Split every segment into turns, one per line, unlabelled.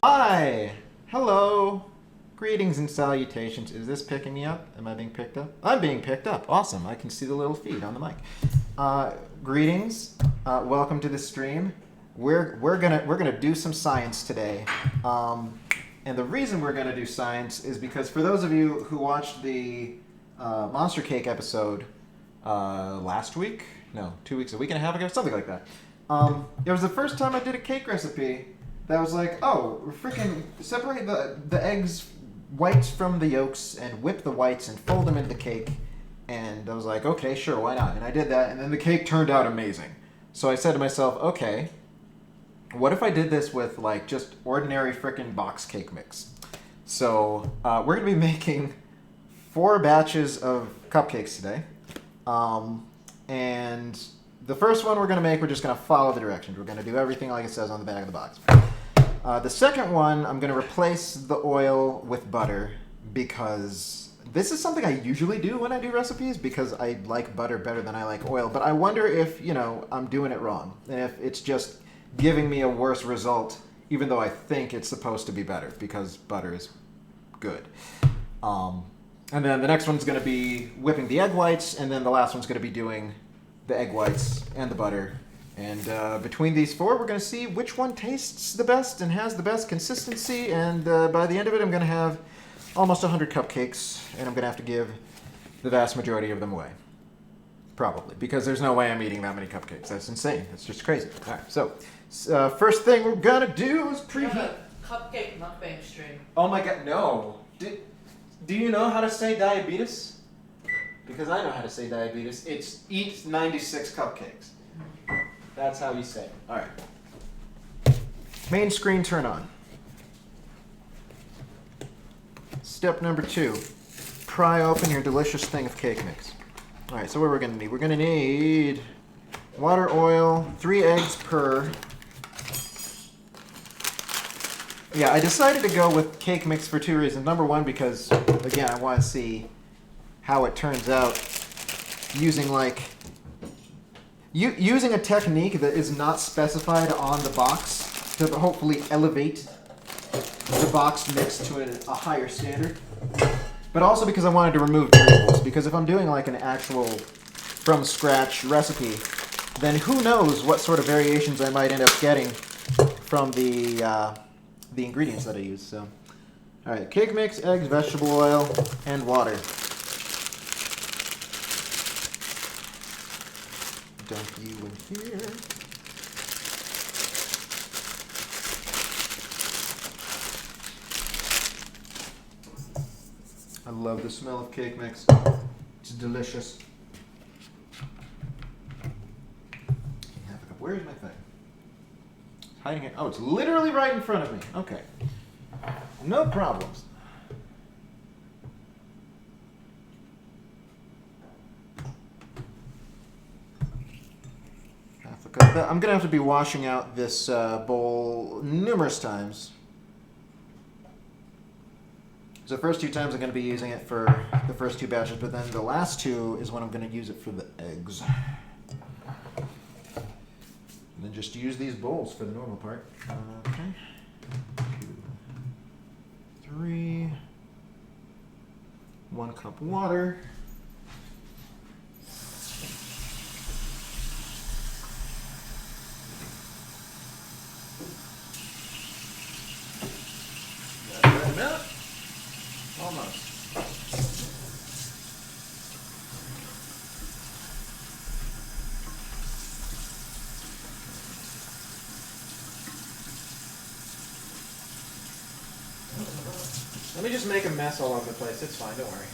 Hi! Hello! Greetings and salutations. Is this picking me up? Am I being picked up? I'm being picked up. Awesome. I can see the little feed on the mic. Greetings. Welcome to the stream. We're gonna do some science today. And the reason we're gonna do science is because for those of you who watched the Monster Cake episode last week, no, 2 weeks, a week and a half ago, something like that. It was the first time I did a cake recipe that was like, oh, freaking separate the eggs whites from the yolks and whip the whites and fold them into the cake. And I was like, okay, sure, why not? And I did that, and then the cake turned out amazing. So I said to myself, okay, what if I did this with like just ordinary freaking box cake mix? So we're gonna be making 4 batches of cupcakes today. And the first one we're going to make, we're just going to follow the directions. We're going to do everything like it says on the back of the box. The second one, I'm going to replace the oil with butter because this is something I usually do when I do recipes because I like butter better than I like oil. But I wonder if, I'm doing it wrong. And if it's just giving me a worse result, even though I think it's supposed to be better because butter is good. And then the next one's going to be whipping the egg whites, and then the last one's going to be doing the egg whites and the butter. And between these 4, we're going to see which one tastes the best and has the best consistency. And by the end of it, I'm going to have almost 100 cupcakes, and I'm going to have to give the vast majority of them away. Probably, because there's no way I'm eating that many cupcakes. That's insane. That's just crazy. All right, so first thing we're going to do is preheat.
Cupcake mukbang stream.
Oh my god, no. Do you know how to say diabetes? Because I know how to say diabetes. It's eat 96 cupcakes. That's how you say it. All right. Main screen turn on. Step number 2. Pry open your delicious thing of cake mix. All right, so what we're going to need? We're going to need water, oil, 3 eggs per. Yeah, I decided to go with cake mix for 2 reasons. Number 1, because, again, I want to see how it turns out using using a technique that is not specified on the box to hopefully elevate the box mix to a higher standard. But also because I wanted to remove variables. Because if I'm doing like an actual from scratch recipe, then who knows what sort of variations I might end up getting from the ingredients that I use. So, all right, cake mix, eggs, vegetable oil, and water. Dump you in here. I love the smell of cake mix. It's delicious. Where's my thing? Hiding it. Oh, it's literally right in front of me. Okay. No problems. I'm going to have to be washing out this bowl numerous times. So the first 2 times I'm going to be using it for the first 2 batches, but then the last 2 is when I'm going to use it for the eggs. And then just use these bowls for the normal part. Okay. 2, 3. 1 cup water. Got a minute? Almost. Let me just make a mess all over the place. It's fine, don't worry.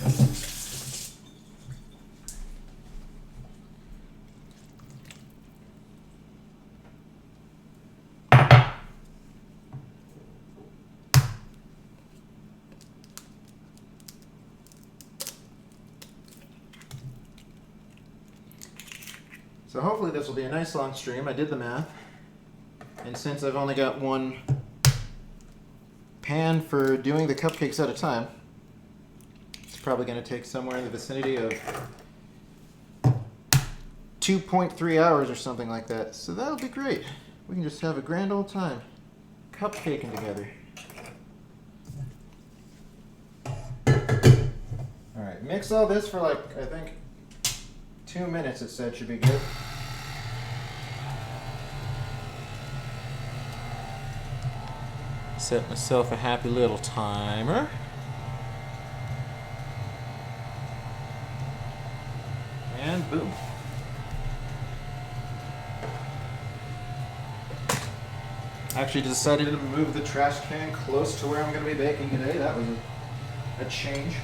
So hopefully this will be a nice long stream. I did the math. And since I've only got 1 pan for doing the cupcakes at a time, it's probably going to take somewhere in the vicinity of 2.3 hours or something like that. So that'll be great. We can just have a grand old time cupcaking together. Alright, mix all this for like, I think, 2 minutes it said should be good. Set myself a happy little timer. And boom. Actually decided to move the trash can close to where I'm going to be baking today. That was a change.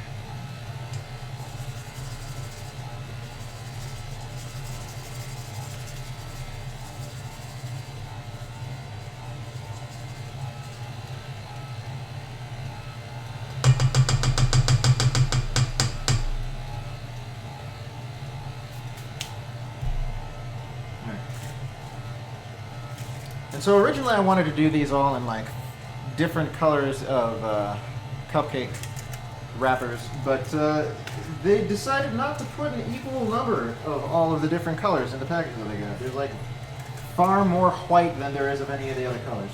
And so originally I wanted to do these all in like different colors of cupcake wrappers, but they decided not to put an equal number of all of the different colors in the package that they got. There's like far more white than there is of any of the other colors.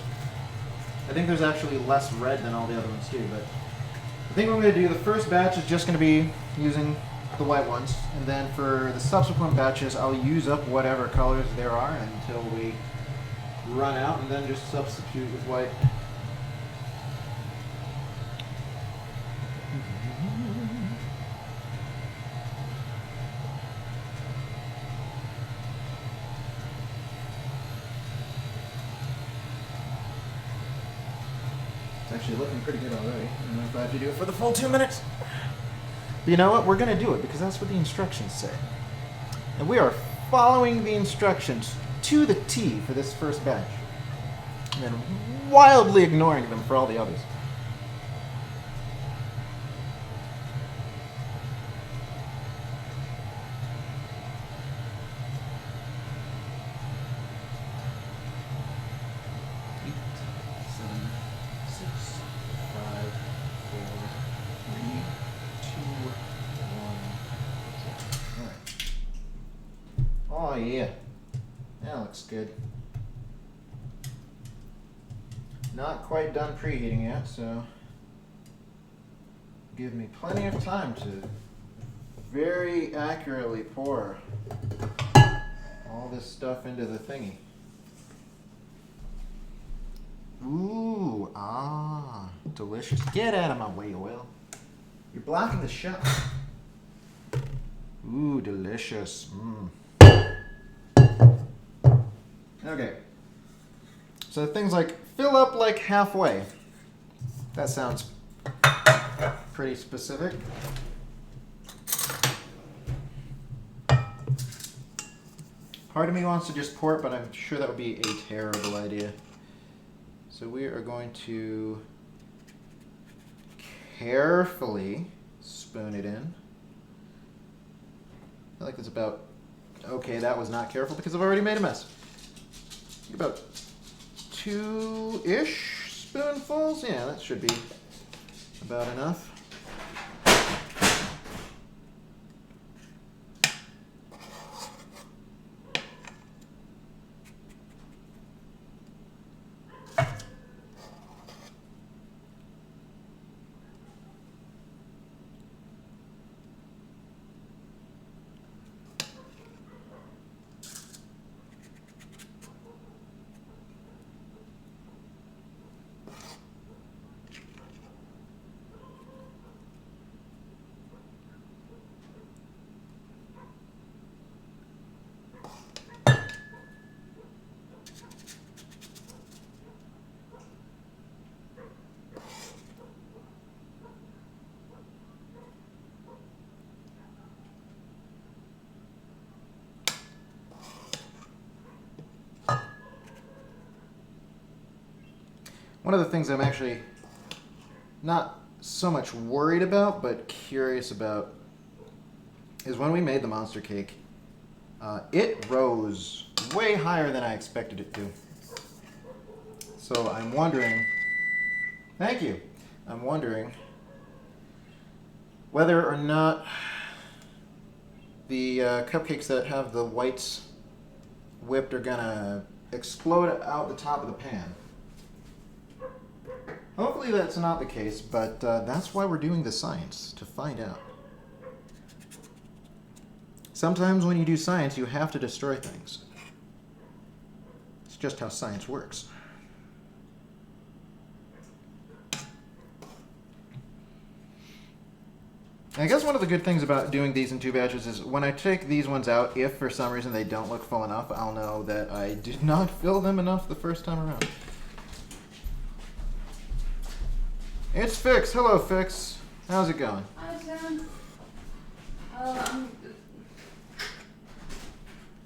I think there's actually less red than all the other ones too, but I think what I'm going to do, the first batch is just going to be using the white ones, and then for the subsequent batches I'll use up whatever colors there are until we run out, and then just substitute with white. It's actually looking pretty good already. I'm glad you do it for the full 2 minutes. But you know what? We're going to do it because that's what the instructions say. And we are following the instructions to the T for this first batch, and then wildly ignoring them for all the others. Oh yeah, that looks good. Not quite done preheating yet, so give me plenty of time to very accurately pour all this stuff into the thingy. Ooh, delicious. Get out of my way, Will. You're blocking the shot. Ooh, delicious. Okay. So things like fill up like halfway. That sounds pretty specific. Part of me wants to just pour it, but I'm sure that would be a terrible idea. So we are going to carefully spoon it in. I feel like it's about, okay, that was not careful because I've already made a mess. About 2-ish spoonfuls. Yeah, that should be about enough. One of the things I'm actually not so much worried about, but curious about, is when we made the monster cake, it rose way higher than I expected it to. So I'm wondering, thank you, I'm wondering whether or not the cupcakes that have the whites whipped are gonna explode out the top of the pan. Hopefully that's not the case, but that's why we're doing the science, to find out. Sometimes when you do science, you have to destroy things. It's just how science works. I guess one of the good things about doing these in 2 batches is when I take these ones out, if for some reason they don't look full enough, I'll know that I did not fill them enough the first time around. It's Fix. Hello, Fix. How's it going?
Hi, Sinn.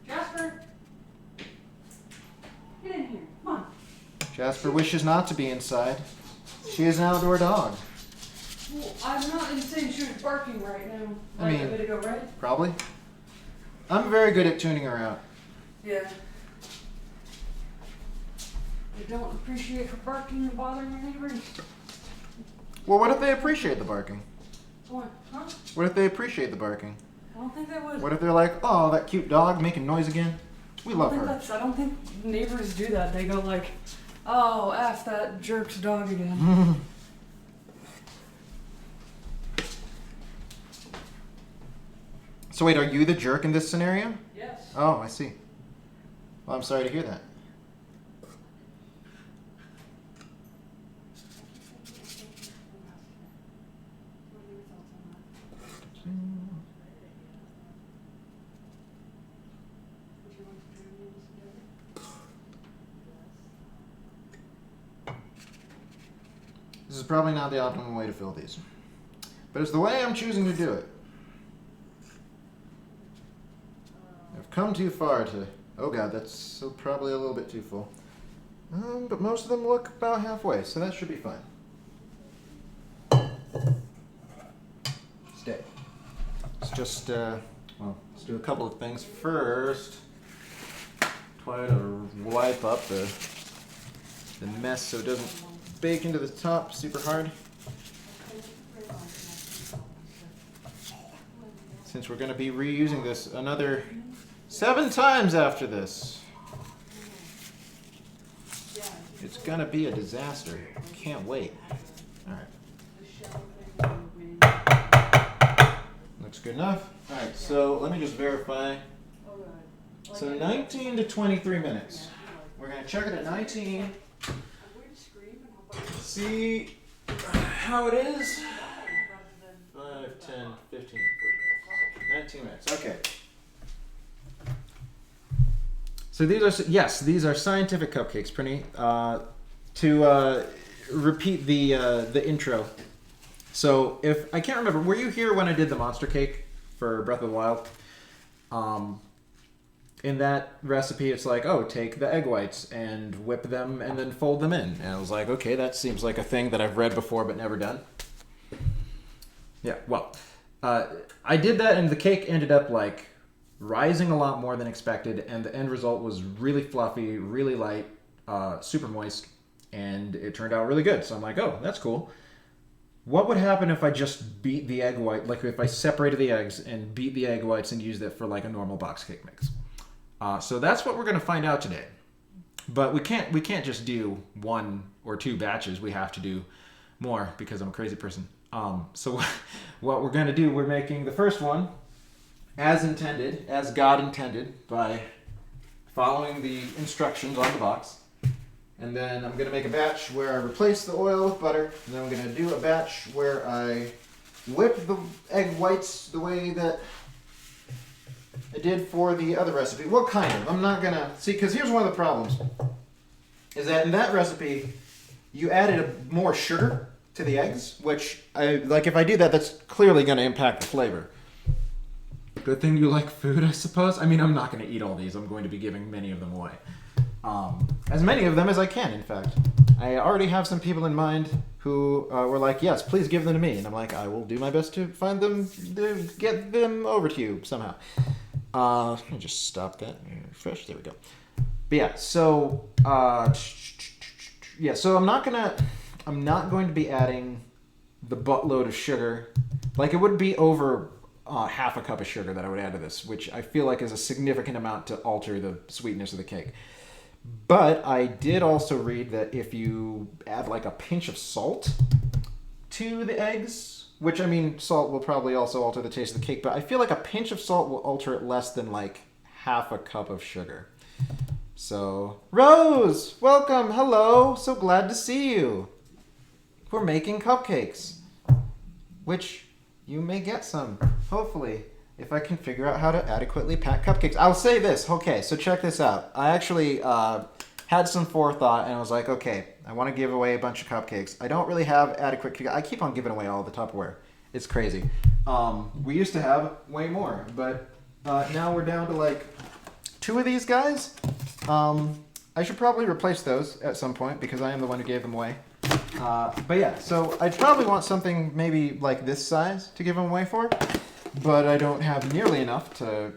Jasper, get in here. Come on.
Jasper wishes not to be inside. She is an outdoor dog.
Well, I'm not insane. She was barking right now.
I mean,
a bit ago, right?
Probably. I'm very good at tuning her out.
Yeah. I don't appreciate her barking and bothering your neighbors.
Well, what if they appreciate the barking?
What? Huh?
What if they appreciate the barking?
I don't think they would.
What if they're like, oh, that cute dog making noise again? We love her.
I don't think neighbors do that. They go like, oh, F that jerk's dog again.
So wait, are you the jerk in this scenario?
Yes.
Oh, I see. Well, I'm sorry to hear that. This is probably not the optimal way to fill these, but it's the way I'm choosing to do it. I've come too far to... Oh god, that's probably a little bit too full. But most of them look about halfway, so that should be fine. Stay. Let's just, well, let's do a couple of things. First, try to wipe up the mess so it doesn't bake into the top super hard. Since we're going to be reusing this another 7 times after this. It's going to be a disaster. Can't wait. Alright. Looks good enough. Alright, so let me just verify. So 19 to 23 minutes. We're going to check it at 19. See how it is. 5, 10, 15, 14, 19 minutes. Okay. So these are scientific cupcakes, Prinny. To repeat the intro. So if I can't remember, were you here when I did the monster cake for Breath of the Wild? In that recipe, it's like, oh, take the egg whites and whip them and then fold them in. And I was like, okay, that seems like a thing that I've read before but never done. Yeah, well, I did that and the cake ended up like rising a lot more than expected, and the end result was really fluffy, really light, super moist, and it turned out really good. So I'm like, oh, that's cool. What would happen if I just beat the egg white, like if I separated the eggs and beat the egg whites and used it for like a normal box cake mix? So that's what we're going to find out today. But we can't just do 1 or 2 batches. We have to do more because I'm a crazy person. So what we're going to do, we're making the first one as intended, as God intended, by following the instructions on the box. And then I'm going to make a batch where I replace the oil with butter. And then I'm going to do a batch where I whip the egg whites the way that I did for the other recipe. What kind of? I'm not going to... See, because here's one of the problems. Is that in that recipe, you added more sugar to the eggs, which, if I do that, that's clearly going to impact the flavor. Good thing you like food, I suppose. I mean, I'm not going to eat all these. I'm going to be giving many of them away. As many of them as I can, in fact. I already have some people in mind who were like, yes, please give them to me. And I'm like, I will do my best to find them, to get them over to you somehow. Let me just stop that and refresh. There we go. But yeah, so, so I'm not going to be adding the buttload of sugar. Like, it would be over half a cup of sugar that I would add to this, which I feel like is a significant amount to alter the sweetness of the cake. But I did also read that if you add like a pinch of salt to the eggs, which, I mean, salt will probably also alter the taste of the cake, but I feel like a pinch of salt will alter it less than like half a cup of sugar. So, Rose, welcome, hello, so glad to see you. We're making cupcakes, which you may get some, hopefully, if I can figure out how to adequately pack cupcakes. I'll say this, okay, so check this out. I actually had some forethought, and I was like, okay, I want to give away a bunch of cupcakes. I don't really have adequate, I keep on giving away all the Tupperware. It's crazy. We used to have way more, but now we're down to like 2 of these guys. I should probably replace those at some point because I am the one who gave them away. But yeah, so I probably want something maybe like this size to give them away for, but I don't have nearly enough to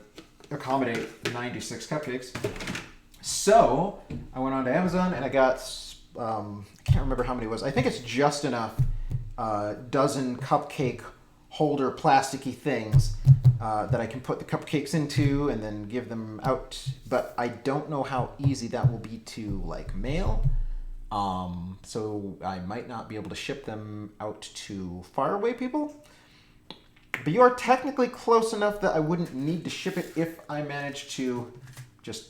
accommodate 96 cupcakes. So I went on to Amazon and I got, I can't remember how many it was. I think it's just enough dozen cupcake holder plasticky things that I can put the cupcakes into and then give them out. But I don't know how easy that will be to like mail. So I might not be able to ship them out to faraway people. But you are technically close enough that I wouldn't need to ship it if I managed to just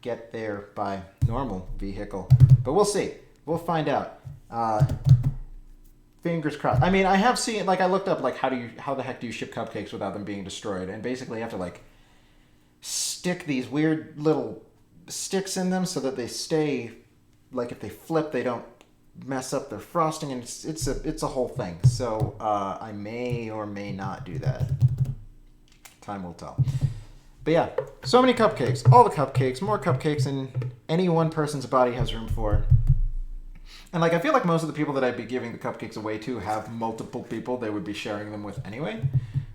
get there by normal vehicle. But we'll see. We'll find out. Fingers crossed. I mean, I have seen, like, I looked up, like, how the heck do you ship cupcakes without them being destroyed? And basically you have to, like, stick these weird little sticks in them so that they stay, like, if they flip, they don't mess up their frosting, and it's a whole thing. So I may or may not do that. Time will tell. But yeah, so many cupcakes, all the cupcakes, more cupcakes than any one person's body has room for. And like, I feel like most of the people that I'd be giving the cupcakes away to have multiple people they would be sharing them with anyway,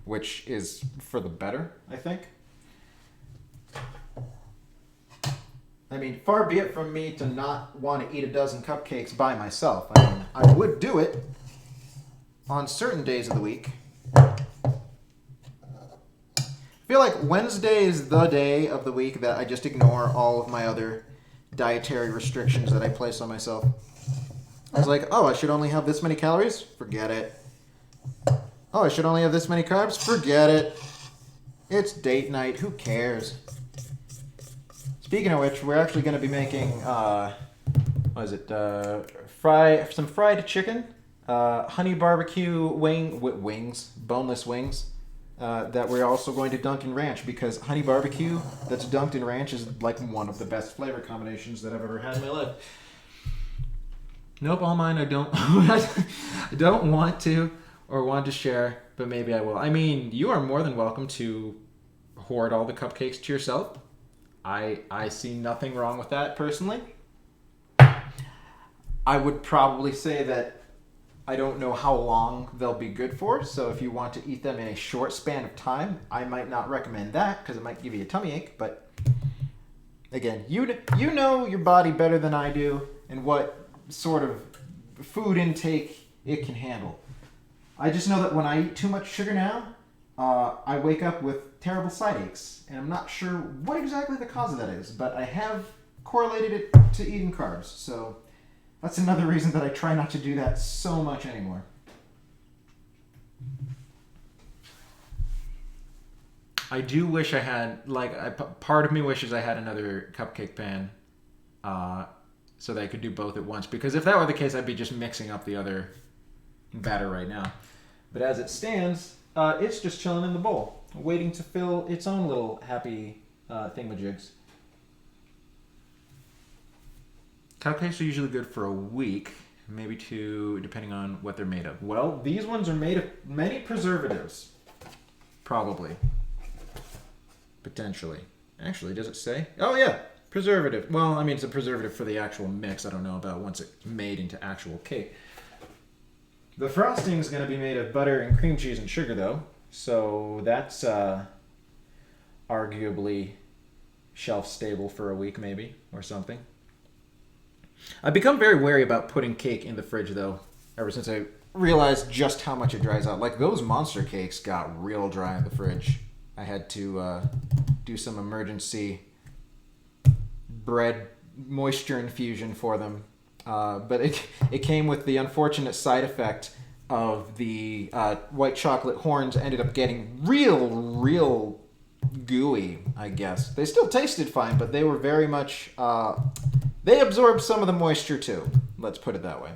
which is for the better, I think. I mean, far be it from me to not want to eat a dozen cupcakes by myself. I mean, I would do it on certain days of the week. I feel like Wednesday is the day of the week that I just ignore all of my other dietary restrictions that I place on myself. I was like, oh, I should only have this many calories? Forget it. Oh, I should only have this many carbs? Forget it. It's date night. Who cares? Speaking of which, we're actually going to be making, some fried chicken, honey barbecue wings, boneless wings, that we're also going to dunk in ranch, because honey barbecue that's dunked in ranch is like one of the best flavor combinations that I've ever had in my life. Nope, all mine. I don't, I don't want to or want to share, but maybe I will. I mean, you are more than welcome to hoard all the cupcakes to yourself. I see nothing wrong with that personally. I would probably say that I don't know how long they'll be good for, so if you want to eat them in a short span of time, I might not recommend that because it might give you a tummy ache, but again, you know your body better than I do and what sort of food intake it can handle. I just know that when I eat too much sugar now, I wake up with terrible side aches, and I'm not sure what exactly the cause of that is, but I have correlated it to eating carbs, so that's another reason that I try not to do that so much anymore. I do wish I had, part of me wishes I had another cupcake pan, so that I could do both at once, because if that were the case, I'd be just mixing up the other batter right now. But as it stands, it's just chilling in the bowl, waiting to fill its own little happy thingamajigs. Cupcakes are usually good for a week, maybe 2, depending on what they're made of. Well, these ones are made of many preservatives. Probably. Potentially. Actually, does it say? Oh, yeah. Preservative. Well, I mean, it's a preservative for the actual mix. I don't know about once it's made into actual cake. The frosting is going to be made of butter and cream cheese and sugar, though. So that's arguably shelf-stable for a week, maybe, or something. I've become very wary about putting cake in the fridge, though, ever since I realized just how much it dries out. Like, those monster cakes got real dry in the fridge. I had to do some emergency bread moisture infusion for them. But it came with the unfortunate side effect of the white chocolate horns ended up getting real gooey, I guess. They still tasted fine, but they were very much... they absorbed some of the moisture too. Let's put it that way.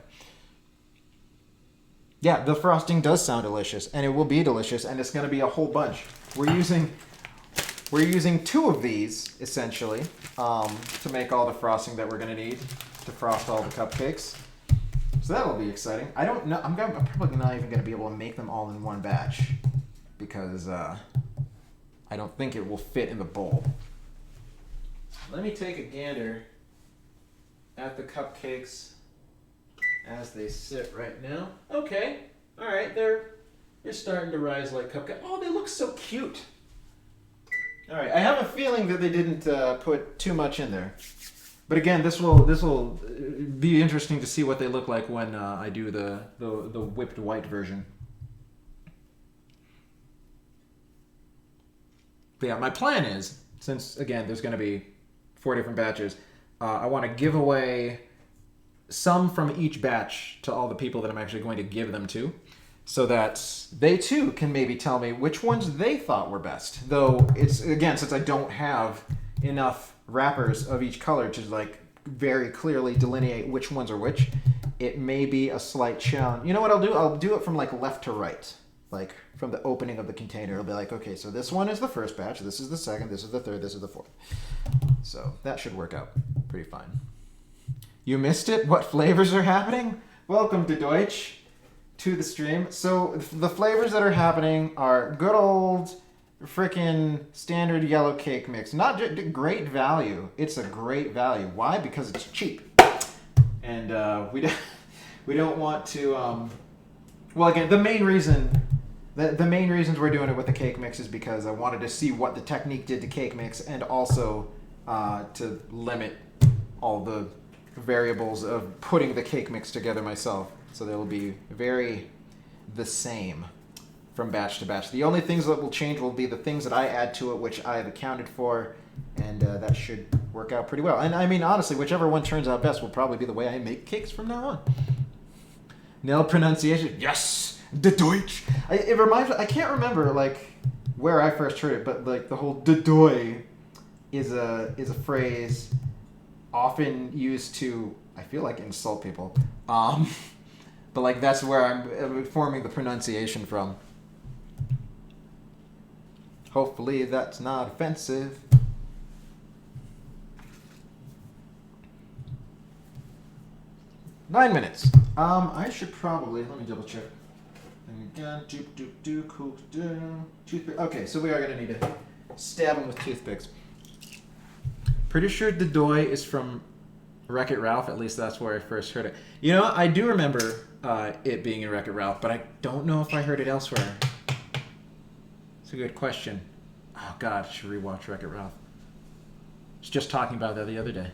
Yeah, the frosting does sound delicious, and it will be delicious, and it's going to be a whole bunch. We're using 2 of these, essentially, to make all the frosting that we're going to need to frost all the cupcakes. So that'll be exciting. I don't know. I'm probably not even going to be able to make them all in one batch because I don't think it will fit in the bowl. Let me take a gander at the cupcakes as they sit right now. Okay. All right. They're starting to rise like cupcakes. Oh, they look so cute. All right. I have a feeling that they didn't put too much in there. But again, this will be interesting to see what they look like when I do the whipped white version. But yeah, my plan is, since again there's going to be 4 different batches, I want to give away some from each batch to all the people that I'm actually going to give them to, so that they too can maybe tell me which ones they thought were best. Though it's, again, since I don't have enough wrappers of each color to like very clearly delineate which ones are which, it may be a slight challenge. You know what I'll do? I'll do it from like left to right. Like from the opening of the container, it'll be like, okay, so this one is the first batch, this is the second, this is the third, this is the fourth. So that should work out pretty fine. You missed it? What flavors are happening? Welcome to Deutsch, to the stream. So the flavors that are happening are good old freaking standard yellow cake mix. Not just great value. It's a great value. Why? Because it's cheap. And we don't want to... well, again, the main reasons we're doing it with the cake mix is because I wanted to see what the technique did to cake mix, and also to limit all the variables of putting the cake mix together myself. So they will be very the same from batch to batch. The only things that will change will be the things that I add to it, which I have accounted for, and that should work out pretty well. And I mean, honestly, whichever one turns out best will probably be the way I make cakes from now on. Nail pronunciation, yes, de Deutsch. It reminds me, I can't remember like where I first heard it, but like the whole de Doi is a phrase often used to, I feel like, insult people. But like that's where I'm forming the pronunciation from. Hopefully that's not offensive. Nine minutes. I should probably, let me double check. Again, toothpick. Okay, so we are gonna need to stab them with toothpicks. Pretty sure the Doi is from Wreck-It Ralph. At least that's where I first heard it. You know, I do remember it being in Wreck-It Ralph, but I don't know if I heard it elsewhere. It's a good question. Oh God, I should rewatch Wreck-It Ralph. I was just talking about that the other day.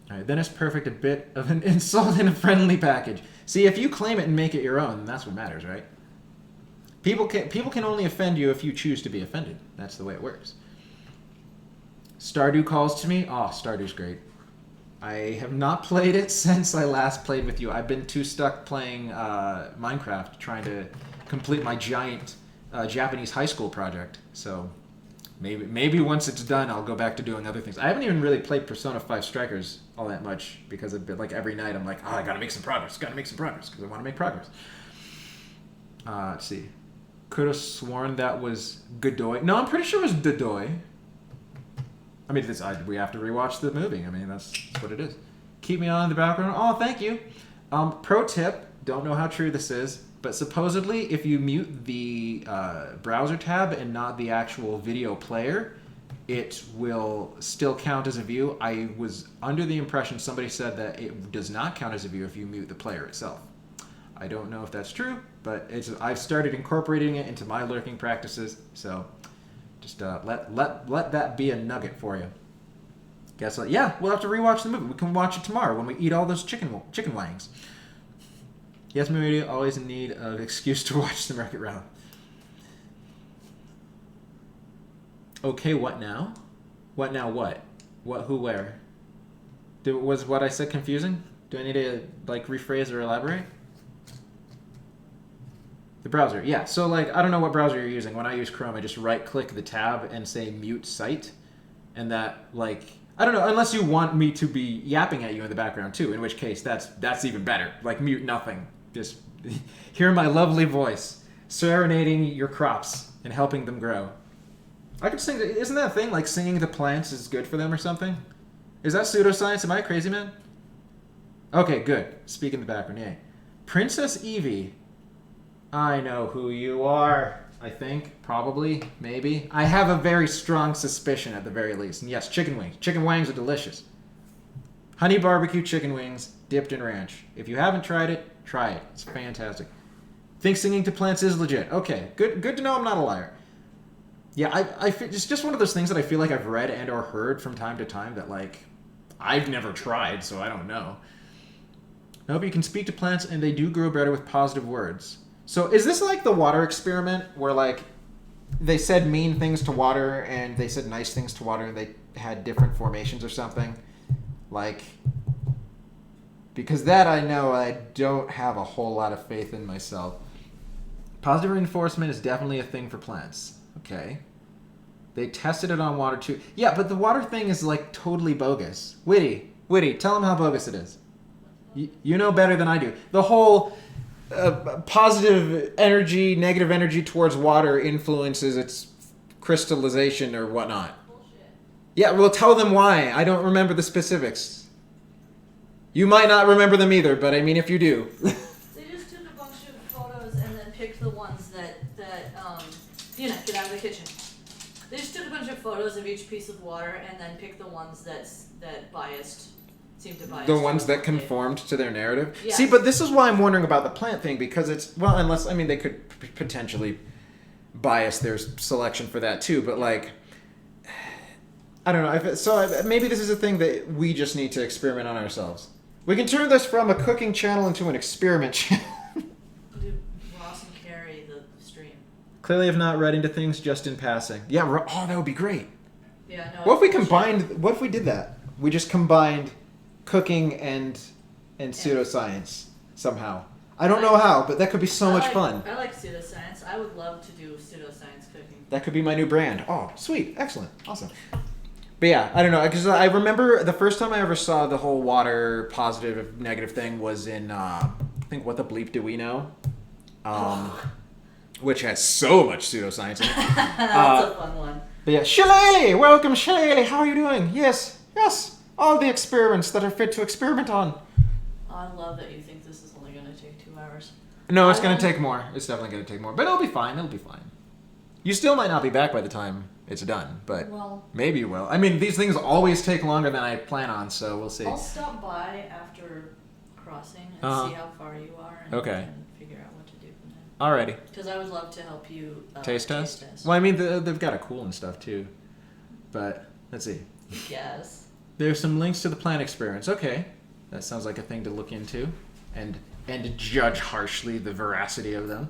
All right, then it's perfect, a bit of an insult in a friendly package. See, if you claim it and make it your own, that's what matters, right? People can only offend you if you choose to be offended. That's the way it works. Stardew calls to me. Oh, Stardew's great. I have not played it since I last played with you. I've been too stuck playing Minecraft, trying to complete my giant Japanese high school project. So maybe once it's done, I'll go back to doing other things. I haven't even really played Persona 5 Strikers all that much because I've been, like, every night I'm like, oh, I gotta make some progress, because I want to make progress. Let's see. Could have sworn that was Godoy. No, I'm pretty sure it was Dodoy. I mean, we have to rewatch the movie. I mean, that's what it is. Keep me on in the background. Oh, thank you. Pro tip, don't know how true this is, but supposedly if you mute the browser tab and not the actual video player, it will still count as a view. I was under the impression somebody said that it does not count as a view if you mute the player itself. I don't know if that's true, but I've started incorporating it into my lurking practices, so just let that be a nugget for you. Guess what? Yeah, we'll have to rewatch the movie. We can watch it tomorrow when we eat all those chicken wangs. Yes, movie always in need of excuse to watch some Wreck-It Ralph. Okay, what now? What now? What? What? Who? Where? Was what I said confusing? Do I need to like rephrase or elaborate? The browser, yeah. So, like, I don't know what browser you're using. When I use Chrome, I just right-click the tab and say mute site. And that, like, I don't know, unless you want me to be yapping at you in the background, too, in which case that's even better. Like, mute nothing. Just hear my lovely voice serenading your crops and helping them grow. I could sing, isn't that a thing? Like, singing to plants is good for them or something? Is that pseudoscience? Am I a crazy man? Okay, good. Speak in the background, yay. Princess Evie. I know who you are. I think, probably, maybe. I have a very strong suspicion at the very least. And yes, chicken wings. Chicken wings are delicious. Honey barbecue chicken wings dipped in ranch. If you haven't tried it, try it. It's fantastic. Think singing to plants is legit. Okay, good to know I'm not a liar. Yeah, it's just one of those things that I feel like I've read and or heard from time to time that, like, I've never tried, so I don't know. Nope, you can speak to plants and they do grow better with positive words. So is this like the water experiment where, like, they said mean things to water and they said nice things to water and they had different formations or something? Like, because that I know I don't have a whole lot of faith in myself. Positive reinforcement is definitely a thing for plants. Okay. They tested it on water too. Yeah, but the water thing is, like, totally bogus. Witty, tell them how bogus it is. You know better than I do. The whole positive energy, negative energy towards water influences its crystallization or whatnot.
Bullshit.
Yeah, well, tell them why. I don't remember the specifics. You might not remember them either, but I mean, if you do.
They just took a bunch of photos and then picked the ones that get out of the kitchen. They just took a bunch of photos of each piece of water and then picked the ones that seemed to bias.
The ones that conformed to their narrative?
Yes.
See, but this is why I'm wondering about the plant thing, because it's, well, unless, I mean, they could potentially bias their selection for that too, but, like, I don't know. Maybe this is a thing that we just need to experiment on ourselves. We can turn this from a cooking channel into an experiment channel.
Do Ross and Carrie the stream.
Clearly have not read into things, just in passing. Yeah, oh, that would be great.
Yeah, no.
What if we did that? We just combined cooking and pseudoscience somehow. I don't know how, but that could be so much fun.
I like pseudoscience. I would love to do pseudoscience cooking.
That could be my new brand. Oh, sweet. Excellent. Awesome. But yeah, I don't know, because I remember the first time I ever saw the whole water positive, negative thing was in, I think, What the Bleep Do We Know? Which has so much pseudoscience in it.
That's a fun one.
But yeah, Shillelagh! Welcome, Shillelagh! How are you doing? Yes. All the experiments that are fit to experiment on.
I love that you think this is only going to take 2 hours.
No, it's going to take more. It's definitely going to take more. But it'll be fine. You still might not be back by the time it's done, but maybe you will. I mean, these things always take longer than I plan on, so we'll see.
I'll stop by after crossing and see how far you are and figure out what to do from there.
Alrighty.
Because I would love to help you
taste test. Well, I mean, they've got a cool and stuff too, but let's see.
Yes.
There's some links to the plant experiments. Okay, that sounds like a thing to look into, and judge harshly the veracity of them.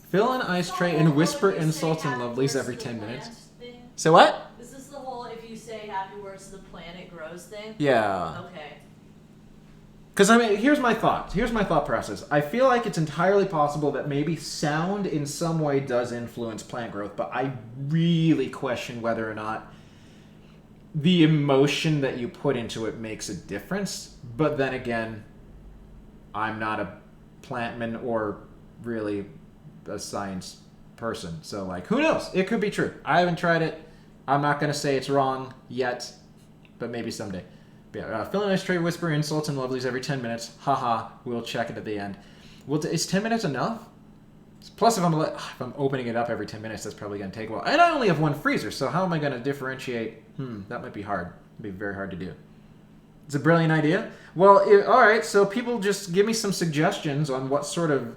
Fill an ice tray and whisper insults and lovelies every 10 minutes. Say what?
Is this the whole if you say happy words to the plant it grows thing?
Yeah.
Okay.
Because, I mean, here's my thought process. I feel like it's entirely possible that maybe sound in some way does influence plant growth, but I really question whether or not the emotion that you put into it makes a difference. But then again, I'm not a plantman or really a science person. So, like, who knows? It could be true. I haven't tried it. I'm not going to say it's wrong yet, but maybe someday. But yeah, fill an ice tray, whisper insults and lovelies every 10 minutes. Haha, we'll check it at the end. Is 10 minutes enough? Plus, if I'm opening it up every 10 minutes, that's probably going to take a while. And I only have one freezer, so how am I going to differentiate? That might be hard. It'd be very hard to do. It's a brilliant idea. Well, all right, so people just give me some suggestions on what sort of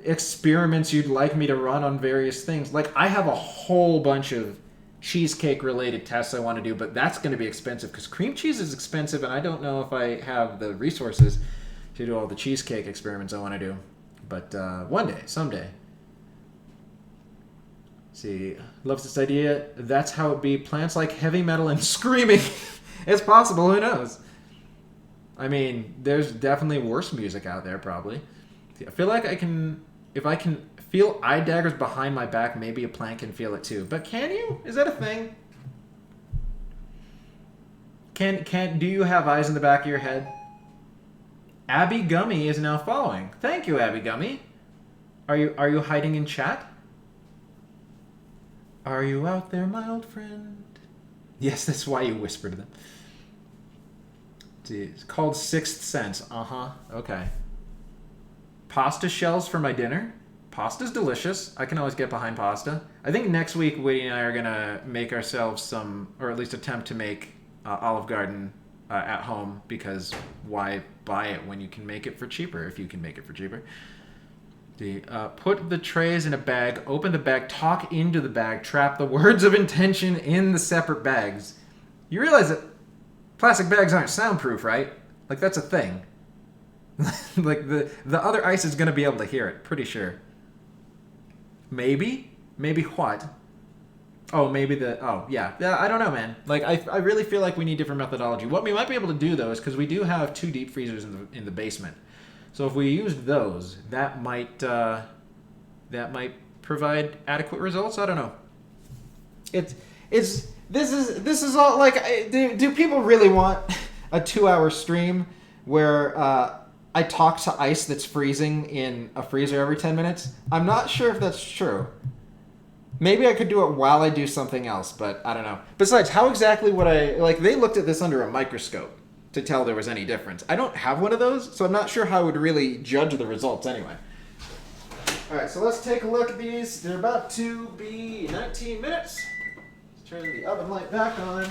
experiments you'd like me to run on various things. Like, I have a whole bunch of cheesecake-related tests I want to do, but that's going to be expensive because cream cheese is expensive, and I don't know if I have the resources to do all the cheesecake experiments I want to do. But one day, someday. See, loves this idea. That's how it be. Plants like heavy metal and screaming. It's possible. Who knows? I mean, there's definitely worse music out there, probably. I feel like I can if I can feel eye daggers behind my back, maybe a plant can feel it too. But can you? Is that a thing? Do you have eyes in the back of your head? Abby Gummy is now following. Thank you, Abby Gummy. Are you hiding in chat? Are you out there, my old friend? Yes, that's why you whisper to them. It's called Sixth Sense. Uh-huh. Okay. Pasta shells for my dinner. Pasta's delicious. I can always get behind pasta. I think next week, Woody and I are going to make ourselves some, or at least attempt to make Olive Garden at home, because why buy it when you can make it for cheaper, if you can make it for cheaper. Put the trays in a bag, open the bag, talk into the bag, trap the words of intention in the separate bags. You realize that plastic bags aren't soundproof, right? Like, that's a thing. Like, the other ice is going to be able to hear it, pretty sure. Maybe? Maybe what? Oh, maybe yeah, I don't know, man. Like, I really feel like we need different methodology. What we might be able to do, though, is because we do have 2 deep freezers in the basement. So if we used those, that might provide adequate results. I don't know. This is all like, do people really want a 2-hour stream where I talk to ice that's freezing in a freezer every 10 minutes? I'm not sure if that's true. Maybe I could do it while I do something else, but I don't know. Besides, how exactly would I... Like, they looked at this under a microscope to tell there was any difference. I don't have one of those, so I'm not sure how I would really judge the results anyway. Alright, so let's take a look at these. They're about to be 19 minutes. Let's turn the oven light back on.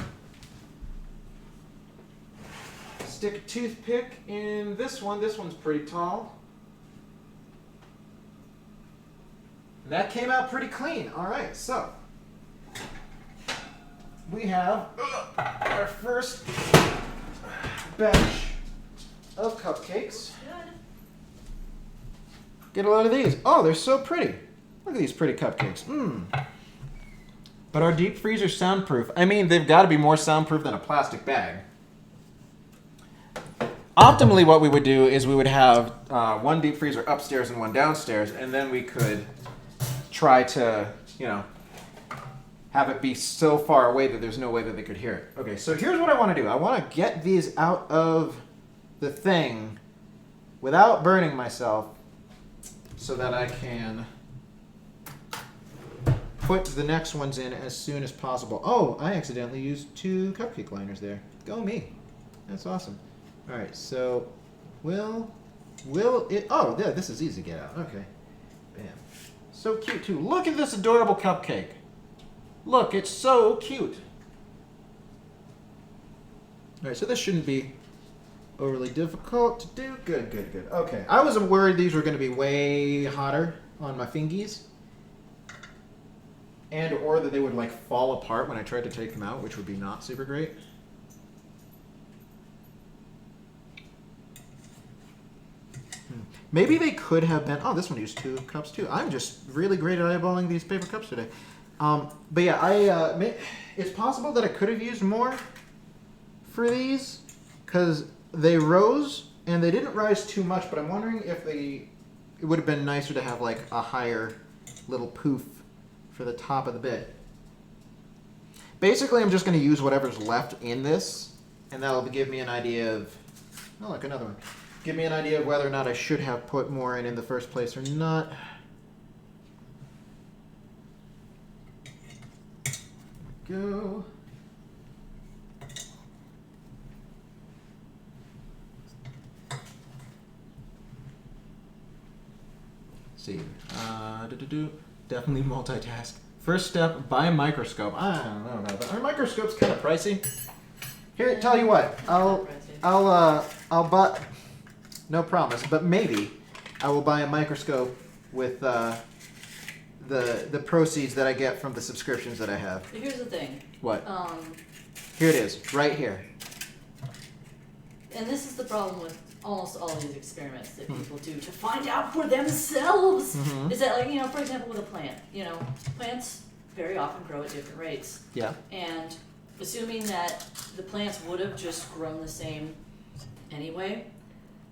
Stick a toothpick in this one. This one's pretty tall. That came out pretty clean. All right, so we have our first batch of cupcakes. Get a load of these. Oh, they're so pretty. Look at these pretty cupcakes. But our deep freezer's soundproof. I mean, they've got to be more soundproof than a plastic bag. Optimally, what we would do is we would have one deep freezer upstairs and one downstairs, and then we could try to, have it be so far away that there's no way that they could hear it. Okay, so here's what I want to do. I want to get these out of the thing without burning myself so that I can put the next ones in as soon as possible. Oh, I accidentally used 2 cupcake liners there. Go me. That's awesome. All right, so will it... Oh, yeah, this is easy to get out. Okay. Bam. So cute, too. Look at this adorable cupcake. Look, it's so cute. All right, so this shouldn't be overly difficult to do. Good, good, good. Okay, I was worried these were going to be way hotter on my fingies. And or that they would, like, fall apart when I tried to take them out, which would be not super great. Maybe they could have been... Oh, this one used 2 cups, too. I'm just really great at eyeballing these paper cups today. But yeah, it's possible that I could have used more for these, because they rose, and they didn't rise too much, but I'm wondering if it would have been nicer to have, like, a higher little poof for the top of the bit. Basically, I'm just going to use whatever's left in this, and that'll give me an idea of... Oh, look, another one. Give me an idea of whether or not I should have put more in the first place or not. Go. See. Definitely multitask. First step, buy a microscope. I don't know about that. Are microscopes kind of pricey? Here, tell you what. I'll buy... No promise, but maybe I will buy a microscope with the proceeds that I get from the subscriptions that I have.
Here's the thing.
What? Here it is, right here.
And this is the problem with almost all of these experiments that people do to find out for themselves. Mm-hmm. Is that, like, for example, with a plant. Plants very often grow at different rates.
Yeah.
And assuming that the plants would have just grown the same anyway,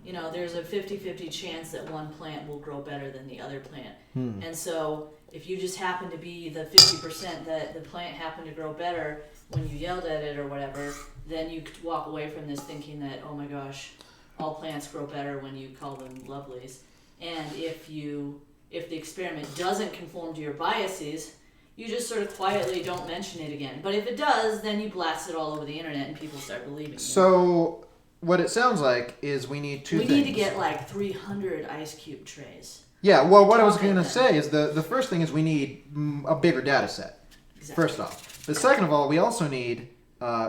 you know, there's a 50-50 chance that one plant will grow better than the other plant. And so if you just happen to be the 50% that the plant happened to grow better when you yelled at it or whatever, then you could walk away from this thinking that, oh my gosh, all plants grow better when you call them lovelies. And if the experiment doesn't conform to your biases, you just sort of quietly don't mention it again. But if it does, then you blast it all over the internet and people start believing you.
So what it sounds like is we need two things.
We need to get like 300 ice cube trays.
Yeah, well, what I was going to say is the first thing is we need a bigger data set, first off. But second of all, we also need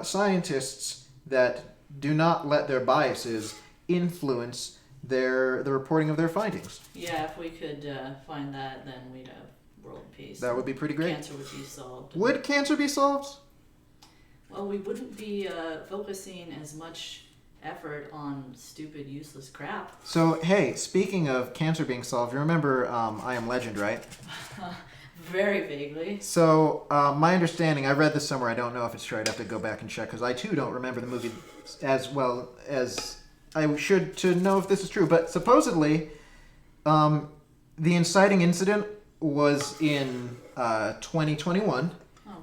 scientists that do not let their biases influence the reporting of their findings.
Yeah, if we could find that, then we'd have world peace.
That would be pretty great.
Cancer would be solved.
Would cancer be solved?
Well, we wouldn't be focusing as much effort on stupid, useless crap.
So, hey, speaking of cancer being solved, you remember I Am Legend, right?
Very vaguely.
So, my understanding, I read this somewhere, I don't know if it's true, I'd have to go back and check, because I too don't remember the movie as well as I should to know if this is true, but supposedly, the inciting incident was in 2021,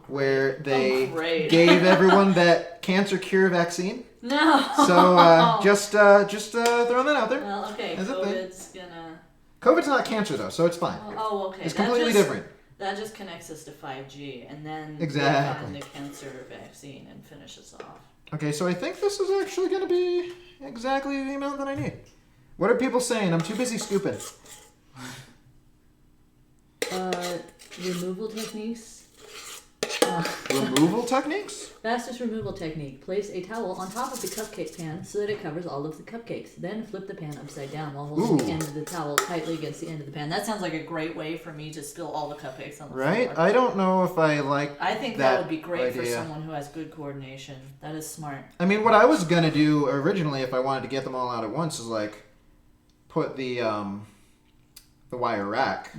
where they gave everyone that cancer cure vaccine.
No.
So just throwing that out there.
Well, okay.
COVID's not cancer though, so it's fine.
Oh, okay.
It's completely different.
That just connects us to 5G, and then
exactly.
they find the cancer vaccine and finish us off.
Okay, so I think this is actually going to be exactly the amount that I need. What are people saying? I'm too busy scooping.
Removal techniques.
Removal techniques?
Fastest removal technique. Place a towel on top of the cupcake pan so that it covers all of the cupcakes. Then flip the pan upside down while holding the end of the towel tightly against the end of the pan. That sounds like a great way for me to spill all the cupcakes on the floor.
Right? I don't know if I like
I think that would be great
idea.
for someone who has good coordination. That is smart.
I mean, what I was going to do originally if I wanted to get them all out at once is like put the wire rack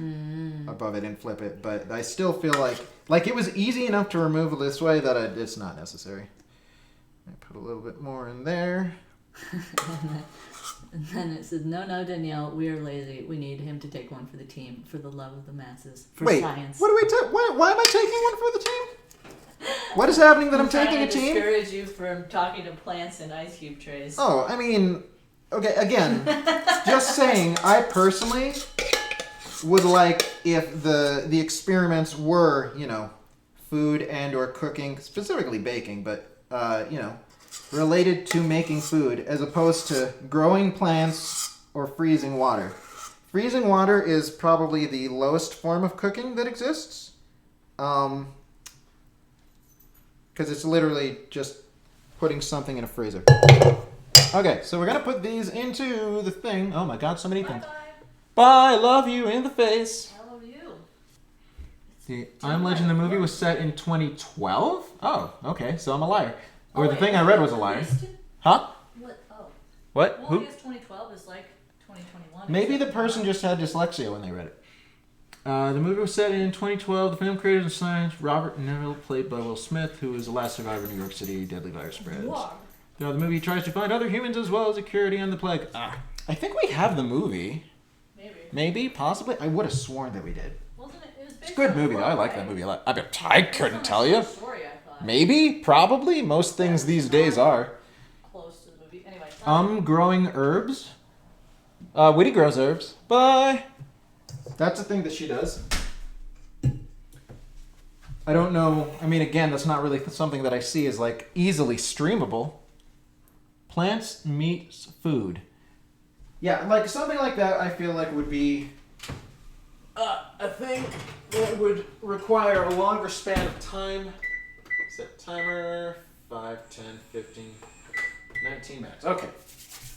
above it and flip it, but I still feel like it was easy enough to remove this way that it's not necessary. I put a little bit more in there.
And then it says, no, Danielle, we are lazy. We need him to take one for the team, for the love of the masses, for science.
What do we why am I taking one for the team? What is happening that I'm taking a team?
I'm trying to discourage you from talking to plants in ice cube trays.
Oh, I mean, okay, again, just saying, I personally would like if the experiments were, food and or cooking, specifically baking, but, related to making food as opposed to growing plants or freezing water. Freezing water is probably the lowest form of cooking that exists. Because it's literally just putting something in a freezer. Okay, so we're going to put these into the thing. Oh my god, so many things. Bye, love you in the face.
I love you.
The I Am Legend, the movie was set in 2012? Oh, okay, so I'm a liar. Or the thing I read was a liar. Huh?
What? Oh.
What?
Well,
Who?
I guess 2012 is like 2021.
Maybe the person just had dyslexia when they read it. The movie was set in 2012. The film created and science Robert Neville, played by Will Smith, who is the last survivor of New York City deadly virus spreads.
Wow.
Throughout the movie, he tries to find other humans as well as a cure to end the plague. I think we have the movie. Maybe, possibly. I would have sworn that we did.
Wasn't it? It was
It's a good movie, though. I like that movie a lot. I couldn't tell you.
Story, I thought.
Maybe, probably. Most things these days are.
Close to the movie. Anyway.
Growing herbs. Whitty grows herbs. Bye. That's a thing that she does. I don't know. I mean, again, that's not really something that I see as like easily streamable. Plants meets food. Yeah, like something like that I feel like would be a thing that would require a longer span of time. Set timer, 5, 10, 15, 19 minutes. Okay.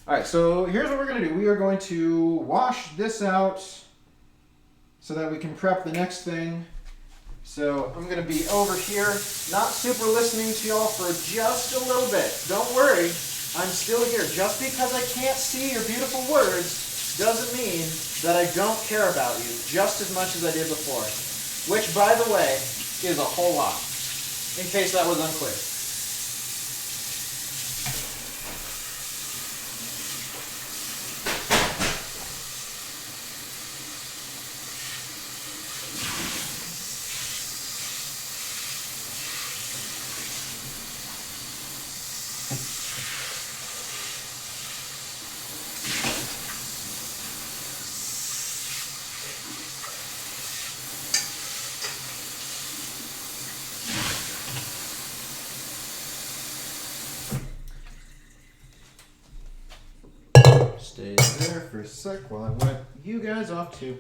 Alright, so here's what we're going to do. We are going to wash this out so that we can prep the next thing. So I'm going to be over here, not super listening to y'all for just a little bit. Don't worry. I'm still here. Just because I can't see your beautiful words doesn't mean that I don't care about you just as much as I did before. Which, by the way, is a whole lot. In case that was unclear. stay there for a sec while I wipe you guys off too.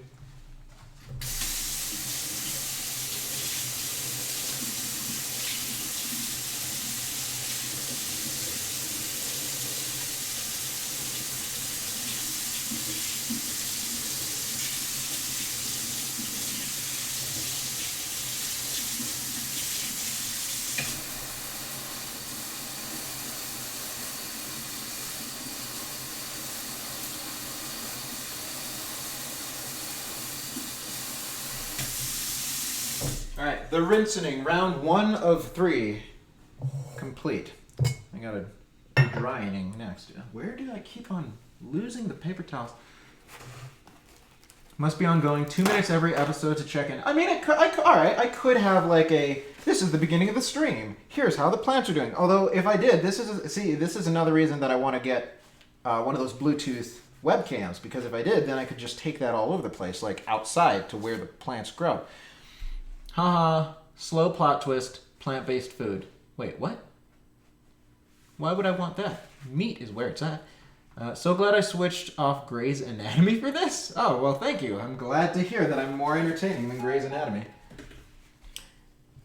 Alright, the rinsing, round 1 of 3, complete. I got a drying next. Where do I keep on losing the paper towels? Must be ongoing. 2 minutes every episode to check in. I mean, alright, I could have like a, this is the beginning of the stream. Here's how the plants are doing. Although, if I did, this is another reason that I want to get one of those Bluetooth webcams. Because if I did, then I could just take that all over the place, like outside to where the plants grow. Haha, slow plot twist, plant-based food. Wait, what? Why would I want that? Meat is where it's at. So glad I switched off Grey's Anatomy for this. Oh, well, thank you. I'm glad to hear that I'm more entertaining than Grey's Anatomy.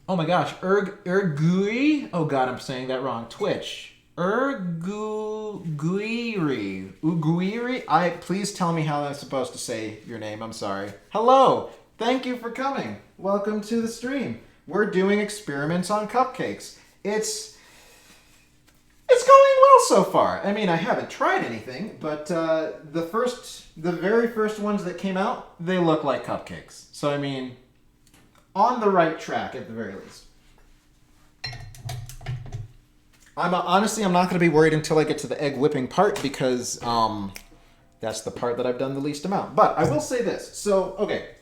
Oh my gosh, Ergui? Oh god, I'm saying that wrong. Twitch. Uguiri? Please tell me how I'm supposed to say your name. I'm sorry. Hello. Thank you for coming. Welcome to the stream. We're doing experiments on cupcakes. It's going well so far. I mean, I haven't tried anything, but the very first ones that came out, they look like cupcakes. So I mean, on the right track at the very least. Honestly, I'm not going to be worried until I get to the egg whipping part because that's the part that I've done the least amount. But I will say this. So, okay.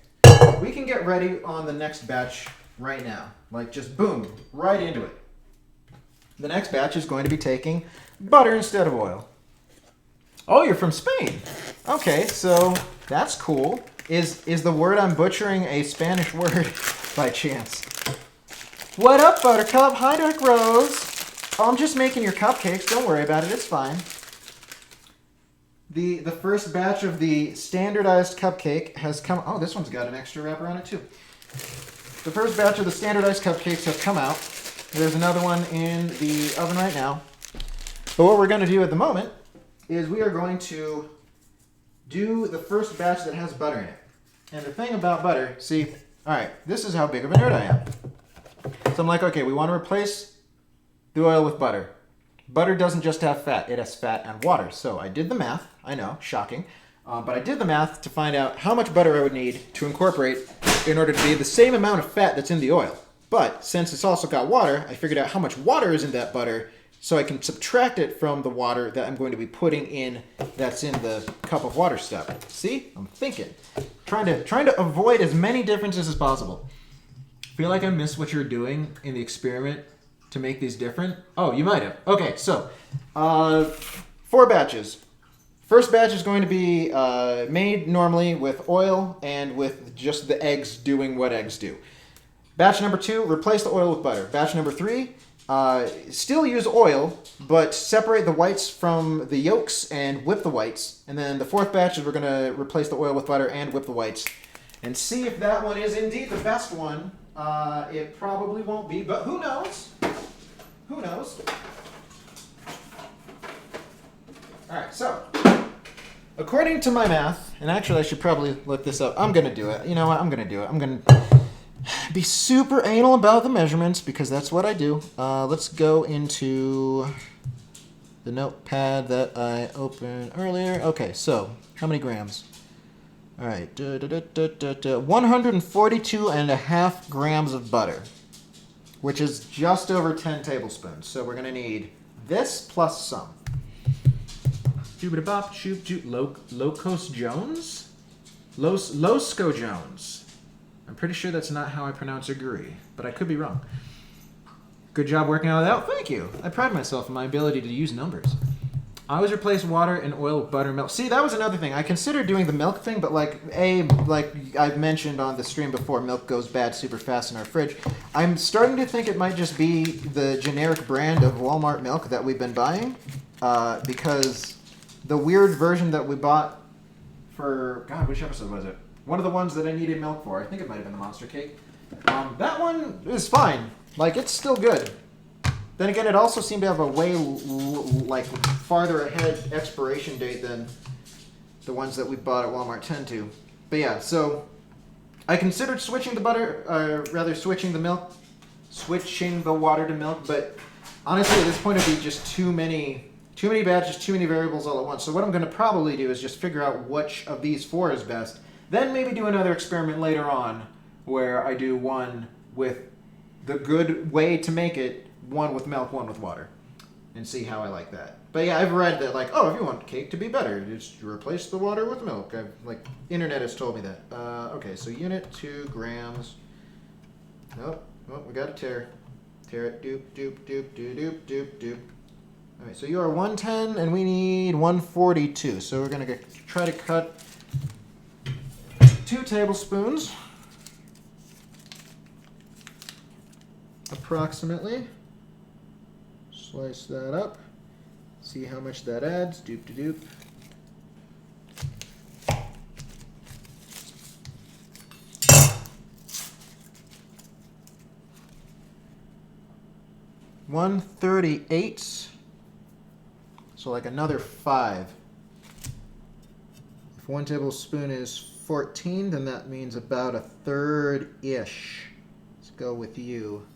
We can get ready on the next batch right now. Like, just boom, right into it. The next batch is going to be taking butter instead of oil. Oh, you're from Spain. Okay, so that's cool. Is the word I'm butchering a Spanish word by chance? What up, Buttercup? Hi, Dark Rose. Oh, I'm just making your cupcakes. Don't worry about it. It's fine. The first batch of the standardized cupcake has come... Oh, this one's got an extra wrapper on it, too. The first batch of the standardized cupcakes have come out. There's another one in the oven right now. But what we're going to do at the moment is we are going to do the first batch that has butter in it. And the thing about butter... See, all right, this is how big of a nerd I am. So I'm like, okay, we want to replace the oil with butter. Butter doesn't just have fat, it has fat and water. So I did the math, I know, shocking. But I did the math to find out how much butter I would need to incorporate in order to be the same amount of fat that's in the oil. But since it's also got water, I figured out how much water is in that butter so I can subtract it from the water that I'm going to be putting in that's in the cup of water stuff. See? I'm thinking. Trying to avoid as many differences as possible. Feel like I missed what you're doing in the experiment to make these different? Oh, you might have. Okay, so 4 batches. First batch is going to be made normally with oil and with just the eggs doing what eggs do. Batch number 2, replace the oil with butter. Batch number 3, still use oil, but separate the whites from the yolks and whip the whites. And then the 4th batch is we're going to replace the oil with butter and whip the whites. And see if that one is indeed the best one. It probably won't be, but who knows? Who knows? Alright, so, according to my math, and actually I should probably look this up. I'm going to do it. You know what? I'm going to do it. I'm going to be super anal about the measurements because that's what I do. Let's go into the notepad that I opened earlier. Okay, so, how many grams? Alright, 142.5 grams of butter, which is just over 10 tablespoons. So we're going to need this plus some. Doobada-bop, shoop, joop, Locos Jones? Losco Jones. I'm pretty sure that's not how I pronounce agree, but I could be wrong. Good job working all that out. Thank you. I pride myself in my ability to use numbers. I always replace water and oil with butter, milk. See, that was another thing. I considered doing the milk thing, but like I've mentioned on the stream before, milk goes bad super fast in our fridge. I'm starting to think it might just be the generic brand of Walmart milk that we've been buying, because the weird version that we bought for, God, which episode was it? One of the ones that I needed milk for. I think it might have been the monster cake. That one is fine. Like, it's still good. Then again, it also seemed to have a way like farther ahead expiration date than the ones that we bought at Walmart tend to. But yeah, so I considered switching the switching the milk, switching the water to milk, but honestly, at this point, it'd be just too many batches, too many variables all at once. So what I'm going to probably do is just figure out which of these four is best. Then maybe do another experiment later on where I do one with the good way to make it, one with milk, one with water, and see how I like that. But yeah, I've read that, like, oh, if you want cake to be better, just replace the water with milk. Internet has told me that. Okay, so unit 2 grams. Oh, we got a tear. Tear it. Doop, doop, doop, doop, doop, doop, doop. All right, so you are 110, and we need 142. So we're going to try to cut 2 tablespoons, approximately. Slice that up. See how much that adds. Doop to doop. $1.38. So like another 5. If 1 tablespoon is 14, then that means about a third-ish. Let's go with you.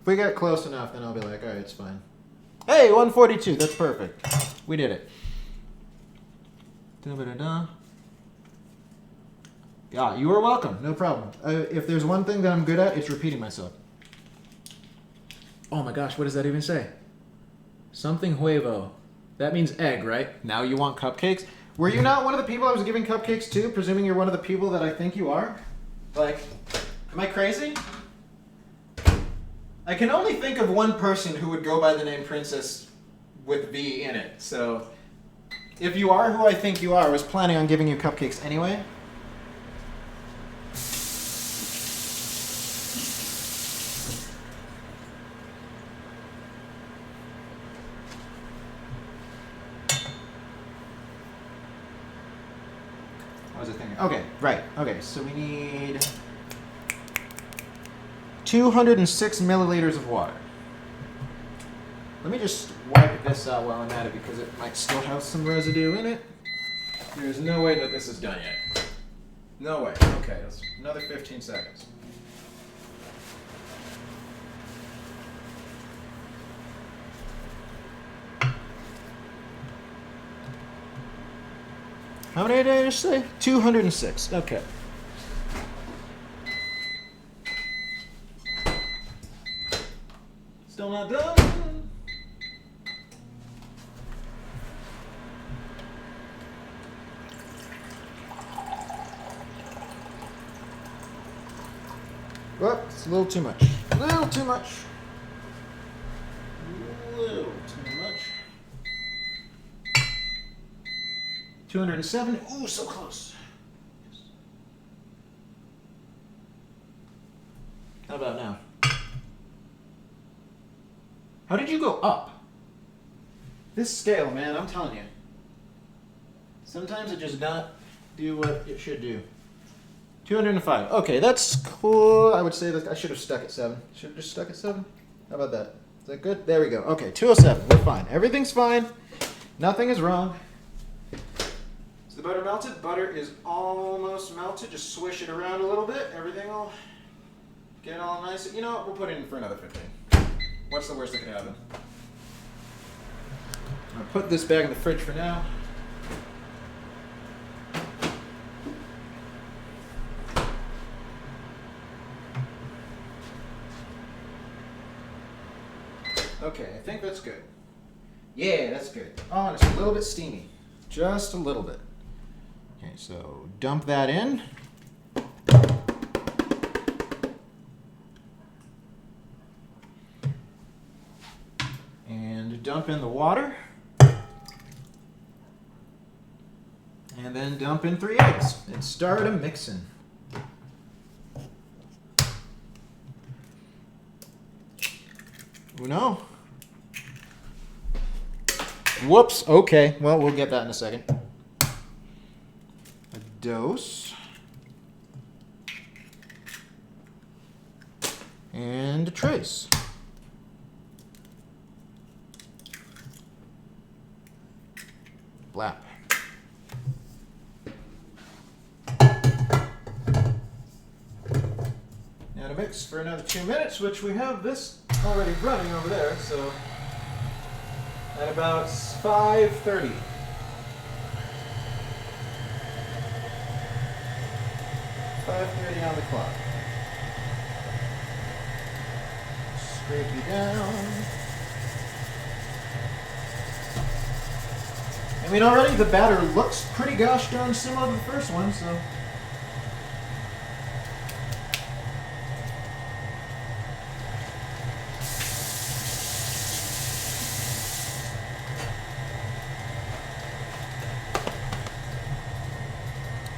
If we get close enough, then I'll be like, all right, it's fine. Hey, 142, that's perfect. We did it. Da-ba-da-da. Yeah, you are welcome. No problem. If there's one thing that I'm good at, it's repeating myself. Oh my gosh, what does that even say? Something huevo. That means egg, right? Now you want cupcakes? Were you not one of the people I was giving cupcakes to, presuming you're one of the people that I think you are? Like, am I crazy? I can only think of one person who would go by the name Princess with V in it. So, if you are who I think you are, I was planning on giving you cupcakes anyway. What was I thinking? Okay, right. Okay, so we need 206 milliliters of water. Let me just wipe this out while I'm at it because it might still have some residue in it. There's no way that this is done yet. No way. Okay, that's another 15 seconds. How many did I just say? 206. Okay. Still not done. Well, it's a little too much. A little too much. A little too much. 207. Ooh, so close. How about now? How did you go up? This scale, man, I'm telling you. Sometimes it just not do what it should do. 205. Okay, that's cool. I would say that I should have stuck at 7. Should have just stuck at 7. How about that? Is that good? There we go. Okay, 207. We're fine. Everything's fine. Nothing is wrong. Is the butter melted? Butter is almost melted. Just swish it around a little bit. Everything will get all nice. You know what? We'll put it in for another 15. What's the worst that could happen? I'll put this back in the fridge for now. Okay, I think that's good. Yeah, that's good. Oh, and it's a little bit steamy. Just a little bit. Okay, so dump that in. And dump in the water. And then dump in 3 eggs. And start a mixing. Uno. Whoops. Okay. Well, we'll get that in a second. A dos. And a tres. Blap. Now to mix for another 2 minutes, which we have this already running over there, so at about 5:30. 5:30 on the clock. Scrape you down. I mean, already the batter looks pretty gosh darn similar to the first one, so.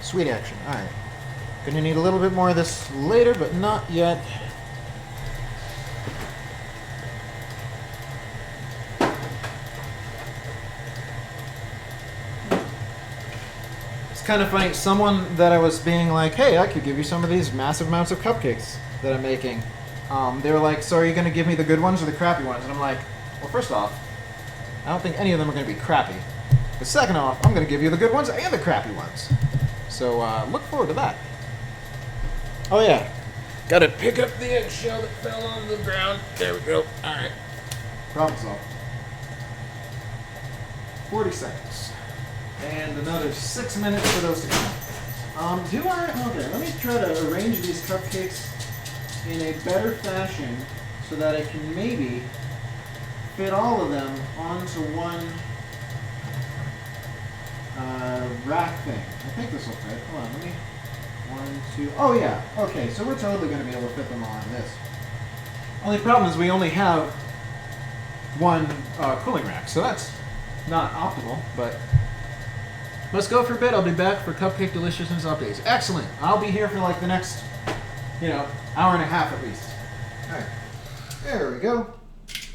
Sweet action. Alright. Gonna need a little bit more of this later, but not yet. It's kind of funny. Someone that I was being like, hey, I could give you some of these massive amounts of cupcakes that I'm making. They were like, so are you going to give me the good ones or the crappy ones? And I'm like, well, first off, I don't think any of them are going to be crappy. But second off, I'm going to give you the good ones and the crappy ones. So look forward to that. Oh yeah, gotta pick up the eggshell that fell on the ground. There we go. All right. Problem solved. 40 seconds. And another 6 minutes for those to come. Okay, let me try to arrange these cupcakes in a better fashion so that I can maybe fit all of them onto one rack thing. I think this will fit. Hold on, let me... 1, 2... Oh yeah, okay, so we're totally going to be able to fit them all on this. Only problem is we only have one cooling rack, so that's not optimal, but let's go for a bit. I'll be back for Cupcake Deliciousness updates. Excellent. I'll be here for like the next, hour and a half at least. All right. There we go.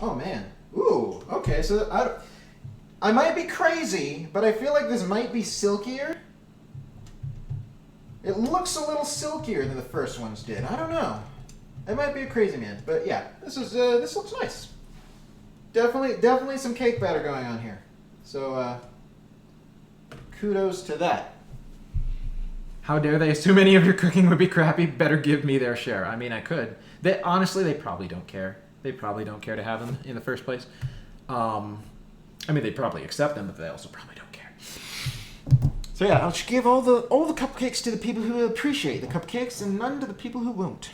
Oh, man. Ooh, okay, so I might be crazy, but I feel like this might be silkier. It looks a little silkier than the first ones did. I don't know. I might be a crazy man, but yeah, this looks nice. Definitely some cake batter going on here. So kudos to that. How dare they assume any of your cooking would be crappy? Better give me their share. I mean, I could. Honestly, they probably don't care. They probably don't care to have them in the first place. I mean, they probably accept them, but they also probably don't care. So yeah, I'll just give all the cupcakes to the people who appreciate the cupcakes, and none to the people who won't.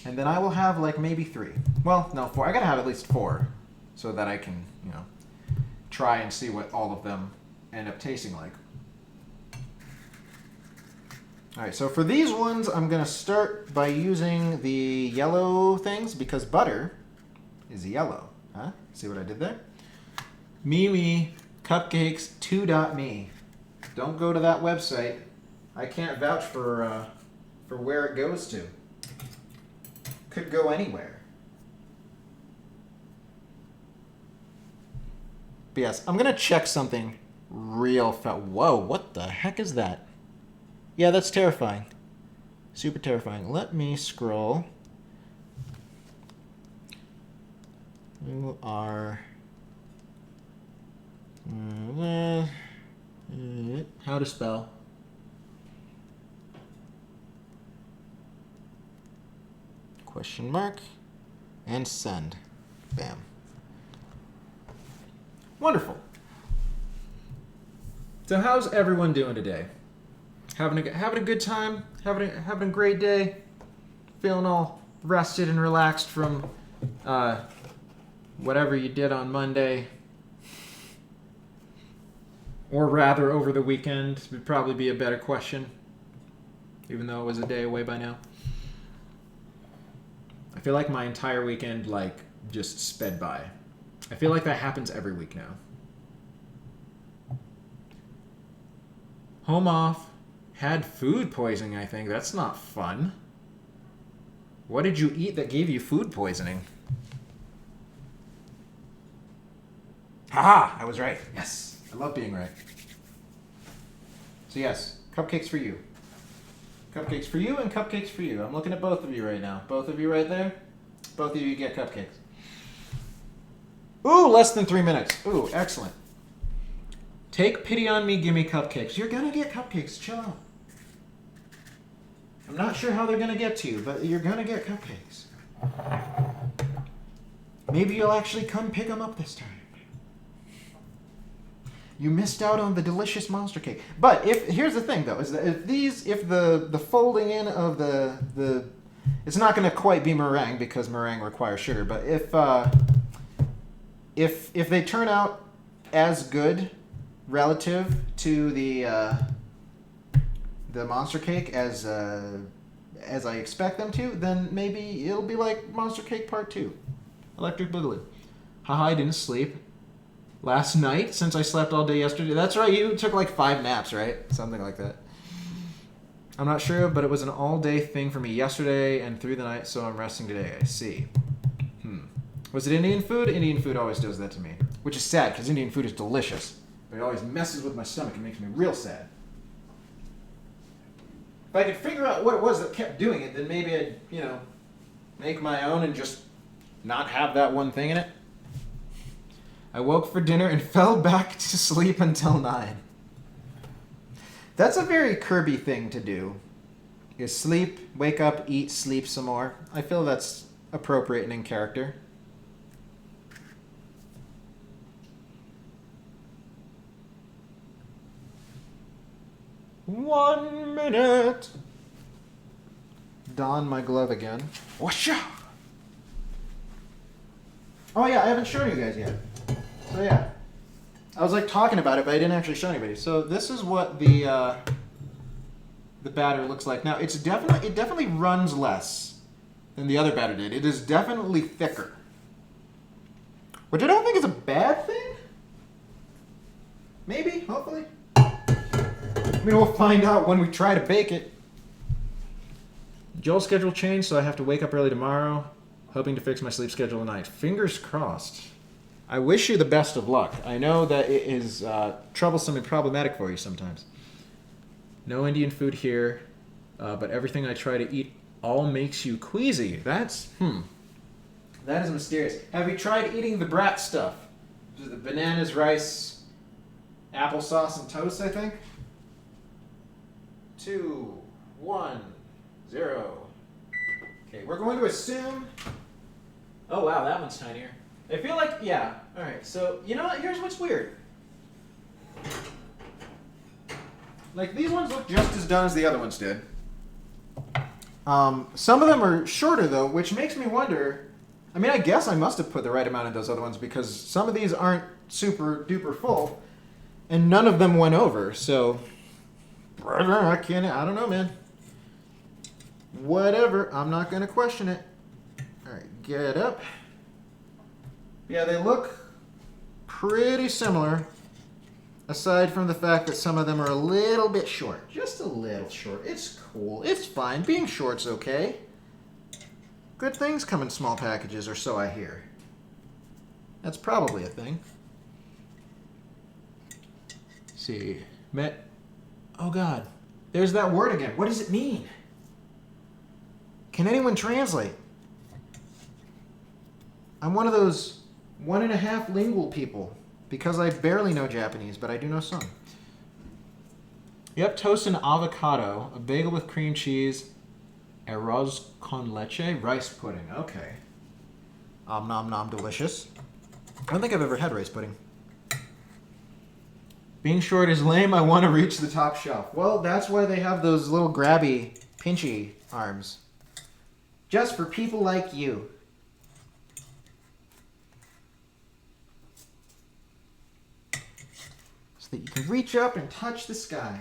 And then I will have like maybe 3. Well, no, 4. I gotta have at least 4, so that I can, try and see what all of them end up tasting like. All right, so for these ones, I'm gonna start by using the yellow things because butter is yellow. Huh? See what I did there? Me. Cupcakes2.me. Don't go to that website. I can't vouch for where it goes to. Could go anywhere. But yes, I'm gonna check something real fast. Whoa, what the heck is that? Yeah, that's terrifying. Super terrifying. Let me scroll. You are... how to spell? Question mark and send. Bam. Wonderful. So how's everyone doing today? Having a good time? Having a great day? Feeling all rested and relaxed from whatever you did on Monday? Or rather, over the weekend would probably be a better question, even though it was a day away by now. I feel like my entire weekend, just sped by. I feel like that happens every week now. Home off. Had food poisoning, I think. That's not fun. What did you eat that gave you food poisoning? Haha! I was right. Yes. I love being right. So yes, cupcakes for you. Cupcakes for you and cupcakes for you. I'm looking at both of you right now. Both of you right there. Both of you get cupcakes. Ooh, less than 3 minutes. Ooh, excellent. Take pity on me, gimme cupcakes. You're gonna get cupcakes, chill out. I'm not sure how they're gonna get to you, but you're gonna get cupcakes. Maybe you'll actually come pick them up this time. You missed out on the delicious monster cake. But here's the thing though, is that if the folding in of the it's not gonna quite be meringue because meringue requires sugar, but if they turn out as good relative to the monster cake as I expect them to, then maybe it'll be like Monster Cake Part 2. Electric Boogaloo. Haha, I didn't sleep last night since I slept all day yesterday. That's right, you took like 5 naps, right? Something like that. I'm not sure, but it was an all-day thing for me yesterday and through the night, so I'm resting today. I see. Was it Indian food? Indian food always does that to me. Which is sad, because Indian food is delicious. But it always messes with my stomach and makes me real sad. If I could figure out what it was that kept doing it, then maybe I'd, make my own and just not have that one thing in it. I woke for dinner and fell back to sleep until 9. That's a very Kirby thing to do. You sleep, wake up, eat, sleep some more. I feel that's appropriate and in character. One minute. Don my glove again. Washa! Oh yeah, I haven't shown you guys yet. So yeah. I was like talking about it, but I didn't actually show anybody. So this is what the batter looks like. Now it definitely runs less than the other batter did. It is definitely thicker. Which I don't think is a bad thing. Maybe, hopefully. I mean, we'll find out when we try to bake it. Joel's schedule changed, so I have to wake up early tomorrow, hoping to fix my sleep schedule tonight. Fingers crossed. I wish you the best of luck. I know that it is troublesome and problematic for you sometimes. No Indian food here, but everything I try to eat all makes you queasy. That is mysterious. Have you tried eating the brat stuff? The bananas, rice, applesauce, and toast, I think? 2, 1, 0. Okay, we're going to assume... Oh, wow, that one's tinier. I feel like, yeah. All right, so, you know what? Here's what's weird. Like, these ones look just as done as the other ones did. Some of them are shorter, though, which makes me wonder... I mean, I guess I must have put the right amount in those other ones because some of these aren't super duper full, and none of them went over, so... I don't know, man. Whatever. I'm not going to question it. All right, get up. Yeah, they look pretty similar, aside from the fact that some of them are a little bit short. Just a little short. It's cool. It's fine. Being short's okay. Good things come in small packages, or so I hear. That's probably a thing. Let's see. Oh God, there's that word again. What does it mean? Can anyone translate? I'm one of those 1.5 lingual people because I barely know Japanese, but I do know some. Yep, toast and avocado, a bagel with cream cheese, arroz con leche, rice pudding. Okay. Nom nom, delicious. I don't think I've ever had rice pudding. Being short is lame. I want to reach the top shelf. Well, that's why they have those little grabby, pinchy arms. Just for people like you. So that you can reach up and touch the sky.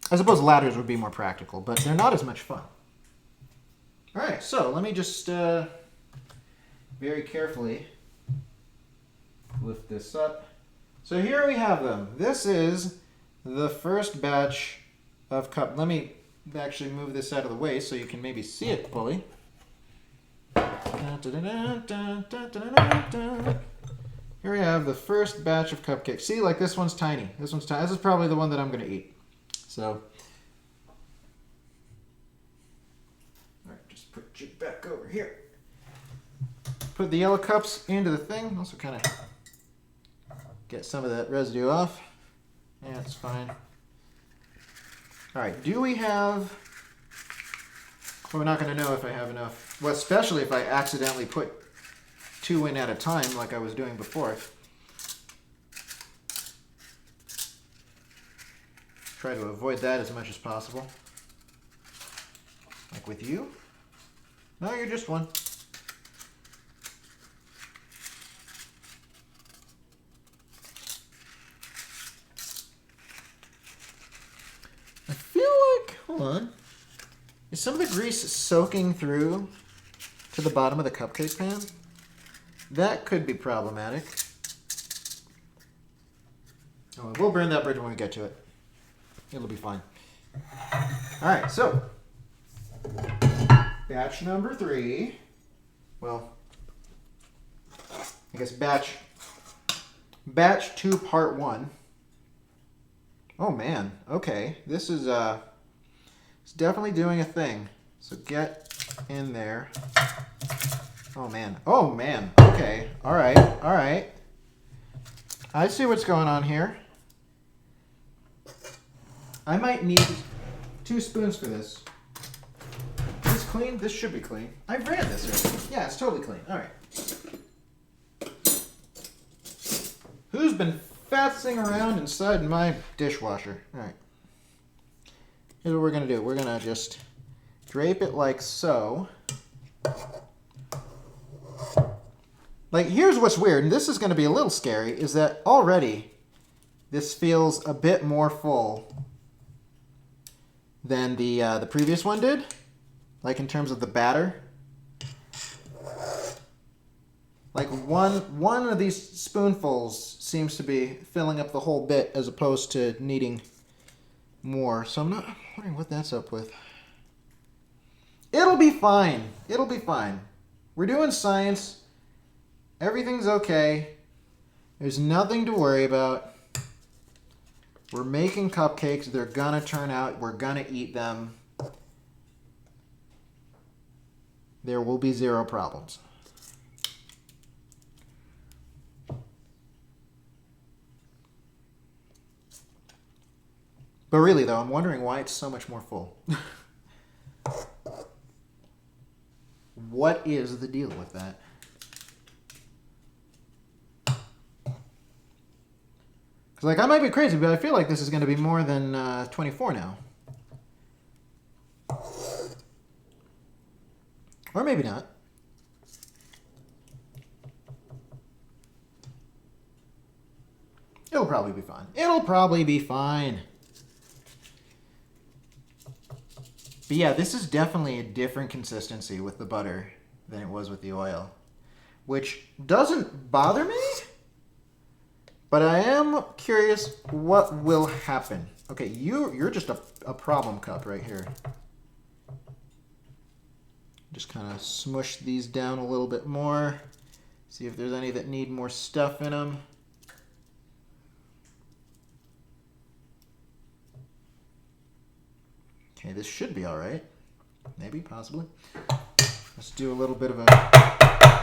I suppose ladders would be more practical, but they're not as much fun. All right, so let me just very carefully lift this up. So here we have them. This is the first batch of cup. Let me actually move this out of the way so you can maybe see it fully. Here we have the first batch of cupcakes. See, like this one's tiny. This one's tiny. This is probably the one that I'm going to eat. So, all right, just put you back over here. Put the yellow cups into the thing. Also kind of get some of that residue off. Yeah, it's fine. All right, do we have... Well, we're not going to know if I have enough. Well, especially if I accidentally put 2 in at a time like I was doing before. Try to avoid that as much as possible. Like with you. No, you're just one. I feel like, hold on. Is some of the grease soaking through to the bottom of the cupcake pan? That could be problematic. Oh, we'll burn that bridge when we get to it. It'll be fine. All right, so batch number 3. Well, I guess batch 2, part 1. Oh man, okay. This is it's definitely doing a thing. So get in there. Oh man. Oh man. Okay. All right. All right. I see what's going on here. I might need 2 spoons for this. Is this clean? This should be clean. I ran this already. Yeah, it's totally clean. All right. Who's been fatzing around inside my dishwasher? All right. Here's what we're going to do. We're going to just drape it like so. Like, here's what's weird, and this is going to be a little scary, is that already this feels a bit more full than the previous one did, like in terms of the batter. Like one of these spoonfuls seems to be filling up the whole bit as opposed to needing more. So I'm not wondering what that's up with. It'll be fine. It'll be fine. We're doing science. Everything's okay. There's nothing to worry about. We're making cupcakes. They're gonna turn out. We're gonna eat them. There will be 0 problems. But really, though, I'm wondering why it's so much more full. What is the deal with that? Because, like, I might be crazy, but I feel like this is going to be more than 24 now. Or maybe not. It'll probably be fine. It'll probably be fine. But yeah, this is definitely a different consistency with the butter than it was with the oil. Which doesn't bother me. But I am curious what will happen. Okay, you're just a problem cup right here. Just kind of smush these down a little bit more. See if there's any that need more stuff in them. Okay, this should be all right. Maybe, possibly. Let's do a little bit of a...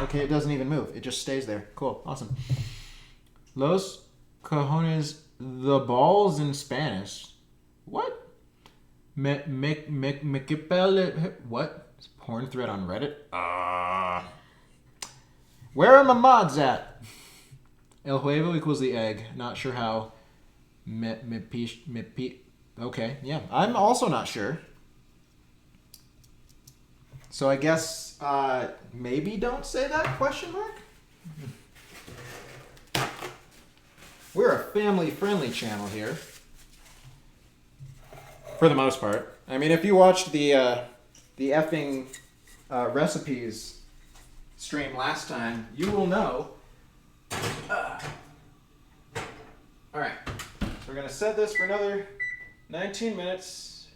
Okay, it doesn't even move. It just stays there. Cool, awesome. Los cojones, the balls in Spanish. What? What? It's porn thread on Reddit? Where are my mods at? El huevo equals the egg. Not sure how. Okay, yeah. I'm also not sure. So I guess maybe don't say that, question mark? We're a family-friendly channel here. For the most part. I mean, if you watched the effing recipes stream last time, you will know. Alright. So we're going to set this for another 19 minutes.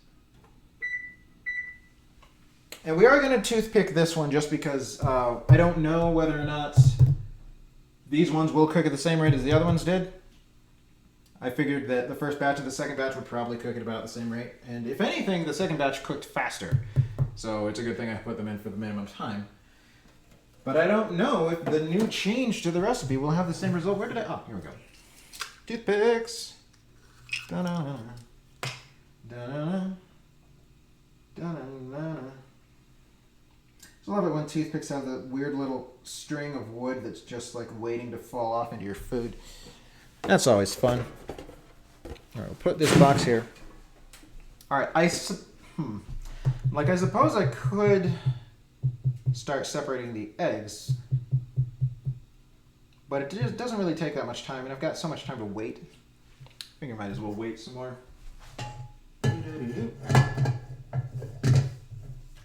And we are going to toothpick this one just because I don't know whether or not these ones will cook at the same rate as the other ones did. I figured that the first batch and the second batch would probably cook at about the same rate. And if anything, the second batch cooked faster. So it's a good thing I put them in for the minimum time. But I don't know if the new change to the recipe will have the same result. Where did I... Oh, here we go. Toothpicks. Da-da-da. Da-da-da. Da-da-da. I love it when toothpicks have the weird little string of wood that's just like waiting to fall off into your food. That's always fun. All right, we'll put this box here. All right, I suppose I could start separating the eggs, but it just doesn't really take that much time, and I've got so much time to wait. I think I might as well wait some more.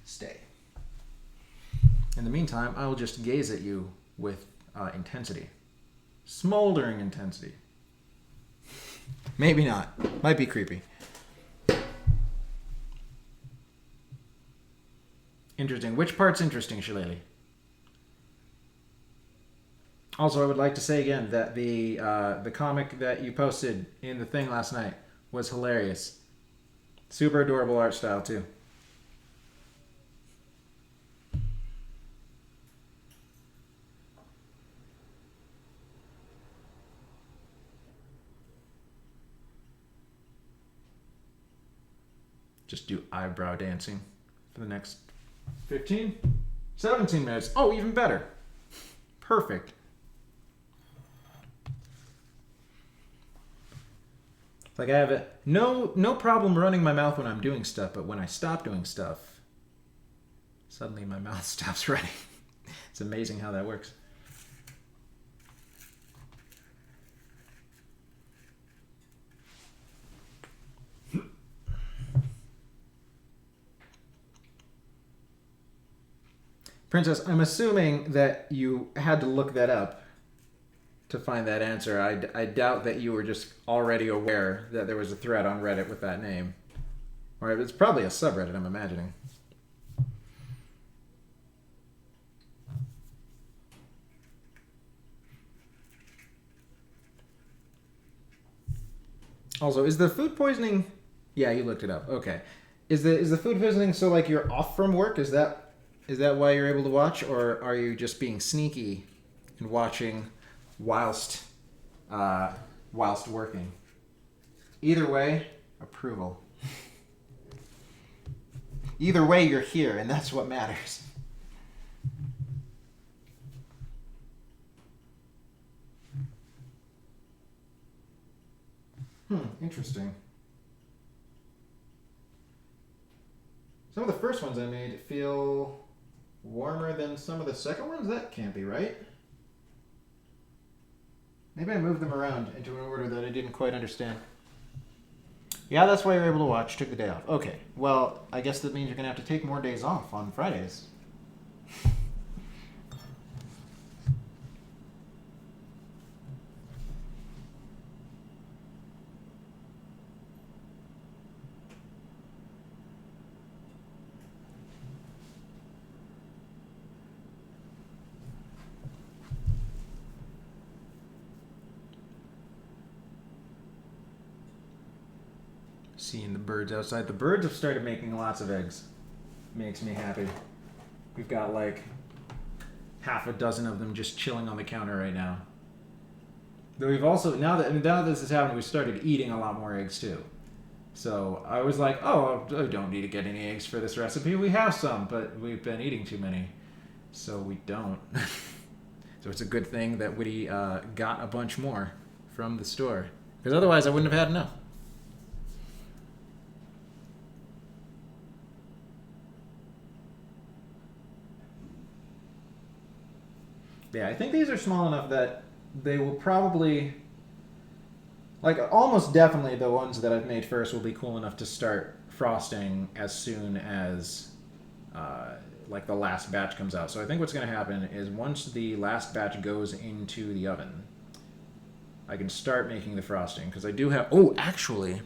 Stay. In the meantime, I will just gaze at you with intensity. Smoldering intensity. Maybe not. Might be creepy. Interesting. Which part's interesting, Shillelagh? Also, I would like to say again that the comic that you posted in the thing last night was hilarious. Super adorable art style, too. Just do eyebrow dancing for the next 15, 17 minutes. Oh, even better. Perfect. Like I have no problem running my mouth when I'm doing stuff, but when I stop doing stuff, suddenly my mouth stops running. It's amazing how that works. Princess, I'm assuming that you had to look that up to find that answer. I doubt that you were just already aware that there was a thread on Reddit with that name. Or it's probably a subreddit, I'm imagining. Also, is the food poisoning... Yeah, you looked it up. Okay. Is the food poisoning so like you're off from work? Is that why you're able to watch, or are you just being sneaky and watching whilst working? Either way, approval. Either way, you're here, and that's what matters. Interesting. Some of the first ones I made feel warmer than some of the second ones? That can't be right. Maybe I moved them around into an order that I didn't quite understand. Yeah, that's why you're able to watch. Took the day off. Okay, well, I guess that means you're going to have to take more days off on Fridays. Seeing the birds outside. The birds have started making lots of eggs. Makes me happy. We've got like half a dozen of them just chilling on the counter right now. Though we've also, now that this has happened, we started eating a lot more eggs too. So I was like, oh, I don't need to get any eggs for this recipe. We have some, but we've been eating too many. So we don't. So it's a good thing that Woody got a bunch more from the store. Because otherwise I wouldn't have had enough. Yeah, I think these are small enough that they will probably, like almost definitely the ones that I've made first will be cool enough to start frosting as soon as like the last batch comes out. So I think what's going to happen is once the last batch goes into the oven, I can start making the frosting because I do have, oh, actually,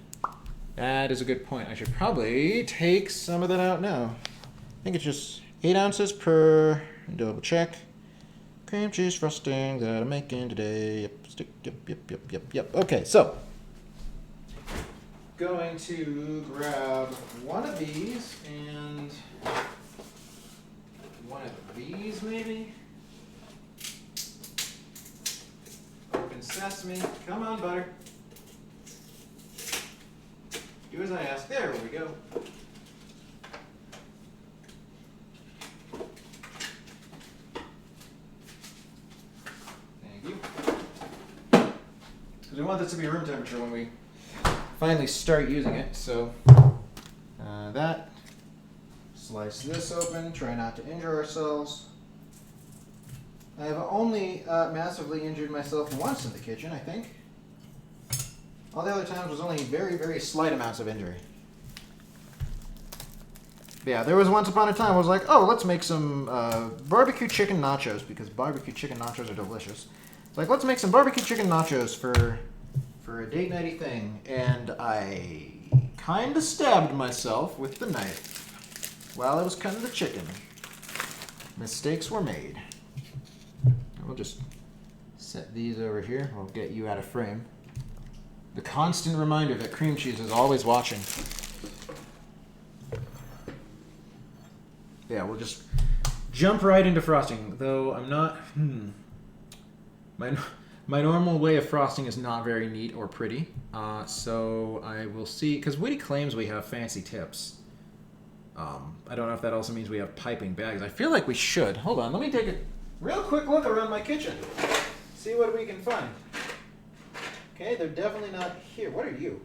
That is a good point. I should probably take some of that out now. I think it's just 8 ounces per, double check. Cream cheese frosting that I'm making today. Yep. Okay, so. Going to grab one of these and one of these maybe. Open sesame. Come on, butter. Do as I ask. There we go. Thank you. Because we want this to be room temperature when we finally start using it. So that. Slice this open. Try not to injure ourselves. I have only massively injured myself once in the kitchen, I think. All the other times was only very, very slight amounts of injury. Yeah, there was once upon a time I was like, oh, let's make some barbecue chicken nachos because barbecue chicken nachos are delicious. It's like, let's make some barbecue chicken nachos for a date nighty thing. And I kind of stabbed myself with the knife while I was cutting the chicken. Mistakes were made. We'll just set these over here. We'll get you out of frame. The constant reminder that cream cheese is always watching. Yeah, we'll just jump right into frosting. Though I'm not... My normal way of frosting is not very neat or pretty. So I will see... Because Woody claims we have fancy tips. I don't know if that also means we have piping bags. I feel like we should. Hold on, let me take a real quick look around my kitchen. See what we can find. Okay, they're definitely not here. What are you?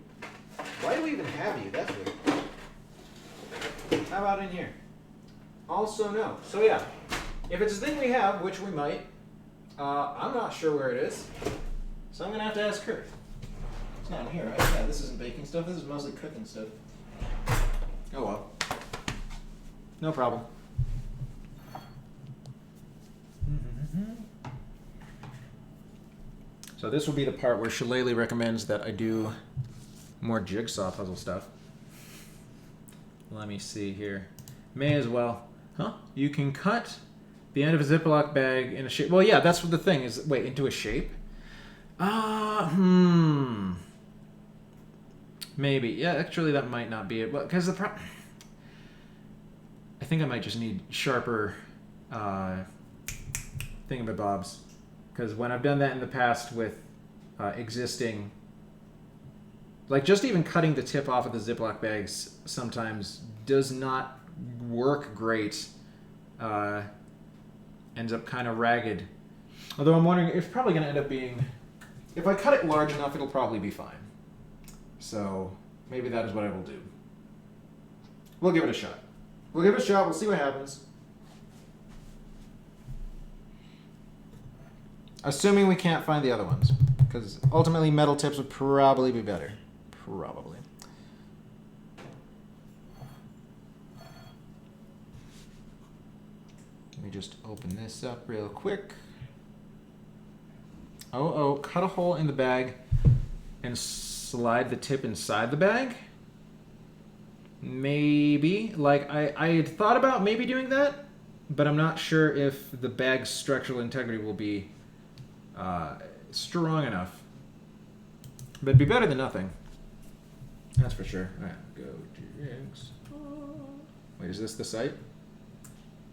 Why do we even have you? That's weird. How about in here? Also no. So yeah, if it's a thing we have, which we might, I'm not sure where it is. So I'm going to have to ask her. It's not in here, right? Yeah, this isn't baking stuff. This is mostly cooking stuff. Oh well. No problem. So this will be the part where Shillelagh recommends that I do more jigsaw puzzle stuff. Let me see here. May as well. Huh? You can cut the end of a Ziploc bag in a shape. Well, yeah, that's what the thing is. Wait, into a shape? Maybe. Yeah, actually, that might not be it. Well, because I think I might just need sharper thingamabobs. Because when I've done that in the past with existing, like just even cutting the tip off of the Ziploc bags sometimes does not work great. Ends up kind of ragged. Although I'm wondering, it's probably going to end up being, if I cut it large enough, it'll probably be fine. So maybe that is what I will do. We'll give it a shot. We'll see what happens. Assuming we can't find the other ones. Because ultimately metal tips would probably be better. Probably. Let me just open this up real quick. Oh, cut a hole in the bag and slide the tip inside the bag? Maybe. Like, I had thought about maybe doing that, but I'm not sure if the bag's structural integrity will be strong enough. But it'd be better than nothing. That's for sure. Alright, go to Jinx. Wait, is this the site?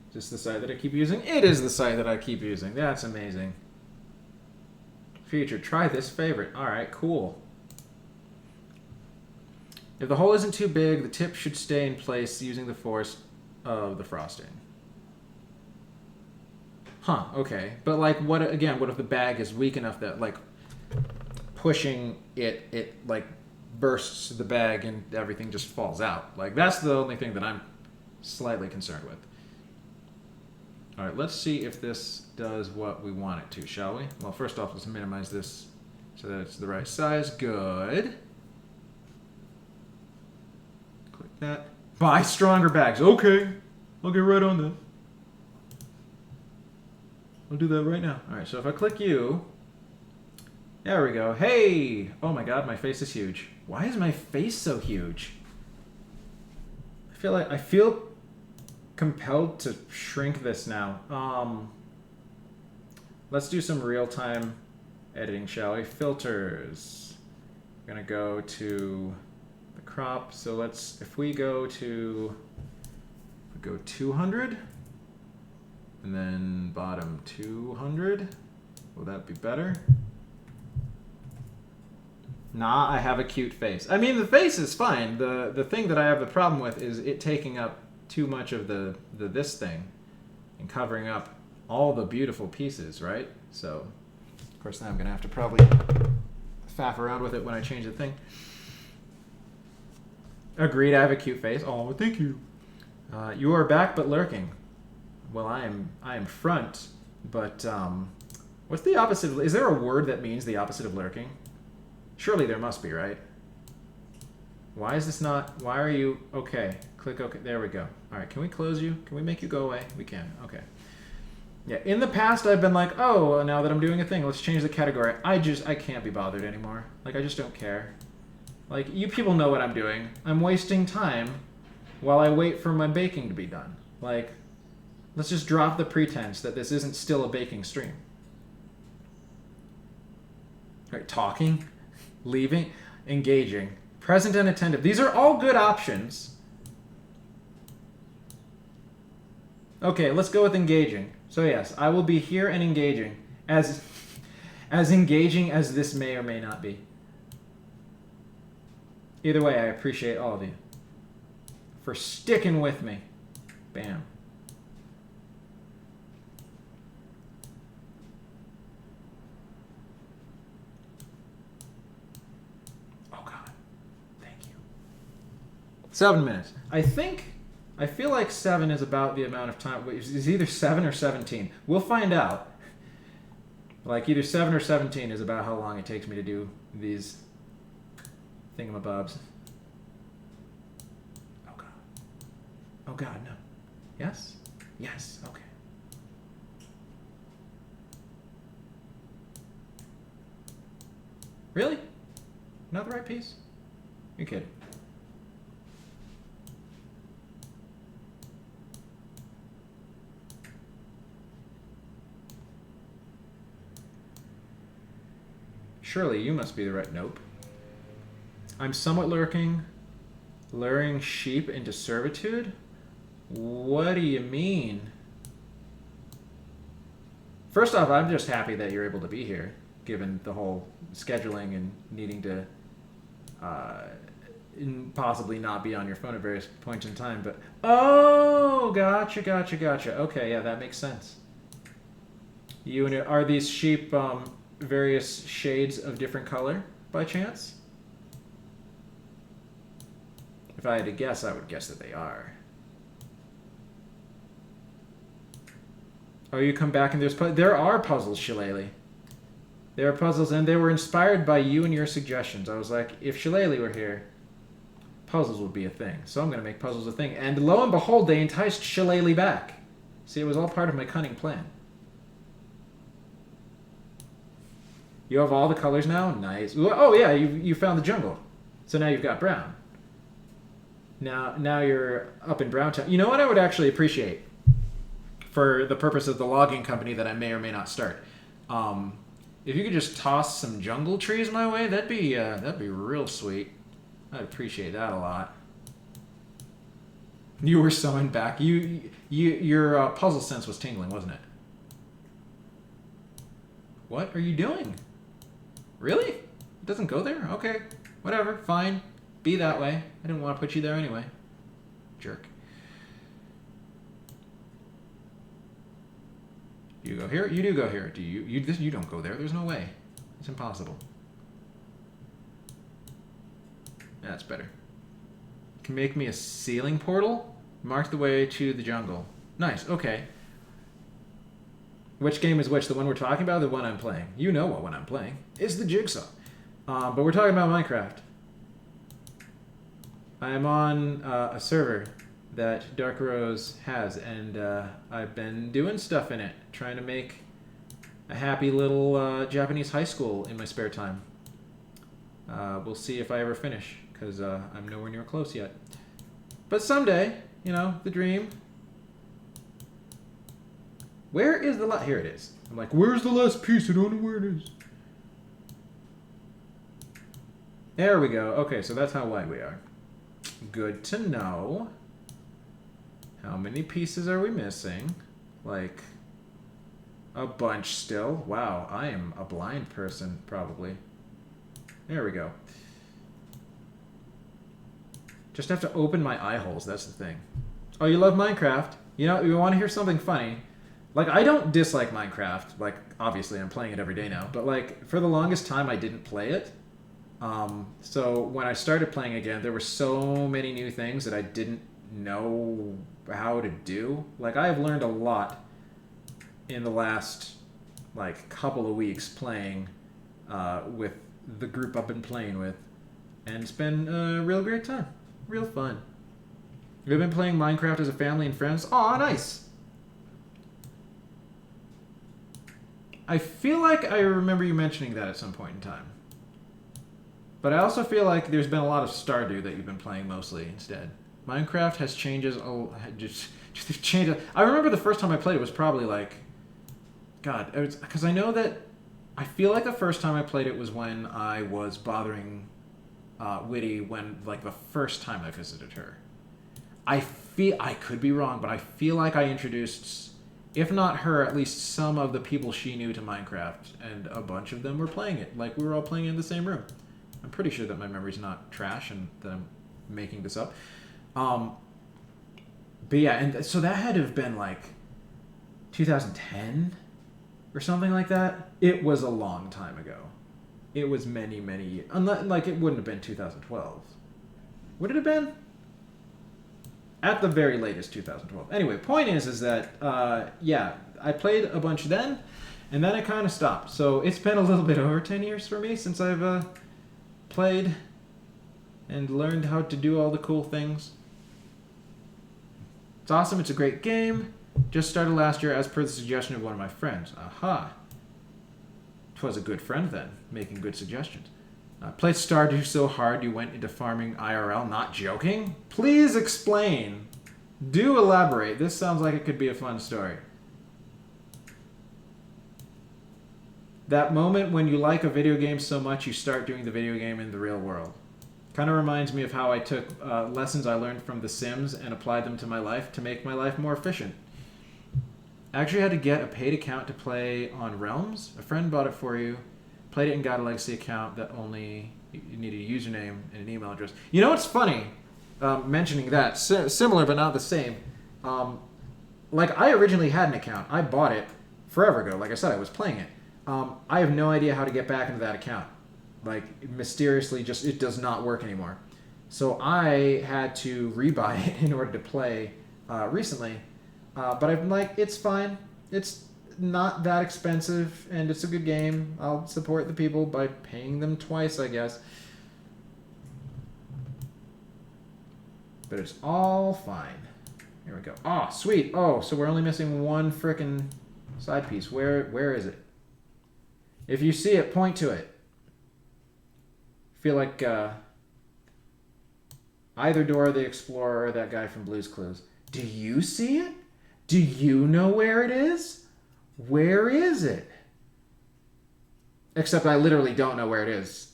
Is this the site that I keep using? It is the site that I keep using. That's amazing. Feature, try this favorite. Alright, cool. If the hole isn't too big, the tip should stay in place using the force of the frosting. Huh, okay. But like, what if the bag is weak enough that like pushing it like bursts the bag and everything just falls out? Like, that's the only thing that I'm slightly concerned with. All right, let's see if this does what we want it to, shall we? Well, first off, let's minimize this so that it's the right size. Good. Click that. Buy stronger bags. Okay. I'll get right on that. I'll do that right now. All right, so if I click you, there we go. Hey! Oh my god, my face is huge. Why is my face so huge? I feel compelled to shrink this now. Let's do some real-time editing, shall we? Filters. We're gonna go to the crop. So if we go 200, and then bottom 200. Will that be better? Nah, I have a cute face. I mean, the face is fine. The thing that I have the problem with is it taking up too much of this thing and covering up all the beautiful pieces, right? So, of course, now I'm going to have to probably faff around with it when I change the thing. Agreed, I have a cute face. Oh, thank you. You are back but lurking. Well, I am front, but what's the opposite of... Is there a word that means the opposite of lurking? Surely there must be, right? Why is this not... Why are you... Okay. Click OK. There we go. All right. Can we close you? Can we make you go away? We can. Okay. Yeah. In the past, I've been like, oh, now that I'm doing a thing, let's change the category. I can't be bothered anymore. Like, I just don't care. Like, you people know what I'm doing. I'm wasting time while I wait for my baking to be done. Like, let's just drop the pretense that this isn't still a baking stream. All right. Talking. Leaving, engaging, present and attentive. These are all good options. Okay, let's go with engaging. So yes, I will be here and engaging. As engaging as this may or may not be. Either way, I appreciate all of you for sticking with me. Bam. Oh God, thank you. 7 minutes. I feel like 7 is about the amount of time. It's either 7 or 17. We'll find out. Like either 7 or 17 is about how long it takes me to do these thingamabobs. Oh God. Oh God, no. Yes? Yes, okay. Really? Not the right piece? You're kidding. Surely you must be the right... Nope. I'm somewhat lurking. Luring sheep into servitude? What do you mean? First off, I'm just happy that you're able to be here, given the whole scheduling and needing to possibly not be on your phone at various points in time. But oh, gotcha. Okay, yeah, that makes sense. Are these sheep various shades of different color by chance? If I had to guess, I would guess that they are. Oh, you come back and there are puzzles, Shillelagh. There are puzzles, and they were inspired by you and your suggestions. I was like, if Shillelagh were here, puzzles would be a thing. So I'm going to make puzzles a thing. And lo and behold, they enticed Shillelagh back. See, it was all part of my cunning plan. You have all the colors now? Nice. Oh, yeah, you found the jungle. So now you've got brown. Now you're up in Brown Town. You know what I would actually appreciate for the purpose of the logging company that I may or may not start? If you could just toss some jungle trees my way, that'd be real sweet. I'd appreciate that a lot. You were sewing back. Your puzzle sense was tingling, wasn't it? What are you doing? Really? It doesn't go there? Okay. Whatever. Fine. Be that way. I didn't want to put you there anyway. Jerk. You go here? You do go here. Do you? You don't go there. There's no way. It's impossible. That's better. Can make me a ceiling portal? Mark the way to the jungle. Nice. Okay. Which game is which? The one we're talking about or the one I'm playing? You know what one I'm playing. It's the Jigsaw. But we're talking about Minecraft. I'm on a server that Dark Rose has, and I've been doing stuff in it, trying to make a happy little Japanese high school in my spare time. We'll see if I ever finish, because I'm nowhere near close yet. But someday, you know, the dream. Where is the last... Here it is. I'm like, where's the last piece? I don't know where it is. There we go. Okay, so that's how wide we are. Good to know. How many pieces are we missing? Like, a bunch still. Wow, I am a blind person, probably. There we go. Just have to open my eye holes, that's the thing. Oh, you love Minecraft? You know, you want to hear something funny? Like, I don't dislike Minecraft. Like, obviously, I'm playing it every day now. But, like, for the longest time, I didn't play it. So when I started playing again, there were so many new things that I didn't know how to do. Like, I have learned a lot in the last, like, couple of weeks playing with the group I've been playing with. And it's been a real great time. Real fun. We've been playing Minecraft as a family and friends. Aw, nice! I feel like I remember you mentioning that at some point in time. But I also feel like there's been a lot of Stardew that you've been playing mostly instead. Minecraft has changes, just changed. I remember the first time I played it was probably like, God, because I know that, I feel like the first time I played it was when I was bothering Whitty when, like, the first time I visited her. I could be wrong, but I feel like I introduced, if not her, at least some of the people she knew to Minecraft, and a bunch of them were playing it. Like, we were all playing it in the same room. I'm pretty sure that my memory's not trash and that I'm making this up. But yeah, and so that had to have been like 2010 or something like that. It was a long time ago. It was many, many years. Like, it wouldn't have been 2012. Would it have been? At the very latest, 2012. Anyway, point is that, yeah, I played a bunch then, and then I kind of stopped. So it's been a little bit over 10 years for me since I've played and learned how to do all the cool things. It's awesome. It's a great game. Just started last year as per the suggestion of one of my friends. Aha. 'Twas a good friend then, making good suggestions. Played Stardew so hard you went into farming IRL. Not joking? Please explain. Do elaborate. This sounds like it could be a fun story. That moment when you like a video game so much you start doing the video game in the real world. Kind of reminds me of how I took lessons I learned from The Sims and applied them to my life to make my life more efficient. I actually had to get a paid account to play on Realms. A friend bought it for you. Played it and got a legacy account that only you needed a username and an email address. You know what's funny? Mentioning that. Similar but not the same. Like, I originally had an account. I bought it forever ago. Like I said, I was playing it. I have no idea how to get back into that account. Like, mysteriously, just it does not work anymore. So I had to rebuy it in order to play recently. But I'm like, it's fine. It's not that expensive, and it's a good game. I'll support the people by paying them twice, I guess. But it's all fine. Here we go. Oh, sweet. Oh, so we're only missing one frickin' side piece. Where is it? If you see it, point to it. Feel like either Dora the Explorer or that guy from Blue's Clues. Do you see it? Do you know where it is? Where is it? Except I literally don't know where it is.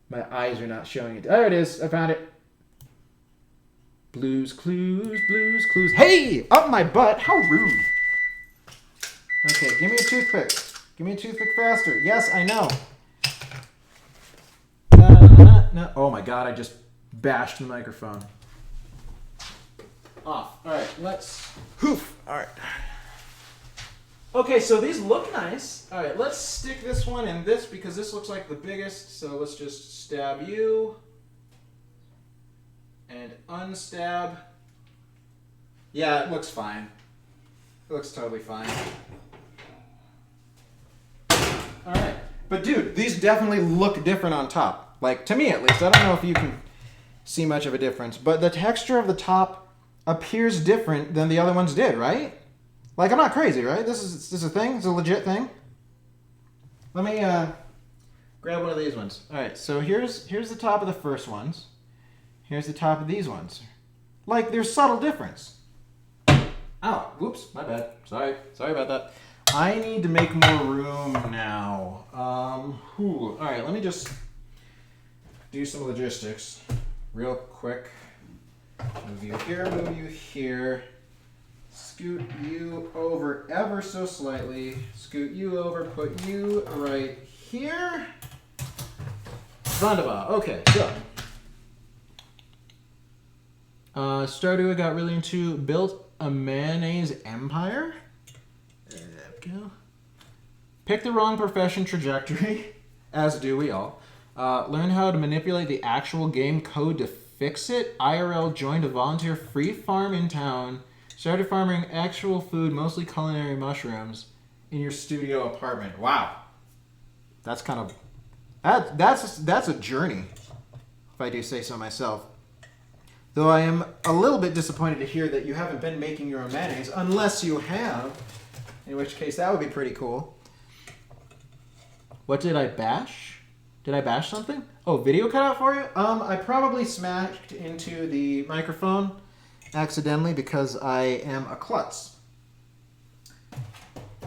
My eyes are not showing it. There it is. I found it. Blue's Clues, Blue's Clues. Hey! Up my butt! How rude. Okay, give me a toothpick. Give me a toothpick faster. Yes, I know. No. Oh my god, I just bashed the microphone. Off. Alright, let's... Hoof! Alright. Okay, so these look nice. Alright, let's stick this one in this because this looks like the biggest. So let's just stab you. And unstab. Yeah, it looks fine. It looks totally fine. Alright. But dude, these definitely look different on top. Like, to me at least. I don't know if you can see much of a difference. But the texture of the top appears different than the other ones did, right? Like, I'm not crazy, right? This is a thing? It's a legit thing? Let Grab one of these ones. All right, so here's the top of the first ones. Here's the top of these ones. Like, there's subtle difference. Oh, whoops, my bad. Sorry about that. I need to make more room now. All right, let me just do some logistics real quick. Move you here, move you here. Scoot you over ever so slightly. Scoot you over, put you right here. Wunderbar. Okay, so. Stardew got really into built a mayonnaise empire. There we go. Pick the wrong profession trajectory, as do we all. Learn how to manipulate the actual game code to fix it. IRL joined a volunteer free farm in town. Started farming actual food, mostly culinary mushrooms, in your studio apartment. Wow. That's kind of... That's a journey, if I do say so myself. Though I am a little bit disappointed to hear that you haven't been making your own mayonnaise, unless you have, in which case that would be pretty cool. What did I bash? Did I bash something? Oh, video cut out for you? I probably smashed into the microphone accidentally because I am a klutz.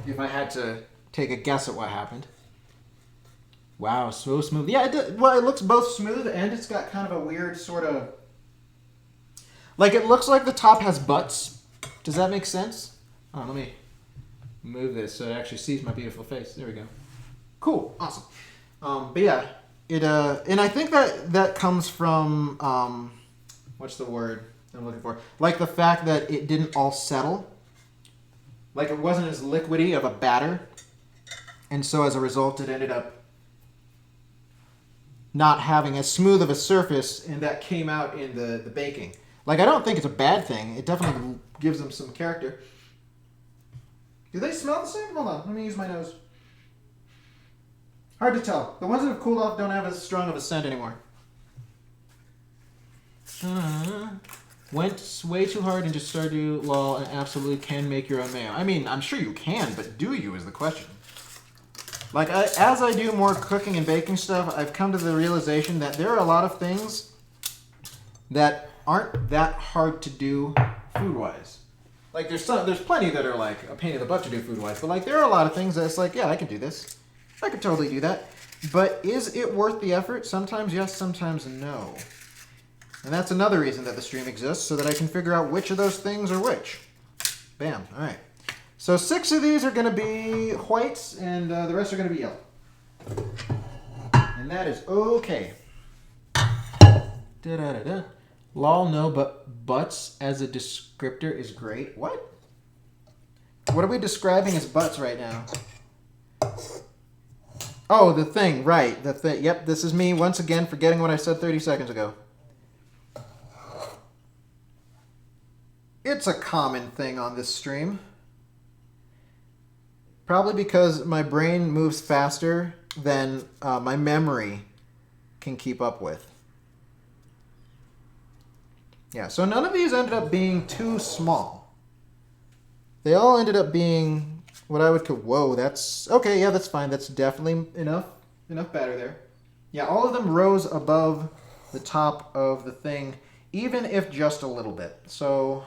If I had to take a guess at what happened. Wow, so smooth. Yeah, it looks both smooth and it's got kind of a weird sort of... Like, it looks like the top has butts. Does that make sense? Oh, let me move this so it actually sees my beautiful face. There we go. Cool. Awesome. But yeah, and I think that comes from, what's the word I'm looking for? Like the fact that it didn't all settle. Like it wasn't as liquidy of a batter. And so as a result, it ended up not having as smooth of a surface, and that came out in the baking. Like, I don't think it's a bad thing. It definitely gives them some character. Do they smell the same? Hold on, let me use my nose. Hard to tell. The ones that have cooled off don't have as strong of a scent anymore. Went way too hard into Stardew lol and absolutely can make your own mayo. I mean, I'm sure you can, but do you is the question. Like, as I do more cooking and baking stuff, I've come to the realization that there are a lot of things that aren't that hard to do food-wise. Like, there's plenty that are, like, a pain in the butt to do food-wise, but, like, there are a lot of things that it's like, yeah, I can do this. I could totally do that. But is it worth the effort? Sometimes yes, sometimes no. And that's another reason that the stream exists, so that I can figure out which of those things are which. Bam. All right. So 6 of these are going to be whites, and the rest are going to be yellow. And that is okay. Da-da-da-da. Lol, no, but butts as a descriptor is great. What? What are we describing as butts right now? Oh, the thing, right. The thing. Yep, this is me once again forgetting what I said 30 seconds ago. It's a common thing on this stream. Probably because my brain moves faster than my memory can keep up with. Yeah, so none of these ended up being too small. They all ended up being what I would call... Whoa, that's... Okay, yeah, that's fine. That's definitely enough batter there. Yeah, all of them rose above the top of the thing, even if just a little bit. So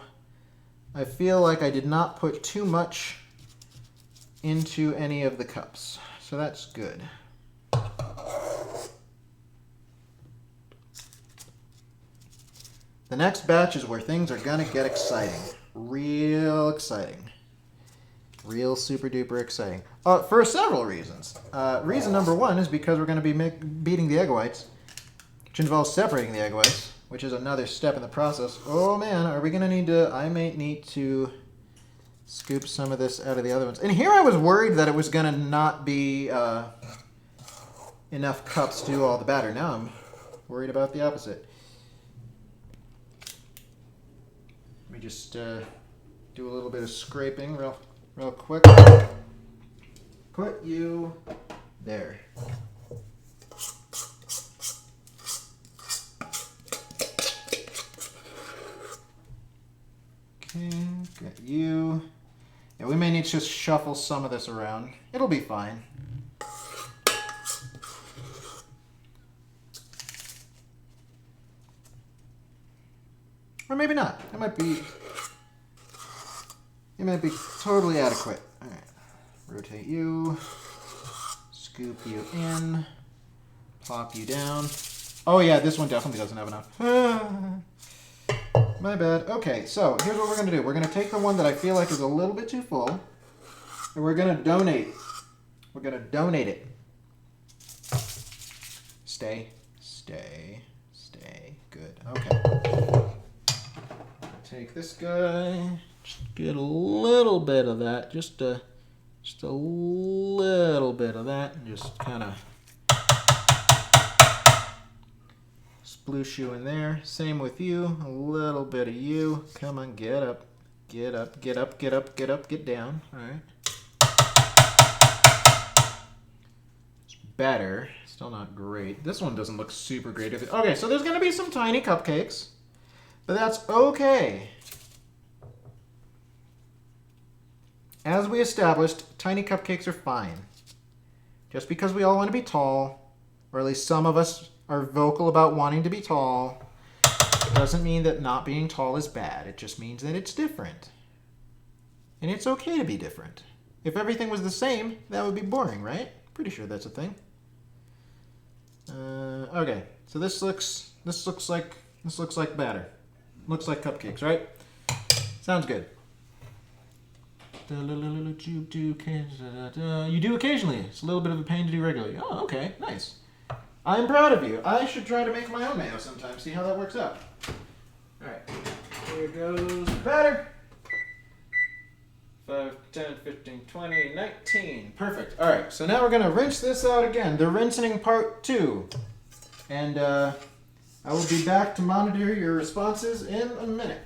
I feel like I did not put too much into any of the cups. So that's good. The next batch is where things are gonna get exciting. Real exciting. Real super duper exciting. For several reasons. Reason number one is because we're gonna be beating the egg whites, which involves separating the egg whites, which is another step in the process. Oh man, are we gonna need to... I may need to scoop some of this out of the other ones. And here I was worried that it was gonna not be enough cups to do all the batter. Now I'm worried about the opposite. Let me just do a little bit of scraping real quick. Put you there. Okay, got you. Yeah, we may need to just shuffle some of this around. It'll be fine. Or maybe not. It might be totally adequate. All right. Rotate you. Scoop you in. Plop you down. Oh yeah, this one definitely doesn't have enough. My bad. Okay, so here's what we're going to do. We're going to take the one that I feel like is a little bit too full, and we're going to donate. We're going to donate it. Stay. Good. Okay. Take this guy. Just get a little bit of that. Just a little bit of that. And just kind of sploosh you in there. Same with you. A little bit of you. Come on, get up. Get up, get up, get up, get up, get down. All right. It's better. Still not great. This one doesn't look super great. Okay, so there's going to be some tiny cupcakes, but that's okay. As we established, tiny cupcakes are fine. Just because we all want to be tall, or at least some of us are vocal about wanting to be tall, doesn't mean that not being tall is bad. It just means that it's different. And it's okay to be different. If everything was the same, that would be boring, right? Pretty sure that's a thing. Okay, so this looks like batter. Looks like cupcakes, right? Sounds good. You do occasionally. It's a little bit of a pain to do regularly. Oh, okay, nice. I'm proud of you. I should try to make my own mayo sometime. See how that works out. All right, here goes the batter. 5, 10, 15, 20, 19. Perfect. All right, so now we're going to rinse this out again. The rinsing part 2. And I will be back to monitor your responses in a minute.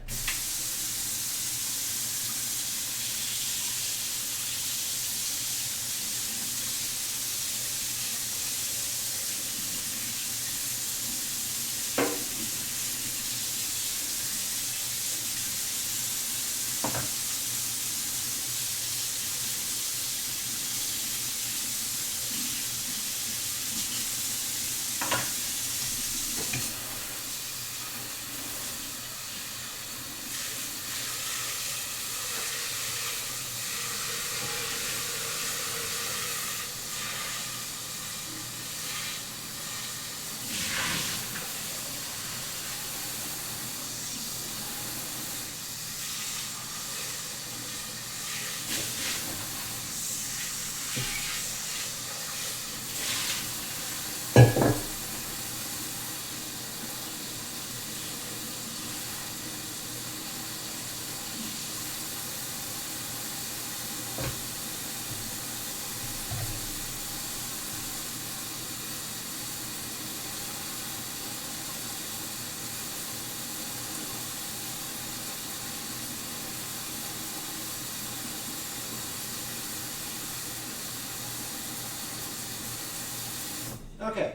Okay.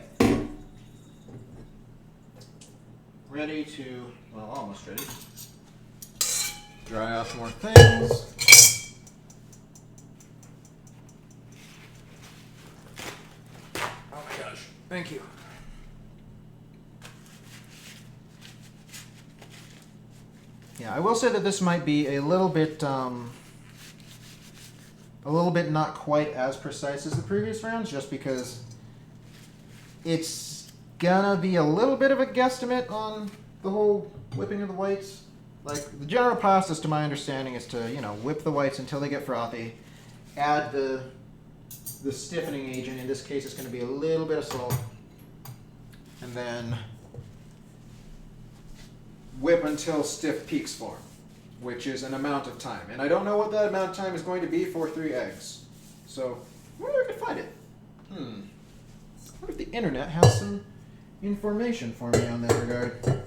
Ready to, well, almost ready. Dry off more things. Oh my gosh. Thank you. Yeah, I will say that this might be a little bit not quite as precise as the previous rounds, just because it's gonna be a little bit of a guesstimate on the whole whipping of the whites. Like, the general process, to my understanding, is to, whip the whites until they get frothy, add the stiffening agent. In this case, it's going to be a little bit of salt, and then whip until stiff peaks form, which is an amount of time. And I don't know what that amount of time is going to be for 3 eggs. So, I wonder if I can find it. I wonder if the internet has some information for me on that regard.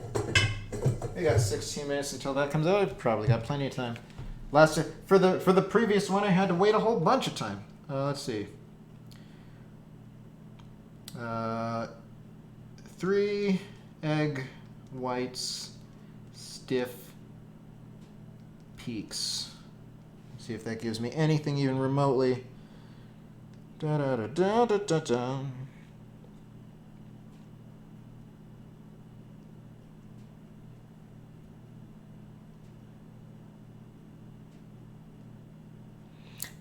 We got 16 minutes until that comes out. I've probably got plenty of time. For the previous one, I had to wait a whole bunch of time. Let's see. 3 egg whites, stiff peaks. Let's see if that gives me anything even remotely. Da da da da da da da.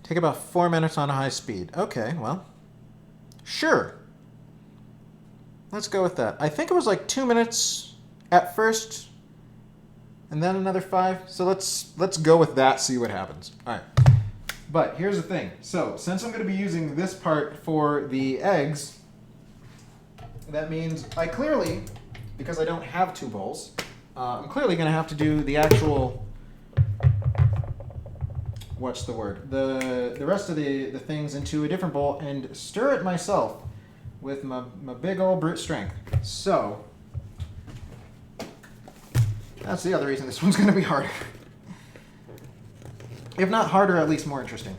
Take about 4 minutes on high speed. Okay, well, sure. Let's go with that. I think it was like 2 minutes at first, and then another 5. So let's go with that, see what happens. All right. But here's the thing. So since I'm going to be using this part for the eggs, that means I clearly, because I don't have 2 bowls, I'm clearly going to have to do the actual, what's the word? The rest of the things into a different bowl and stir it myself with my big old brute strength. So that's the other reason this one's going to be harder. If not harder, at least more interesting.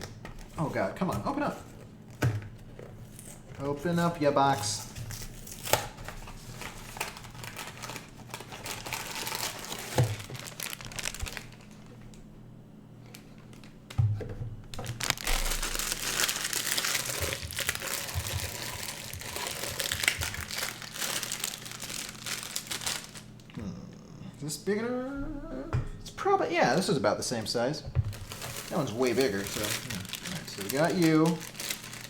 Oh God, come on, open up. Open up your box. Is this big enough? It's probably, yeah, this is about the same size. That one's way bigger, so. All right, so we got you.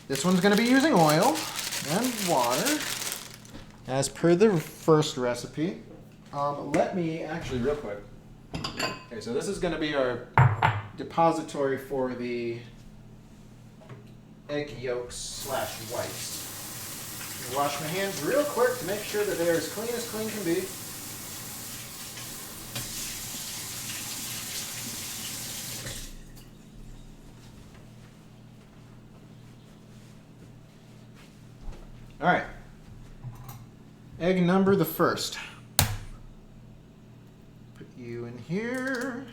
This one's going to be using oil and water, as per the first recipe. Let me, actually, real quick. Okay, so this is going to be our depository for the egg yolks / whites. I'm gonna wash my hands real quick to make sure that they're as clean can be. All right. Egg number the first. Put you in here.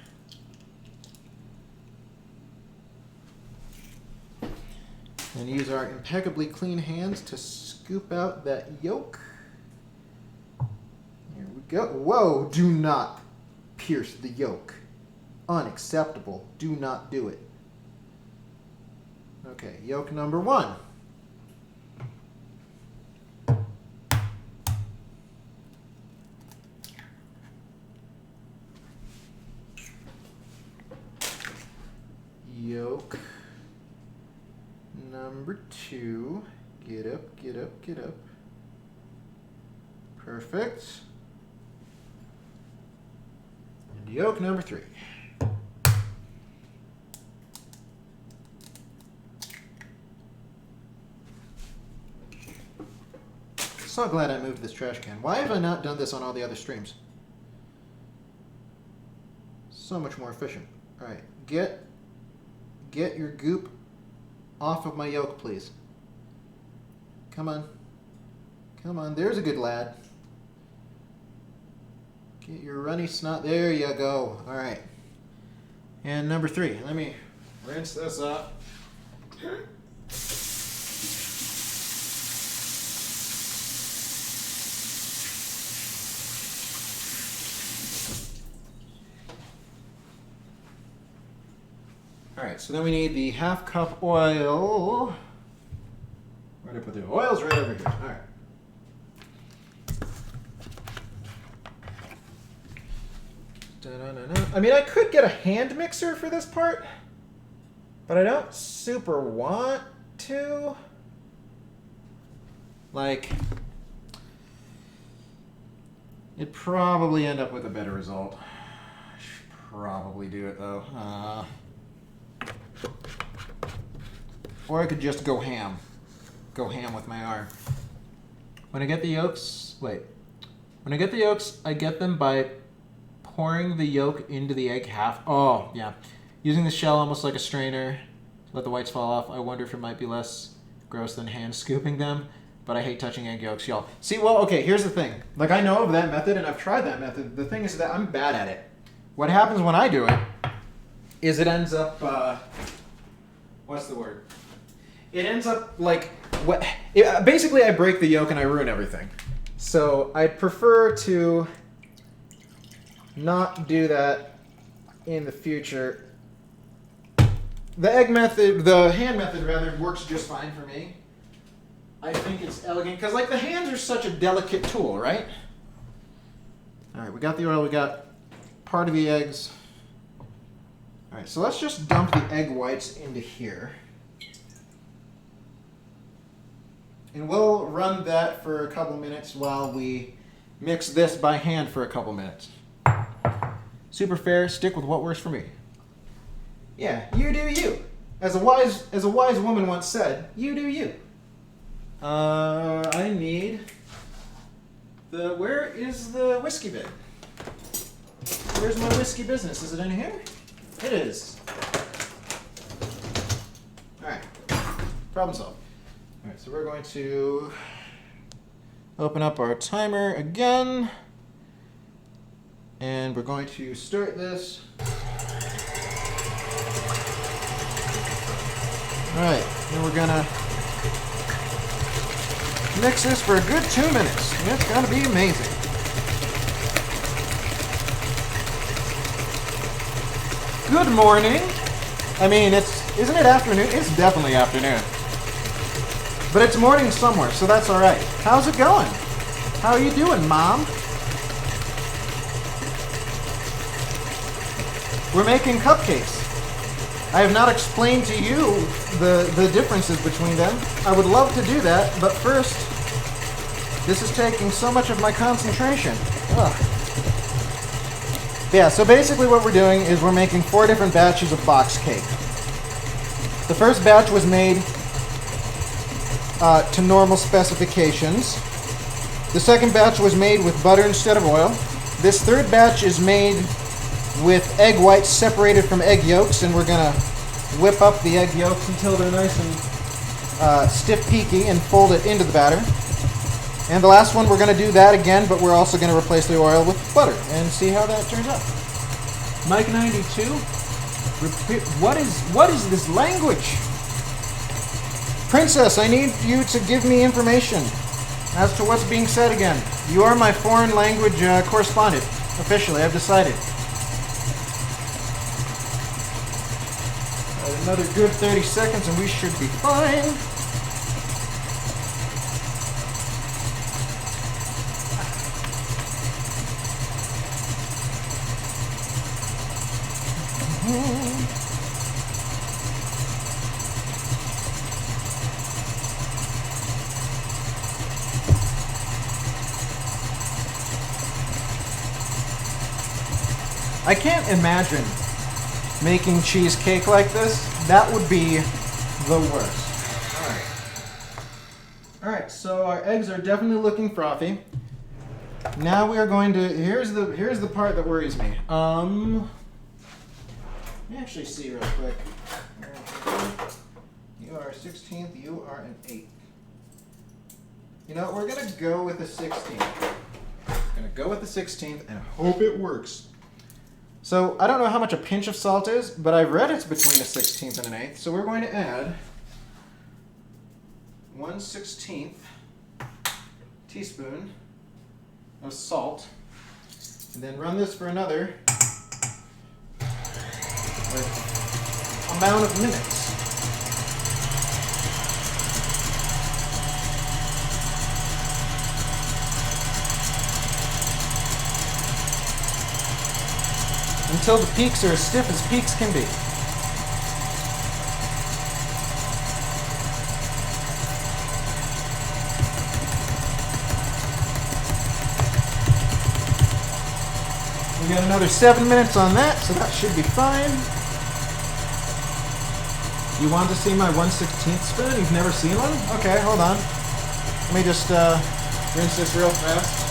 And use our impeccably clean hands to scoop out that yolk. Here we go. Whoa, do not pierce the yolk. Unacceptable. Do not do it. Okay, yolk number 1. Yolk number 2. Get up, get up, get up. Perfect. And yolk number 3. So glad I moved this trash can. Why have I not done this on all the other streams? So much more efficient. All right, get your goop off of my yolk, please. Come on. Come on, there's a good lad. Get your runny snot. There you go. All right. And number 3. Let me rinse this up. All right, so then we need the 1/2 cup oil. Where did I put the oil? Oil's right over here. All right. Da-da-da-da. I mean, I could get a hand mixer for this part, but I don't super want to. Like, it'd probably end up with a better result. I should probably do it though. Or I could just go ham. Go ham with my arm. When I get the yolks, When I get the yolks, I get them by pouring the yolk into the egg half. Oh, yeah. Using the shell almost like a strainer to let the whites fall off. I wonder if it might be less gross than hand scooping them. But I hate touching egg yolks, y'all. See, well, okay, here's the thing. Like, I know of that method, and I've tried that method. The thing is that I'm bad at it. What happens when I do it is it ends up, what's the word? It ends up like, basically I break the yolk and I ruin everything. So I prefer to not do that in the future. The egg method, the hand method rather, works just fine for me. I think it's elegant, because like the hands are such a delicate tool, right? All right, we got the oil, we got part of the eggs. Alright, so let's just dump the egg whites into here. And we'll run that for a couple minutes while we mix this by hand for a couple minutes. Super fair, stick with what works for me. Yeah, you do you. As a wise woman once said, you do you. I need where is the whiskey bit? Where's my whiskey business? Is it in here? It is. Alright. Problem solved. Alright, so we're going to open up our timer again. And we're going to start this. Alright, then we're gonna mix this for a good 2 minutes. And it's gonna be amazing. Good morning. I mean, isn't it afternoon? It's definitely afternoon. But it's morning somewhere, so that's alright. How's it going? How are you doing, Mom? We're making cupcakes. I have not explained to you the differences between them. I would love to do that, but first, this is taking so much of my concentration. Ugh. Yeah, so basically what we're doing is we're making 4 different batches of box cake. The first batch was made to normal specifications. The second batch was made with butter instead of oil. This third batch is made with egg whites separated from egg yolks, and we're going to whip up the egg yolks until they're nice and stiff peaky and fold it into the batter. And the last one, we're going to do that again, but we're also going to replace the oil with butter and see how that turns out. Mike 92, what is this language? Princess, I need you to give me information as to what's being said again. You are my foreign language correspondent. Officially, I've decided. Another good 30 seconds and we should be fine. I can't imagine making cheesecake like this. That would be the worst. Alright, so our eggs are definitely looking frothy. Now we are going to, here's the part that worries me. Let me actually see real quick. You are a 16th, you are an 8th. You know, we're gonna go with the 16th. Gonna go with the 16th and hope it works. So, I don't know how much a pinch of salt is, but I've read it's between a 16th and an 8th, so we're going to add 1/16 teaspoon of salt, and then run this for another amount of minutes. Until the peaks are as stiff as peaks can be. We got another 7 minutes on that, so that should be fine. You want to see my 1/16 spoon? You've never seen one? Okay, hold on. Let me just rinse this real fast.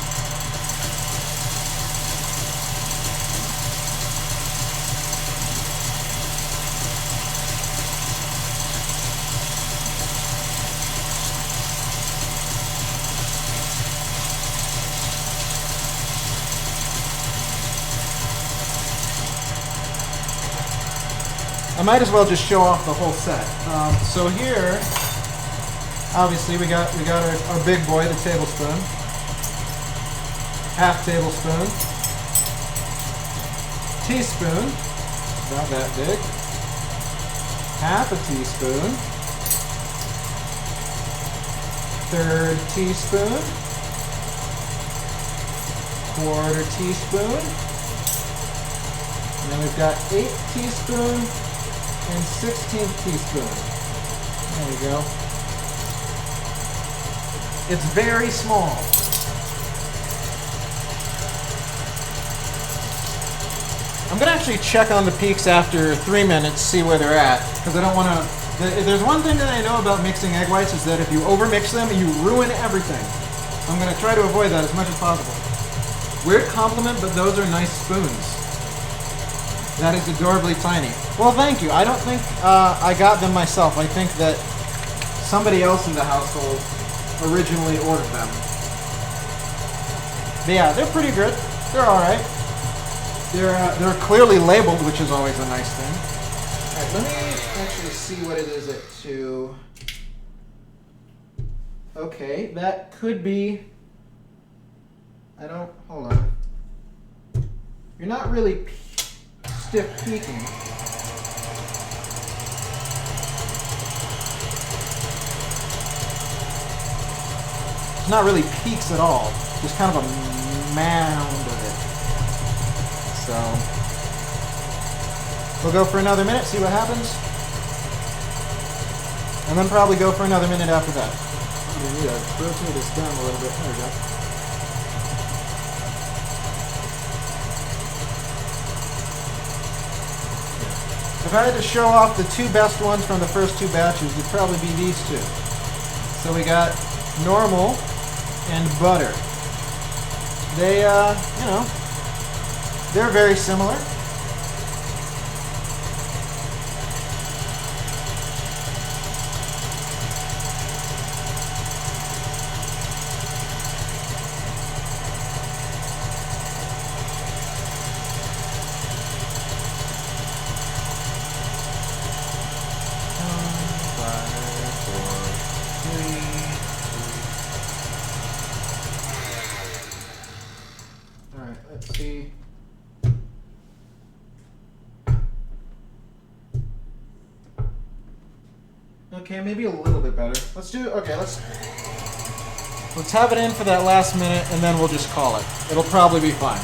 I might as well just show off the whole set. So here, obviously we got our big boy, the tablespoon, half tablespoon, teaspoon, about that big, half a teaspoon, third teaspoon, quarter teaspoon, And then we've got 1/8 teaspoon and 1/16 teaspoon. There you go. It's very small. I'm gonna actually check on the peaks after 3 minutes, see where they're at, because I don't want to. There's one thing that I know about mixing egg whites is that if you overmix them, you ruin everything. So I'm gonna try to avoid that as much as possible. Weird compliment, but those are nice spoons. That is adorably tiny. Well, thank you. I don't think I got them myself. I think that somebody else in the household originally ordered them. But yeah, they're pretty good. They're all right. They're clearly labeled, which is always a nice thing. All right, let me actually see what it is at 2. Okay, that could be. Hold on. You're not really stiff peaking. It's not really peaks at all. Just kind of a mound of it. So we'll go for another minute, see what happens. And then probably go for another minute after that. We need to rotate this down a little bit. There we go. If I had to show off the 2 best ones from the first 2 batches, it'd probably be these 2. So we got normal and butter. They, they're very similar. Let's see. Okay, maybe a little bit better. Let's have it in for that last minute and then we'll just call it. It'll probably be fine.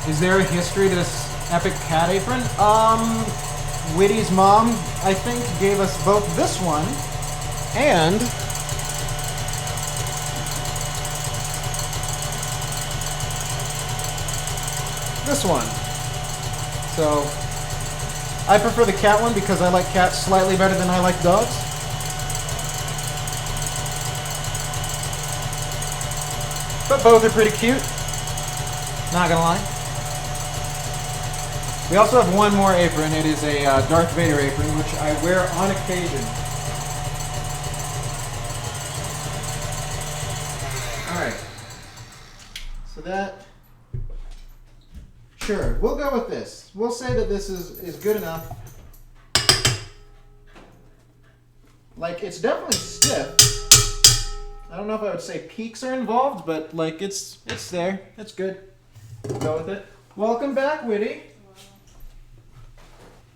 Is there a history to this epic cat apron? Whitty's mom, I think, gave us both this one and this one. So I prefer the cat one because I like cats slightly better than I like dogs. But both are pretty cute. Not gonna lie. We also have one more apron. It is a Darth Vader apron, which I wear on occasion. Alright. So that... Sure, we'll go with this. We'll say that this is good enough. Like, it's definitely stiff. I don't know if I would say peaks are involved, but like it's there. It's good. We'll go with it. Welcome back, Whitty.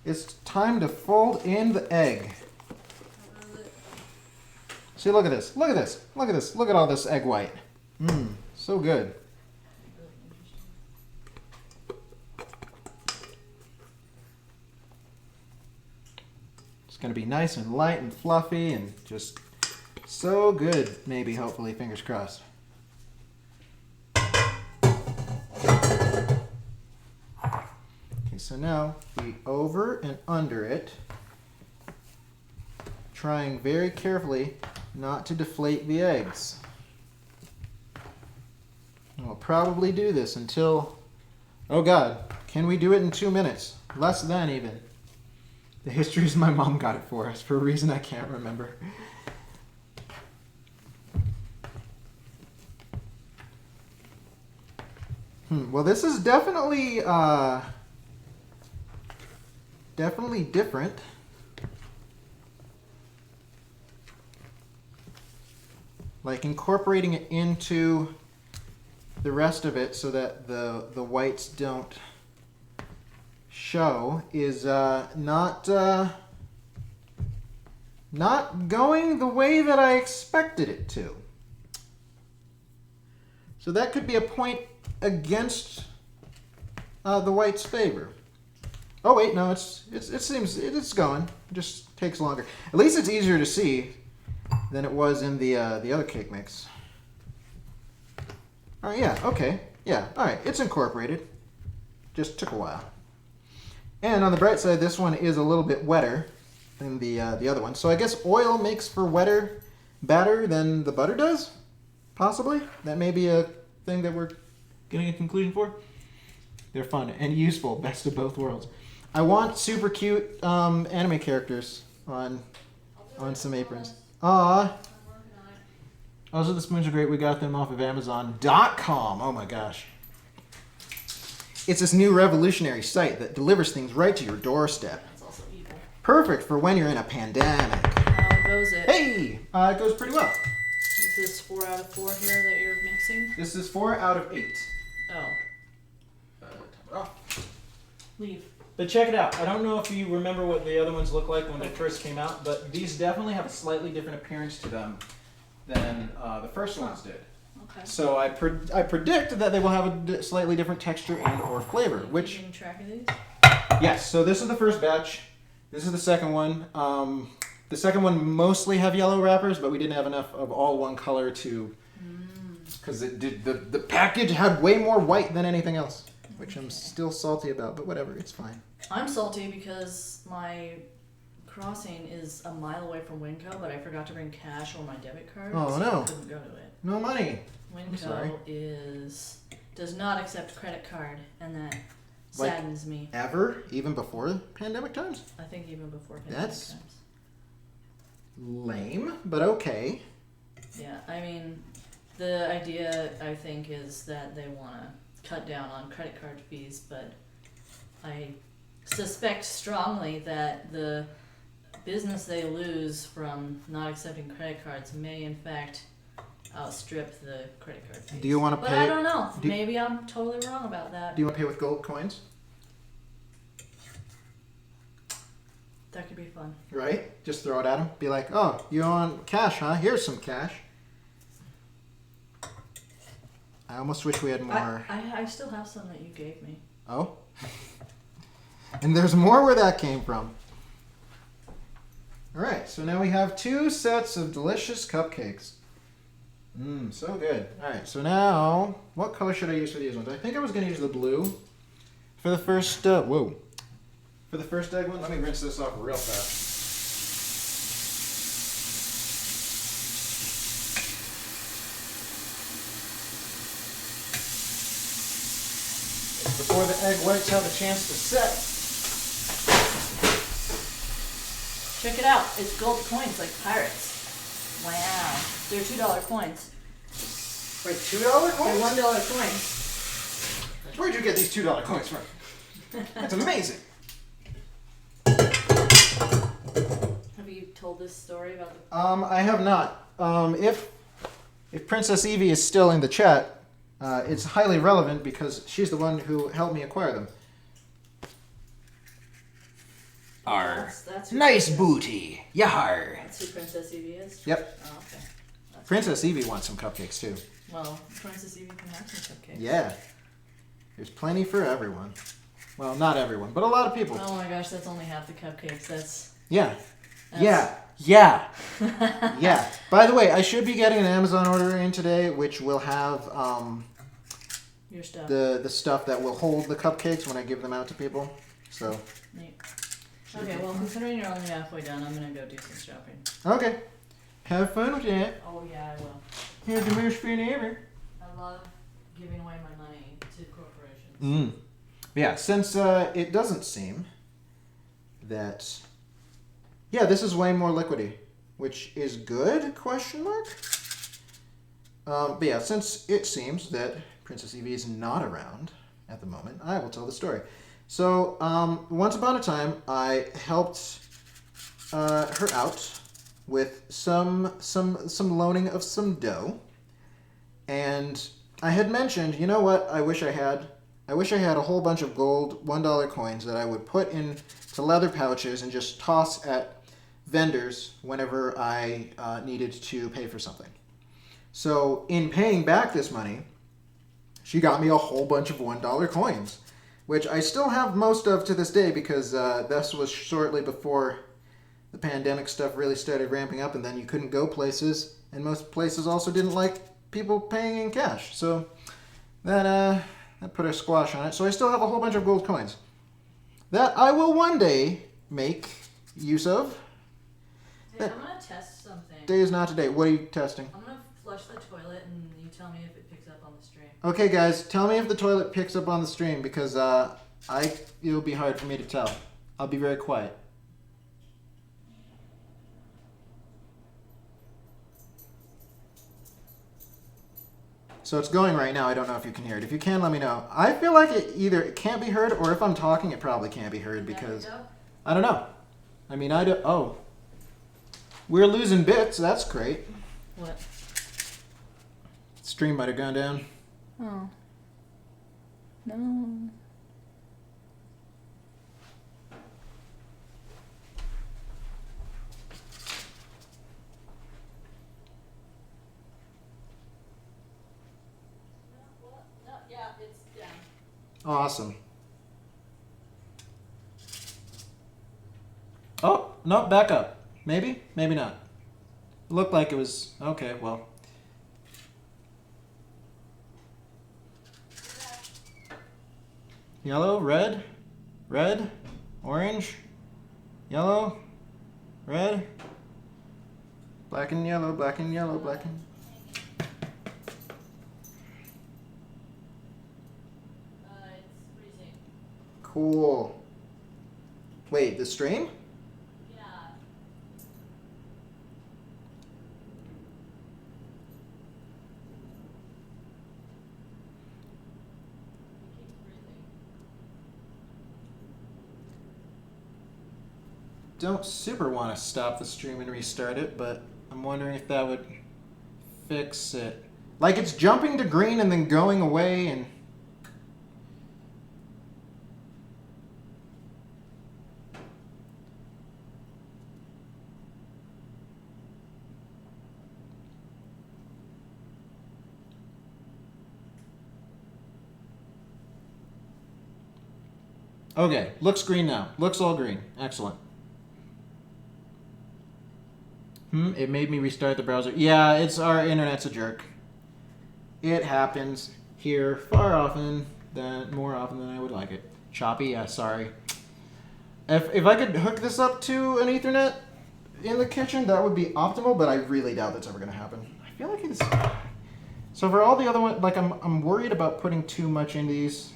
It's time to fold in the egg. See, look at this. Look at this. Look at this. Look at all this egg white. So good. It's going to be nice and light and fluffy and just so good, maybe, hopefully, fingers crossed. Okay, so now we over and under it, trying very carefully not to deflate the eggs. And we'll probably do this until, oh God, can we do it in 2 minutes? Less than even. The history is my mom got it for us for a reason I can't remember. Well, this is definitely different. Like incorporating it into the rest of it so that the whites don't show is not going the way that I expected it to. So that could be a point against the white's favor. Oh wait, no, it seems it's going. It just takes longer. At least it's easier to see than it was in the other cake mix. All right, yeah, okay, yeah, all right, it's incorporated. Just took a while. And on the bright side, this one is a little bit wetter than the other one. So I guess oil makes for wetter batter than the butter does? Possibly? That may be a thing that we're getting a conclusion for. They're fun and useful, best of both worlds. I want super cute anime characters on some aprons. Aww. Also, the spoons are great. We got them off of Amazon.com. Oh my gosh. It's this new revolutionary site that delivers things right to your doorstep.
That's also evil.
Perfect for when you're in a pandemic.
How goes it?
Hey! It goes pretty well.
This is 4 out of 4 here that you're mixing?
This is 4 out of 8.
Oh.
Top it off.
Leave.
But check it out. I don't know if you remember what the other ones looked like when they first came out, but these definitely have a slightly different appearance to them than the first ones did.
Okay.
So I predict that they will have a slightly different texture and or flavor. Which
keeping track of these?
yes. So this is the first batch. This is the second one. The second one mostly have yellow wrappers, but we didn't have enough of all one color to, because the package had way more white than anything else, which I'm still salty about. But whatever, it's fine.
I'm salty because my crossing is a mile away from Winco, but I forgot to bring cash or my debit card.
Oh,
so
no.
I couldn't go to it.
No money. sorry.
Winco does not accept credit card, and that saddens me.
Ever? Even before pandemic times?
I think even before pandemic
That's
times.
lame, but okay.
Yeah, I mean, the idea, I think, is that they want to cut down on credit card fees, but I suspect strongly that the business they lose from not accepting credit cards may, in fact, outstrip the credit card fees.
Do you want to
But
pay?
I don't know. Maybe I'm totally wrong about that.
Do you want to pay with gold coins?
That could be fun.
Right? Just throw it at them. Be like, oh, you want cash, huh? Here's some cash. I almost wish we had more.
I still have some that you gave me.
Oh? And there's more where that came from. All right, so now we have 2 sets of delicious cupcakes. Mmm, so good. All right, so now, what color should I use for these ones? I think I was going to use the blue for the first, For the first egg one. Let me rinse this off real fast. Before the egg whites have a chance to set.
Check it out. It's gold coins like pirates. Wow. They're $2 coins.
Wait, $2 coins?
They're $1 coins.
Where'd you get these $2 coins from? That's amazing.
Have you told this story about the...
I have not. If Princess Evie is still in the chat, it's highly relevant because she's the one who helped me acquire them. Arr.
That's who
Nice
Princess-
booty. Yar.
That's who Princess Evie is?
Yep.
Oh, okay. That's
Princess Evie wants some cupcakes too.
Well, Princess Evie can have some cupcakes.
Yeah. There's plenty for everyone. Well, not everyone, but a lot of people.
Oh my gosh, that's only half the cupcakes. That's
Yeah. Yeah. Yeah. By the way, I should be getting an Amazon order in today, which will have
your stuff.
the stuff that will hold the cupcakes when I give them out to people. So.
Neat. Okay, well, considering you're only halfway done, I'm gonna go do some shopping.
Okay. Have fun with that.
Oh yeah, I will.
Have the most fun ever.
I love giving away my money to corporations.
Yeah, since it doesn't seem that... Yeah, this is way more liquidy, which is good, question mark? But yeah, since it seems that Princess Evie is not around at the moment, I will tell the story. So, once upon a time, I helped her out with some loaning of some dough, and I had mentioned, you know what? I wish I had a whole bunch of gold $1 coins that I would put into leather pouches and just toss at vendors whenever I needed to pay for something. So, in paying back this money, she got me a whole bunch of $1 coins. which I still have most of to this day because this was shortly before the pandemic stuff really started ramping up, and then you couldn't go places, and most places also didn't like people paying in cash. So that put a squash on it. So I still have a whole bunch of gold coins that I will one day make use of.
Hey, I'm gonna test something.
Day is not today. What are you testing?
I'm gonna flush the toilet and you tell me if it picks up on the stream.
Okay, guys, tell me if the toilet picks up on the stream because it'll be hard for me to tell. I'll be very quiet. So it's going right now. I don't know if you can hear it. If you can, let me know. I feel like it can't be heard, or if I'm talking, it probably can't be heard because I don't know. I mean, oh, we're losing bits. That's great.
What?
Stream might have gone down.
Oh. No.
No, yeah, it's down.
Awesome. Oh, no, back up. Maybe? Maybe not. It looked like it was... Okay, well. Yellow, red, orange, yellow, red, black and yellow, black and yellow, black and...
It's freezing.
Cool. Wait, the stream?
Yeah. It keeps freezing.
Don't super want to stop the stream and restart it, but I'm wondering if that would fix it. Like it's jumping to green and then going away and... Okay, looks green now. Looks all green. Excellent. It made me restart the browser. Yeah, our internet's a jerk. It happens here more often than I would like it. Choppy, yeah, sorry. If I could hook this up to an Ethernet in the kitchen, that would be optimal, but I really doubt that's ever going to happen. I feel like it's... So for all the other ones, like I'm worried about putting too much in these.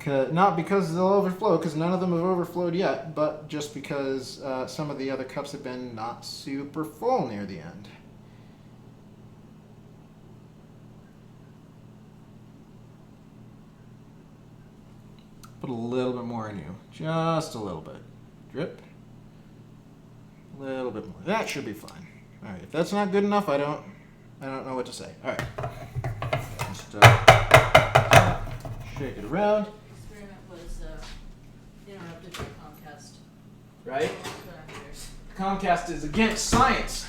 Not because they'll overflow, because none of them have overflowed yet, but just because some of the other cups have been not super full near the end. Put a little bit more in you, just a little bit. Drip. A little bit more. That should be fine. All right, if that's not good enough, I don't know what to say. All right. Just shake it around.
Experiment was interrupted by Comcast.
Right?
But I'm curious.
Comcast is against science.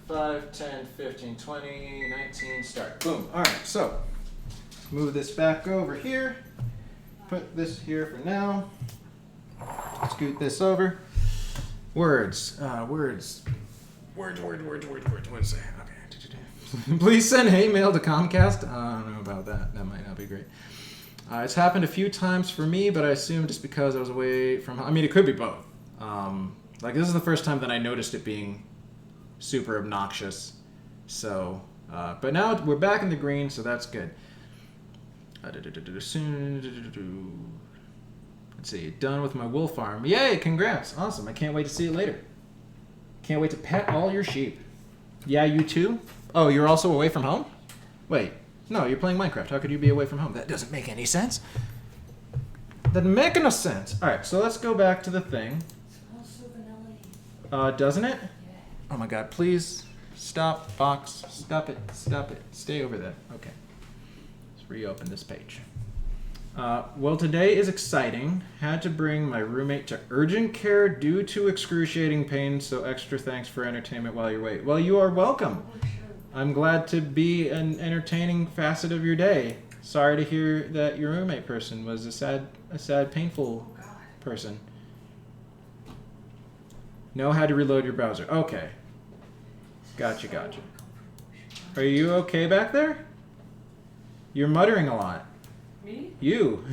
5, 10, 15, 20, 19, start. Boom. All right, so move this back over here. Put this here for now. Scoot this over. Words. Words. What did I say? Okay. Please send hate mail to Comcast. I don't know about that. That might not be great. It's happened a few times for me, but I assume just because I was away from home. I mean, it could be both. Like, this is the first time that I noticed it being super obnoxious. So, but now we're back in the green, so that's good. Let's see, done with my wool farm. Yay, congrats. Awesome. I can't wait to see it later. Can't wait to pet all your sheep. Yeah, you too? Oh, you're also away from home? Wait, no, you're playing Minecraft. How could you be away from home? That doesn't make any sense. Doesn't make no sense. All right, so let's go back to the thing.
Smells so vanilla-y.
Doesn't it?
Yeah.
Oh my god, please stop, box. Stop it. Stop it. Stay over there. Okay. Let's reopen this page. Well, today is exciting. Had to bring my roommate to urgent care due to excruciating pain, so extra thanks for entertainment while you wait. Well, you are welcome. I'm glad to be an entertaining facet of your day. Sorry to hear that your roommate person was a sad, painful
Oh, God.
person. Know how to reload your browser. Okay. Gotcha. Are you okay back there? You're muttering a lot.
Me?
You.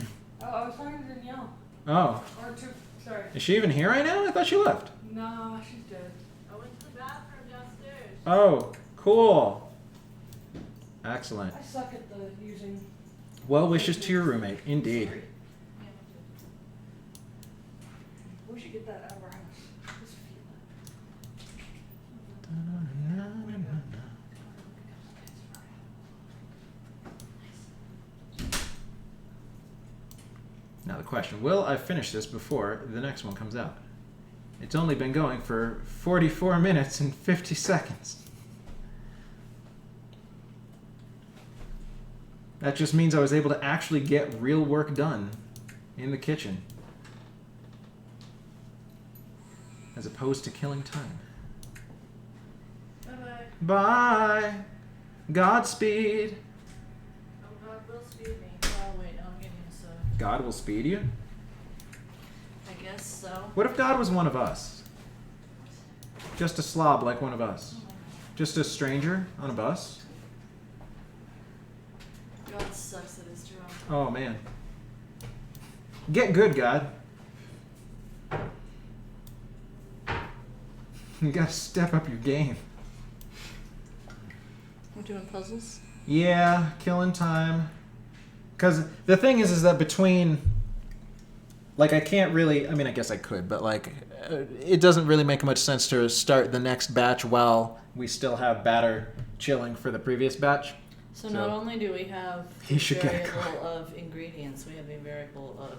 Oh, I was talking to Danielle.
Oh.
Or to, sorry.
Is she even here right now? I thought she left.
No, she's dead.
I went to the bathroom downstairs.
Oh, cool. Excellent.
I suck at the using.
Well wishes to your roommate. Indeed.
Sorry. We should get that out of our house. Just feel
Now the question, will I finish this before the next one comes out? It's only been going for 44 minutes and 50 seconds. That just means I was able to actually get real work done in the kitchen. As opposed to killing time.
Bye-bye.
Bye. Godspeed.
Oh, God will speed me. Oh, wait, no, I'm getting a soda.
God will speed you?
I guess so.
What if God was one of us? Just a slob like one of us? Just a stranger on a bus?
God sucks at his job.
Oh, man. Get good, God. You gotta step up your game.
We're doing puzzles?
Yeah, killing time. Because the thing is that between... Like, I can't really... I mean, I guess I could, but, like, it doesn't really make much sense to start the next batch while we still have batter chilling for the previous batch.
So not only do we have
He
the
should get a
variable of ingredients, we have a variable of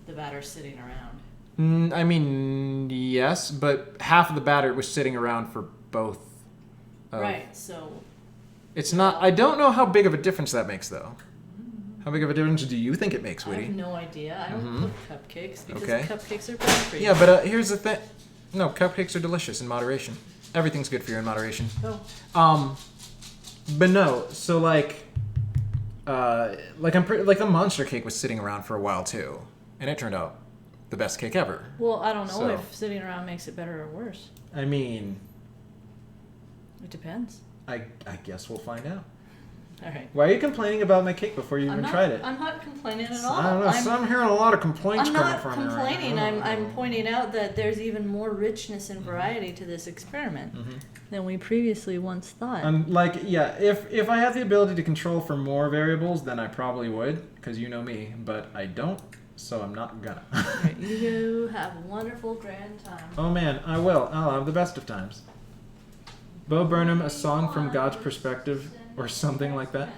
the batter sitting around.
I mean, yes, but half of the batter was sitting around for both.
Right, so...
It's not... I don't know how big of a difference that makes, though. How big of a difference do you think it makes,
I
Woody?
have no idea. I don't cook cupcakes because
Okay.
cupcakes are bad for you.
Yeah, but here's the thing. No, cupcakes are delicious in moderation. Everything's good for you in moderation.
Oh.
But no, so like the monster cake was sitting around for a while too, and it turned out the best cake ever.
Well, I don't know
So-
if sitting around makes it better or worse.
I mean,
It depends.
I guess we'll find out.
All right.
Why are you complaining about my cake before you even tried it?
I'm not complaining at all.
I don't know. So I'm hearing a lot of complaints
I'm
coming
not
from you. right
complaining.
now.
I'm pointing out that there's even more richness and variety to this experiment than we previously once thought.
Like, yeah, if I had the ability to control for more variables, then I probably would, because you know me, but I don't, so I'm not gonna.
Alright, you have a wonderful grand time.
Oh man, I will. I'll have the best of times. Bo Burnham, a song from God's perspective, or something like that.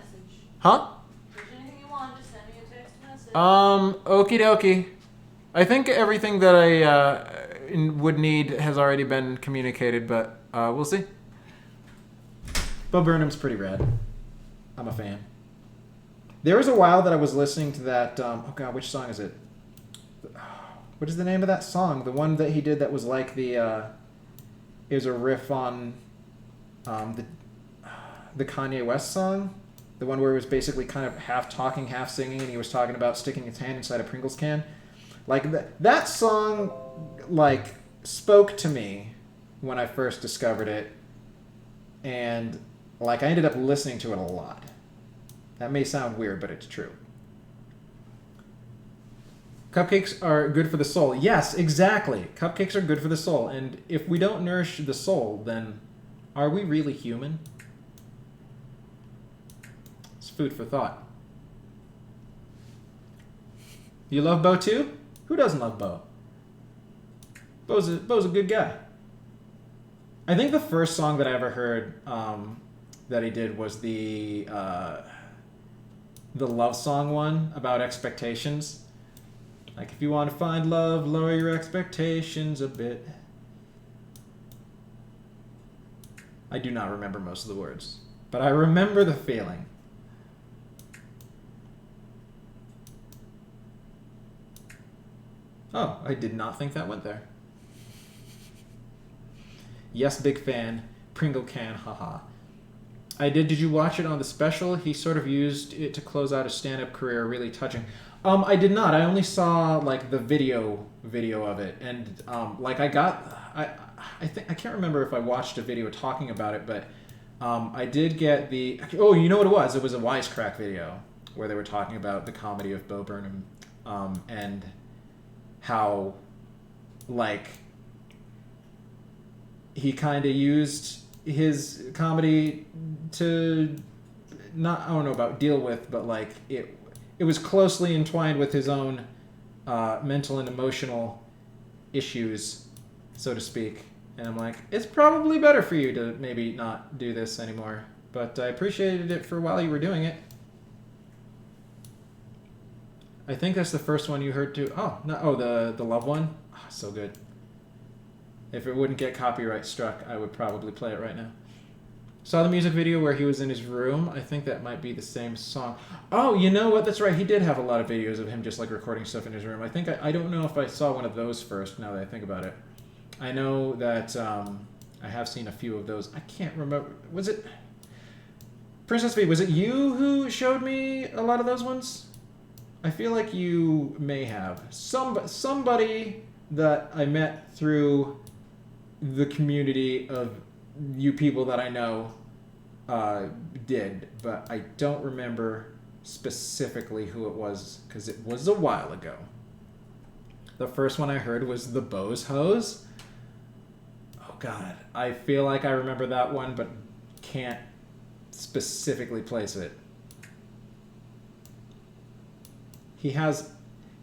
Huh?
If there's anything you want, just send me a text message.
Okie dokie. I think everything that I would need has already been communicated, but we'll see. Bo Burnham's pretty rad. I'm a fan. There was a while that I was listening to that, oh god, which song is it? What is the name of that song? The one that he did that was like the, is a riff on the Kanye West song? The one where he was basically kind of half talking, half singing, and he was talking about sticking his hand inside a Pringles can. Like, that song, like, spoke to me when I first discovered it, and, like, I ended up listening to it a lot. That may sound weird, but it's true. Cupcakes are good for the soul. Yes, exactly. Cupcakes are good for the soul, and if we don't nourish the soul, then are we really human? It's food for thought. You love Bo too? Who doesn't love Bo? Bo's a good guy. I think the first song that I ever heard that he did was the love song one about expectations. Like, if you want to find love, lower your expectations a bit. I do not remember most of the words, but I remember the feeling. Oh, I did not think that went there. Yes, big fan. Pringle can, haha.
I did. Did you watch it on the special? He sort of used it to close out his stand-up career. Really touching. I did not. I only saw like the video of it, and like I think I can't remember if I watched a video talking about it, but I did get the. Oh, you know what it was? It was a Wisecrack video where they were talking about the comedy of Bo Burnham, and how like he kind of used his comedy to not, I don't know about deal with, but like it was closely entwined with his own mental and emotional issues, so to speak. And I'm like, it's probably better for you to maybe not do this anymore. But I appreciated it for while you were doing it. I think that's the first one you heard too. Oh, no, oh, the love one? Oh, so good. If it wouldn't get copyright struck, I would probably play it right now. Saw the music video where he was in his room. I think that might be the same song. Oh, you know what? That's right. He did have a lot of videos of him just like recording stuff in his room. I think I don't know if I saw one of those first now that I think about it. I know that I have seen a few of those. I can't remember. Was it Princess V? Was it you who showed me a lot of those ones? I feel like you may have. Somebody that I met through the community of you people that I know did, but I don't remember specifically who it was because it was a while ago. The first one I heard was the Bose Hose. Oh God, I feel like I remember that one, but can't specifically place it. He has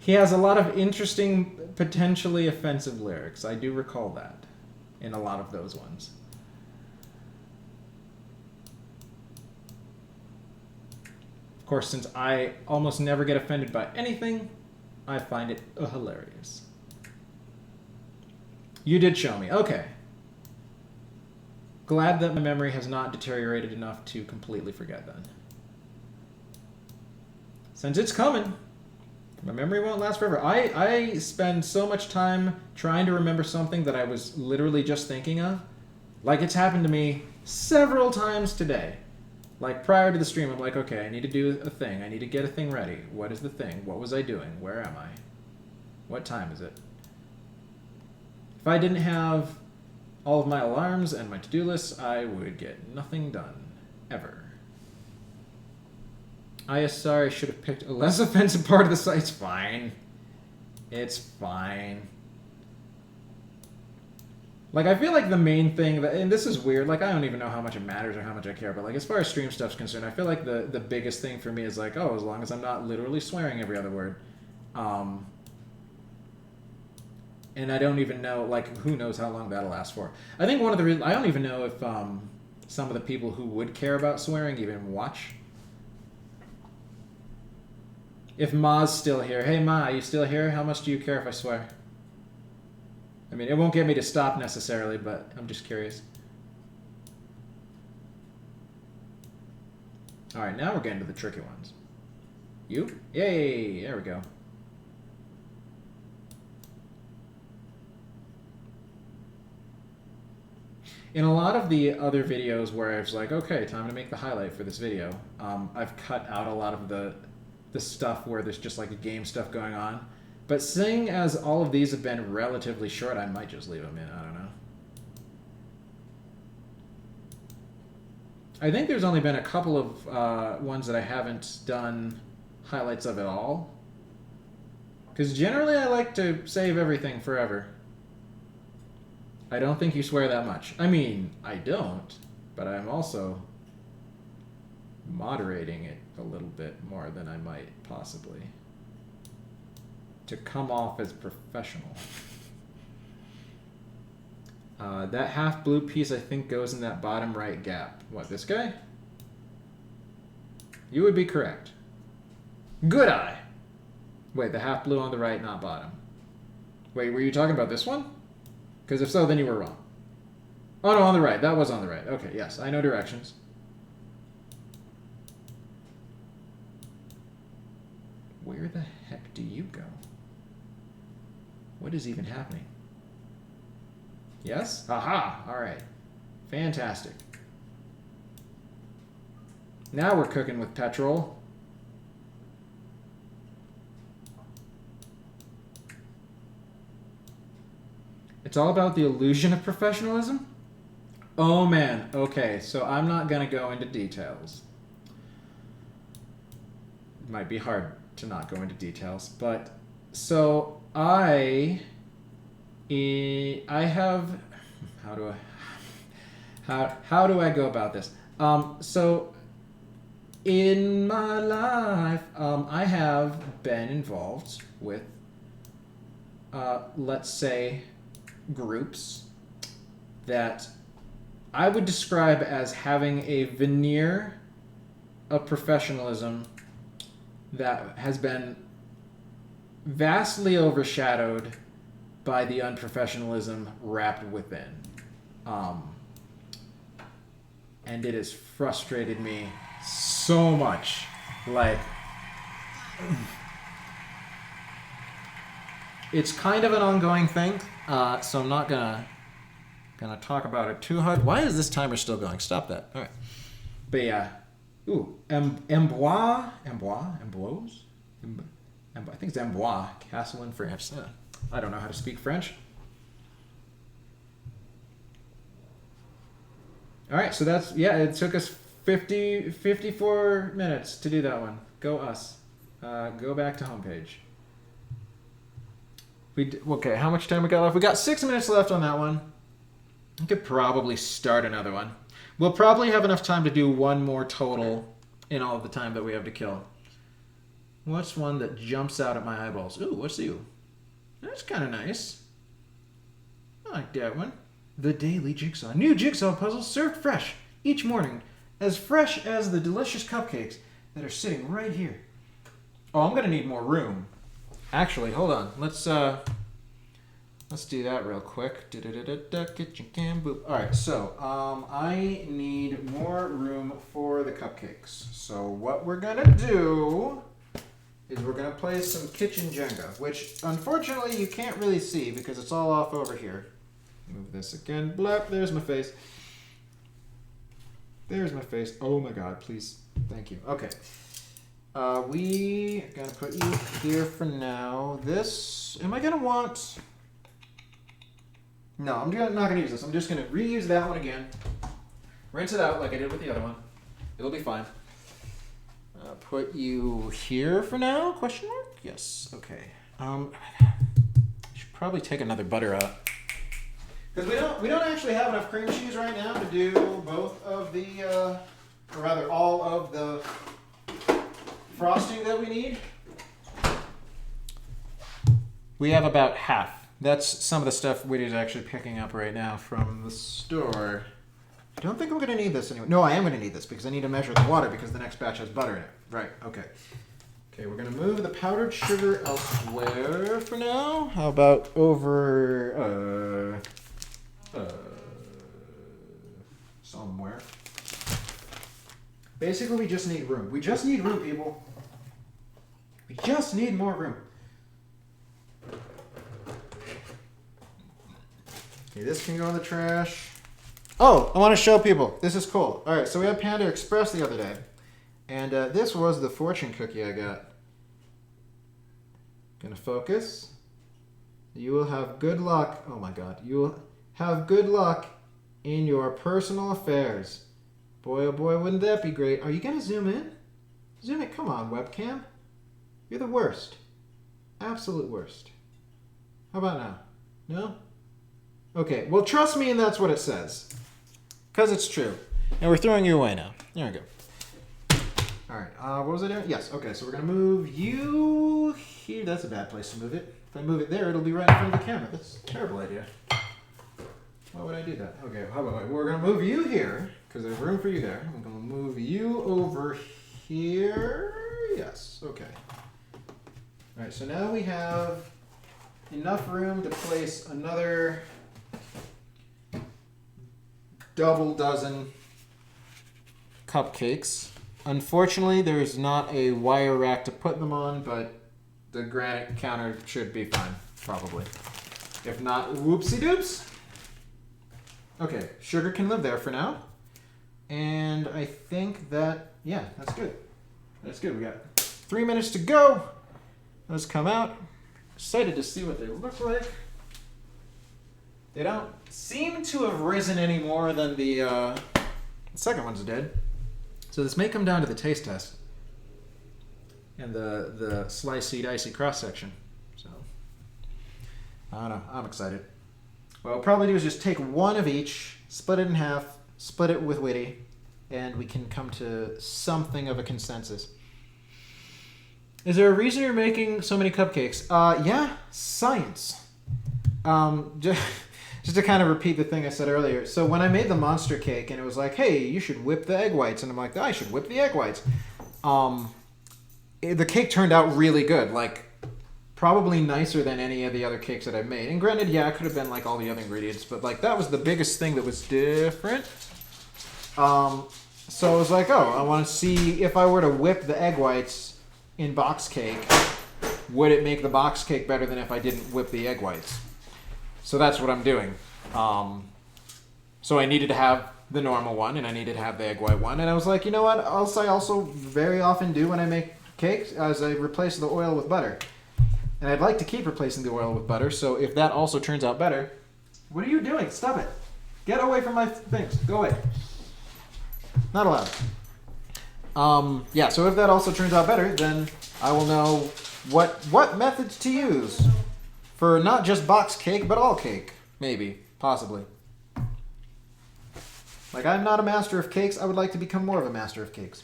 a lot of interesting, potentially offensive lyrics. I do recall that in a lot of those ones. Of course, since I almost never get offended by anything, I find it hilarious. You did show me. Okay. Glad that my memory has not deteriorated enough to completely forget then. Since it's coming, my memory won't last forever. I spend so much time trying to remember something that I was literally just thinking of. Like, it's happened to me several times today. Like, prior to the stream, I'm like, okay, I need to do a thing. I need to get a thing ready. What is the thing? What was I doing? Where am I? What time is it? If I didn't have all of my alarms and my to-do lists, I would get nothing done. Ever. Sorry, I should have picked a less offensive part of the site. It's fine. It's fine. Like, I feel like the main thing that, and this is weird, like, I don't even know how much it matters or how much I care, but, like, as far as stream stuff's concerned, I feel like the biggest thing for me is, like, oh, as long as I'm not literally swearing every other word. And I don't even know, like, who knows how long that'll last for. I think one of the reasons, I don't even know if some of the people who would care about swearing even watch. If Ma's still here. Hey, Ma, are you still here? How much do you care if I swear? I mean, it won't get me to stop necessarily, but I'm just curious. All right, now we're getting to the tricky ones. You? Yay! There we go. In a lot of the other videos where I was like, okay, time to make the highlight for this video, I've cut out a lot of the stuff where there's just like a game stuff going on. But seeing as all of these have been relatively short, I might just leave them in. I don't know. I think there's only been a couple of ones that I haven't done highlights of at all. Because generally I like to save everything forever. I don't think you swear that much. I mean, I don't, but I'm also moderating it a little bit more than I might possibly to come off as professional. That half blue piece I think goes in that bottom right gap. What, this guy? You would be correct. Good eye. Wait, the half blue on the right, not bottom. Wait, were you talking about this one? Because if so, then you were wrong. Oh no, on the right. That was on the right. Okay, yes, I know directions. Where the heck do you go? What is even happening? Yes? Aha! Alright. Fantastic. Now we're cooking with petrol. It's all about the illusion of professionalism? Oh man, okay, so I'm not gonna go into details. It might be hard to not go into details, but so I have, how do I go about this? So in my life, I have been involved with, let's say, groups that I would describe as having a veneer of professionalism that has been vastly overshadowed by the unprofessionalism wrapped within. And it has frustrated me so much. Like, it's kind of an ongoing thing, so I'm not gonna talk about it too hard. Why is this timer still going? Stop that. All right. But yeah. Ooh, Amboise? I think it's Amboise, castle in France. I don't know how to speak French. All right, so that's, yeah, it took us 54 minutes to do that one. Go us. Go back to homepage. Okay, how much time we got left? We got 6 minutes left on that one. I could probably start another one. We'll probably have enough time to do one more total in all of the time that we have to kill. What's one that jumps out at my eyeballs? Ooh, what's you? That's kind of nice. I like that one. The Daily Jigsaw. New jigsaw puzzles served fresh each morning. As fresh as the delicious cupcakes that are sitting right here. Oh, I'm going to need more room. Actually, hold on. Let's do that real quick. Kitchen can boop. All right, so I need more room for the cupcakes. So what we're gonna do is we're gonna play some kitchen Jenga, which unfortunately you can't really see because it's all off over here. Move this again. Blap. There's my face. There's my face. Oh my God! Please, thank you. Okay. We are gonna put you here for now. This. Am I gonna want? No, I'm not going to use this. I'm just going to reuse that one again. Rinse it out like I did with the other one. It'll be fine. Put you here for now? Question mark? Yes. Okay. I should probably take another butter out. Because we don't actually have enough cream cheese right now to do both of the, or rather all of the frosting that we need. We have about half. That's some of the stuff Whittier's actually picking up right now from the store. I don't think I'm going to need this anyway. No, I am going to need this because I need to measure the water because the next batch has butter in it. Right, okay. Okay, we're going to move the powdered sugar elsewhere for now. How about over, somewhere. Basically, we just need room. We just need room, people. We just need more room. Okay, this can go in the trash. Oh, I want to show people. This is cool. All right, so we had Panda Express the other day. And this was the fortune cookie I got. Gonna focus. You will have good luck. Oh my God. You will have good luck in your personal affairs. Boy, oh boy, wouldn't that be great. Are you gonna zoom in? Zoom in. Come on, webcam. You're the worst. Absolute worst. How about now? No? Okay, well, trust me, and that's what it says. Because it's true. And we're throwing you away now. There we go. All right, what was I doing? Yes, okay, so we're going to move you here. That's a bad place to move it. If I move it there, it'll be right in front of the camera. That's a terrible idea. Why would I do that? Okay, how about we're going to move you here, because there's room for you there. I'm going to move you over here. Yes, okay. All right, so now we have enough room to place another double dozen cupcakes. Unfortunately, there's not a wire rack to put them on, but the granite counter should be fine, probably. If not, whoopsie doops. Okay, sugar can live there for now.
And I think that, yeah, that's good. That's good. We got 3 minutes to go. Those come out. Excited to see what they look like. They don't seem to have risen any more than the second ones did. So this may come down to the taste test and the slicey dicey cross section. So I don't know. I'm excited. What we'll probably do is just take one of each, split it in half, split it with Witty, and we can come to something of a consensus. Is there a reason you're making so many cupcakes? Yeah, science. Just to kind of repeat the thing I said earlier. So when I made the monster cake and it was like, hey, you should whip the egg whites. And I'm like, I should whip the egg whites. The cake turned out really good. Like, probably nicer than any of the other cakes that I've made. And granted, yeah, it could have been like all the other ingredients. But like, that was the biggest thing that was different. So I was like, oh, I want to see if I were to whip the egg whites in box cake, would it make the box cake better than if I didn't whip the egg whites? So that's what I'm doing. So I needed to have the normal one, and I needed to have the egg white one. And I was like, you know what else I also very often do when I make cakes? Is I replace the oil with butter. And I'd like to keep replacing the oil with butter, so if that also turns out better... What are you doing? Stop it. Get away from my things. Go away. Not allowed. Yeah, so if that also turns out better, then I will know what methods to use. For not just box cake, but all cake. Maybe. Possibly. Like, I'm not a master of cakes. I would like to become more of a master of cakes.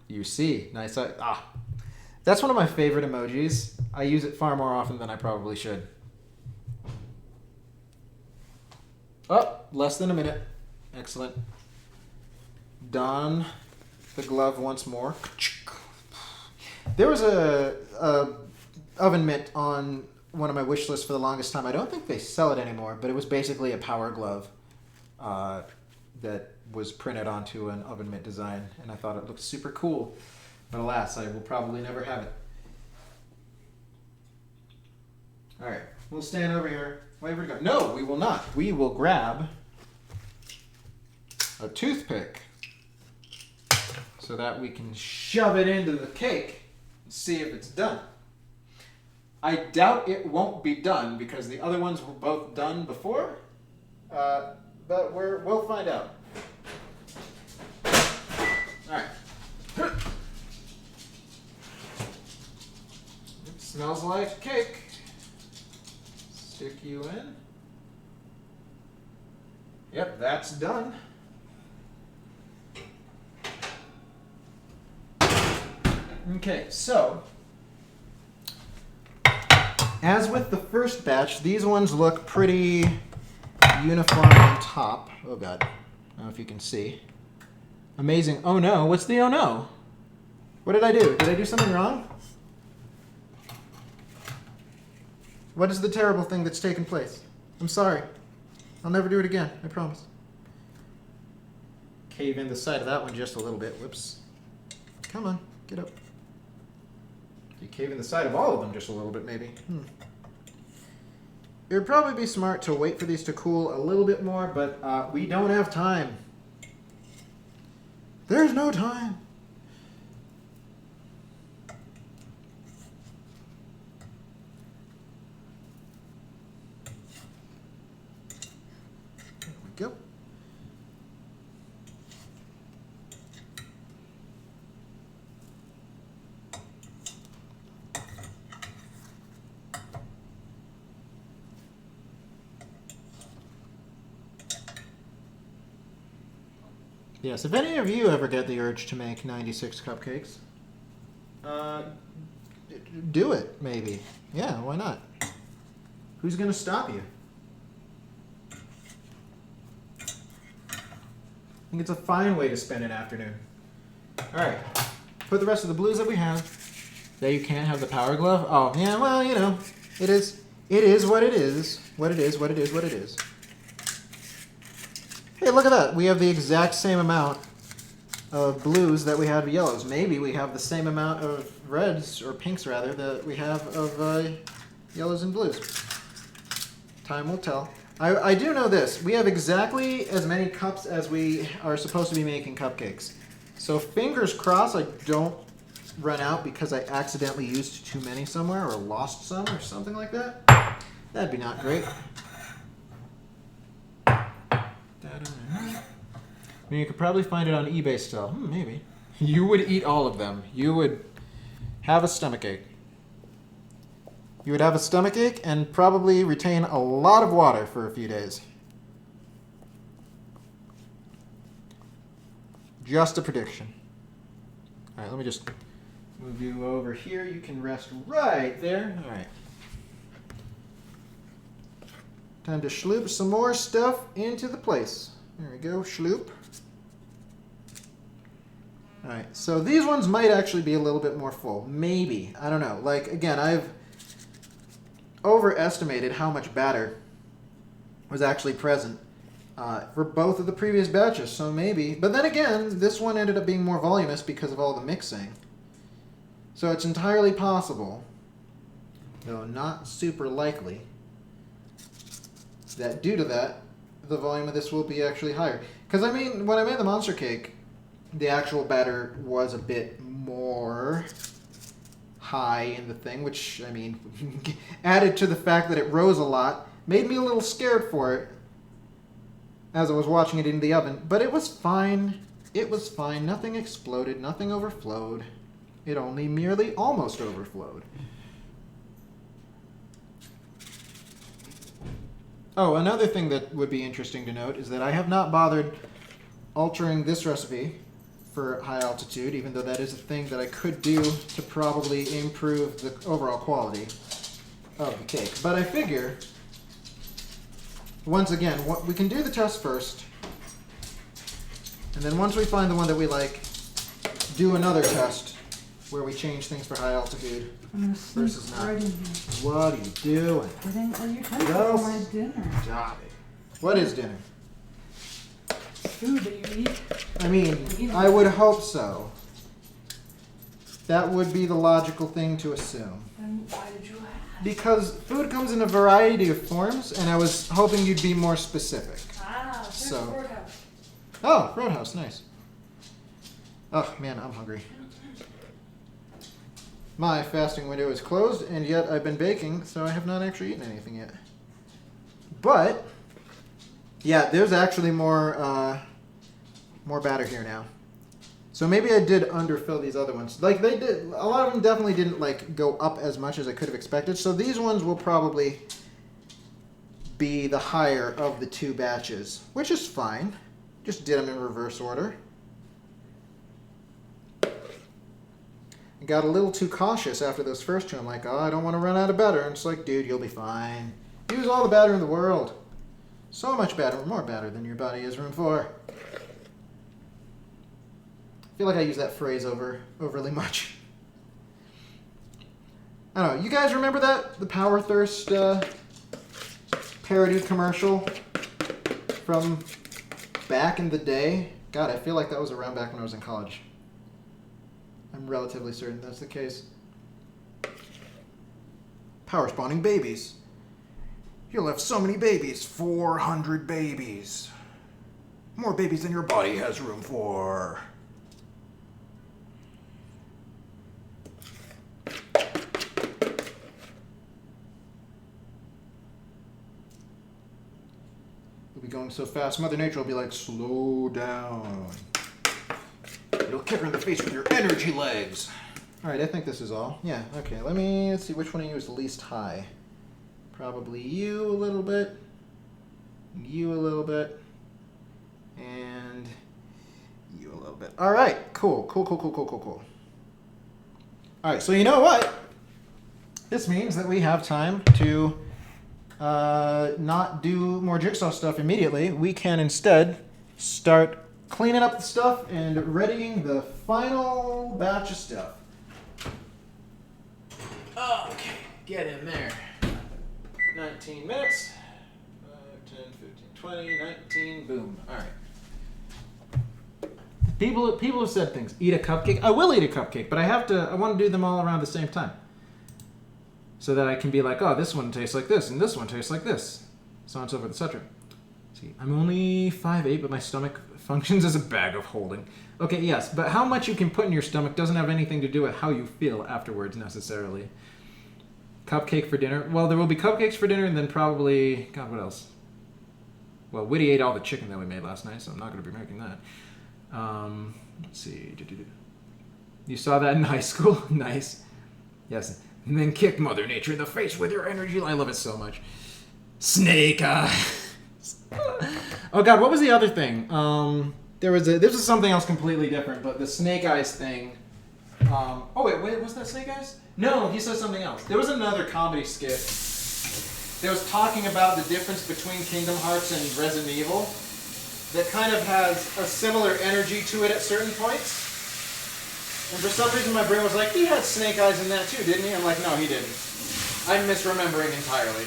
You see. Nice. That's one of my favorite emojis. I use it far more often than I probably should. Oh, less than a minute. Excellent. Don the glove once more. There was a oven mitt on one of my wish lists for the longest time. I don't think they sell it anymore, but it was basically a power glove that was printed onto an oven mitt design, and I thought it looked super cool. But alas, I will probably never have it. All right, we'll stand over here. Wait, where'd it go? No, we will not. We will grab a toothpick so that we can shove it into the cake and see if it's done. I doubt it won't be done because the other ones were both done before, but we'll find out. All right. It smells like cake. Stick you in. Yep, that's done. Okay, so as with the first batch, these ones look pretty uniform on top. Oh god, I don't know if you can see. Amazing. Oh no, what's the oh no? What did I do? Did I do something wrong? What is the terrible thing that's taken place? I'm sorry. I'll never do it again, I promise. Cave in the side of that one just a little bit. Whoops. Come on, get up. You cave in the side of all of them just a little bit, maybe. It would probably be smart to wait for these to cool a little bit more, but we don't have time. There's no time. There we go. Yes, if any of you ever get the urge to make 96 cupcakes, do it, maybe. Yeah, why not? Who's going to stop you? I think it's a fine way to spend an afternoon. Alright, put the rest of the blues that we have. That you can't have the power glove? Oh, yeah, well, you know, it is what it is. What it is, what it is, what it is. Hey, look at that. We have the exact same amount of blues that we had of yellows. Maybe we have the same amount of reds, or pinks rather, that we have of yellows and blues. Time will tell. I do know this. We have exactly as many cups as we are supposed to be making cupcakes. So fingers crossed I don't run out because I accidentally used too many somewhere or lost some or something like that. That'd be not great. I mean, you could probably find it on eBay still. Maybe. You would eat all of them. You would have a stomachache. You would have a stomachache and probably retain a lot of water for a few days. Just a prediction. All right, let me just move you over here. You can rest right there. All right. Time to schloop some more stuff into the place. There we go, schloop. All right, so these ones might actually be a little bit more full. Maybe. I don't know. Like, again, I've overestimated how much batter was actually present for both of the previous batches, so maybe. But then again, this one ended up being more voluminous because of all the mixing. So it's entirely possible, though not super likely, that due to that, the volume of this will be actually higher. Because, I mean, when I made the monster cake, the actual batter was a bit more high in the thing, which, I mean, added to the fact that it rose a lot, made me a little scared for it as I was watching it in the oven. But it was fine. It was fine. Nothing exploded. Nothing overflowed. It only merely almost overflowed. Oh, another thing that would be interesting to note is that I have not bothered altering this recipe for high altitude, even though that is a thing that I could do to probably improve the overall quality of the cake. But I figure, once again, we can do the test first, and then once we find the one that we like, do another test where we change things for high altitude versus not.
Right in here.
What are you doing?
You're trying to
Well,
for my dinner.
Stop it. What is dinner?
Food that you eat.
I mean, I would hope so. That would be the logical thing to assume.
Then why did you ask?
Because food comes in a variety of forms, and I was hoping you'd be more specific.
There's
So-
the Roadhouse.
Oh, Roadhouse, nice. Oh, man, I'm hungry. My fasting window is closed, and yet I've been baking, so I have not actually eaten anything yet. But, yeah, there's actually more batter here now. So maybe I did underfill these other ones. Like, they did, a lot of them definitely didn't, like, go up as much as I could have expected. So these ones will probably be the higher of the two batches, which is fine. Just did them in reverse order. I got a little too cautious after those first two. I'm like, oh, I don't want to run out of batter. And it's like, dude, you'll be fine. Use all the batter in the world. So much batter, more batter than your body has room for. I feel like I use that phrase overly much. I don't know. You guys remember that? The Power Thirst parody commercial from back in the day? God, I feel like that was around back when I was in college. I'm relatively certain that's the case. Power spawning babies. You'll have so many babies. 400 babies. More babies than your body has room for. We'll be going so fast, Mother Nature will be like, slow down. It'll kick her in the face with your energy legs. All right, I think this is all. Yeah, okay. Let's see which one of you is the least high. Probably you a little bit, you a little bit, and you a little bit. All right, cool. All right, so you know what? This means that we have time to not do more jigsaw stuff immediately. We can instead start cleaning up the stuff and readying the final batch of stuff. Okay, get in there. 19 minutes. 5, 10, 15, 20, 19, boom. All right. People have said things. Eat a cupcake. I will eat a cupcake, but I want to do them all around the same time. So that I can be like, oh, this one tastes like this, and this one tastes like this.
so on and so forth, etc. See, I'm only 5'8", but my stomach functions as a bag of holding. Okay, yes, but how much you can put in your stomach doesn't have anything to do with how you feel afterwards, necessarily. Cupcake for dinner. Well, there will be cupcakes for dinner, and then probably... God, what else? Well, Whitty ate all the chicken that we made last night, so I'm not going to be making that. Let's see. You saw that in high school? Nice. Yes. And then kick Mother Nature in the face with your energy. I love it so much. Snake eyes. Oh, God, what was the other thing? This was something else completely different, but the snake eyes thing. Oh, wait, was that snake eyes? No, he said something else. There was another comedy skit that was talking about the difference between Kingdom Hearts and Resident Evil that kind of has a similar energy to it at certain points. And for some reason my brain was like, he had snake eyes in that too, didn't he? I'm like, no, he didn't. I'm misremembering entirely.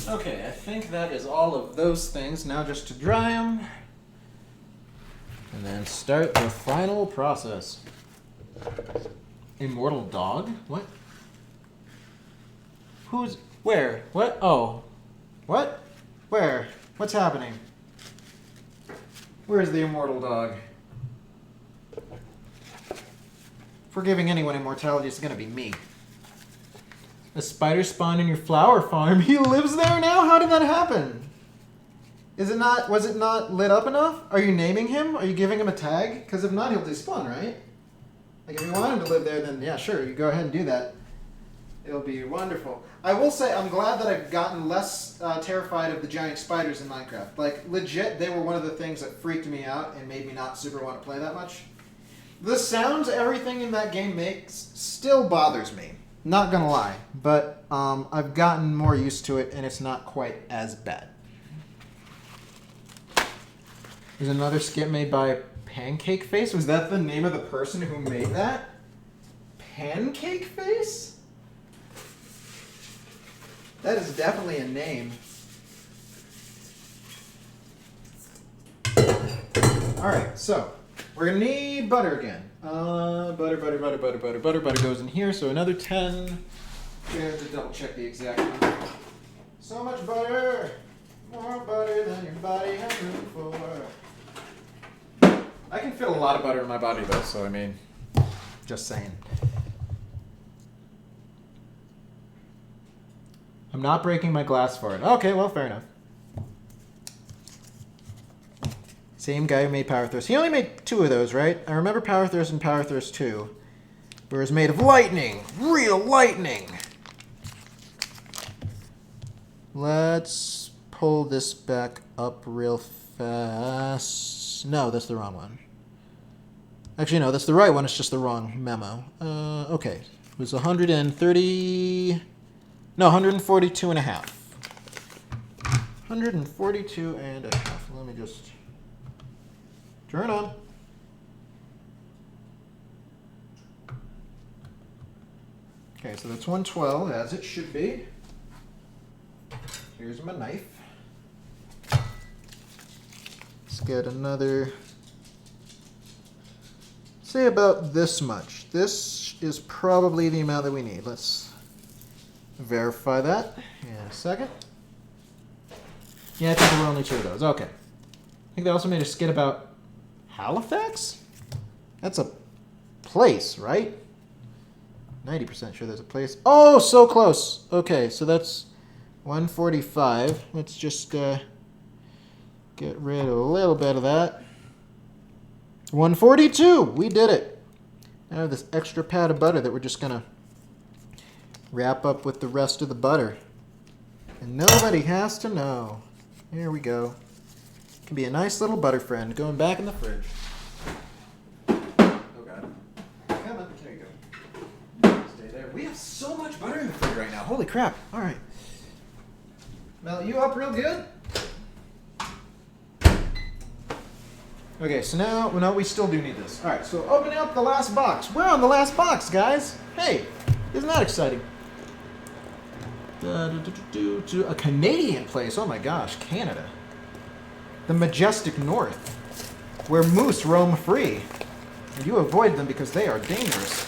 Okay, I think that is all of those things. Now just to dry them. And then start the final process. Immortal dog? What? Who's... Where? What? Oh. What? Where? What's happening? Where's the immortal dog? If we're giving anyone immortality, it's gonna be me. A spider spawned in your flower farm. He lives there now? How did that happen? Was it not lit up enough? Are you naming him? Are you giving him a tag? Because if not, he'll despawn, right? Like, if you want him to live there, then yeah, sure, you go ahead and do that. It'll be wonderful. I will say, I'm glad that I've gotten less terrified of the giant spiders in Minecraft. Like, legit, they were one of the things that freaked me out and made me not super want to play that much. The sounds everything in that game makes still bothers me. Not gonna lie, but I've gotten more used to it, and it's not quite as bad. There's another skit made by Pancake Face. Was that the name of the person who made that? Pancake Face? That is definitely a name. Alright, so we're gonna need butter again. Butter goes in here, so another 10. We have to double check the exact number. So much butter, more butter than your body has room for. I can fit a lot of butter in my body though, so I mean, just saying. I'm not breaking my glass for it. Okay, well, fair enough. Same guy who made Power Thirst. He only made 2 of those, right? I remember Power Thirst and Power Thirst 2. Where it was made of lightning. Real lightning. Let's pull this back up real fast. No, that's the wrong one. Actually, no, that's the right one. It's just the wrong memo. Okay. It was 130... No, 142 and a half. 142 and a half. Let me just... Turn on. Okay, so that's 112, as it should be. Here's my knife. Let's get another, say about this much. This is probably the amount that we need. Let's verify that in a second. Yeah, I think there were only 2 of those. Okay. I think they also made a skit about Halifax? That's a place, right? 90% sure there's a place. Oh, so close. Okay, so that's 145. Let's just get rid of a little bit of that. 142. We did it. Now I have this extra pat of butter that we're just going to wrap up with the rest of the butter. And nobody has to know. Here we go. Can be a nice little butter friend going back in the fridge. Oh God. Come on, there you go. Stay there.
We have so much butter in the fridge right now. Holy crap. All right. Melt you up real good. Okay, so now, well, no, we still do need this. All right, so opening up the last box. We're on the last box, guys. Hey, isn't that exciting? A Canadian place. Oh my gosh, Canada. The majestic north, where moose roam free. And you avoid them because they are dangerous.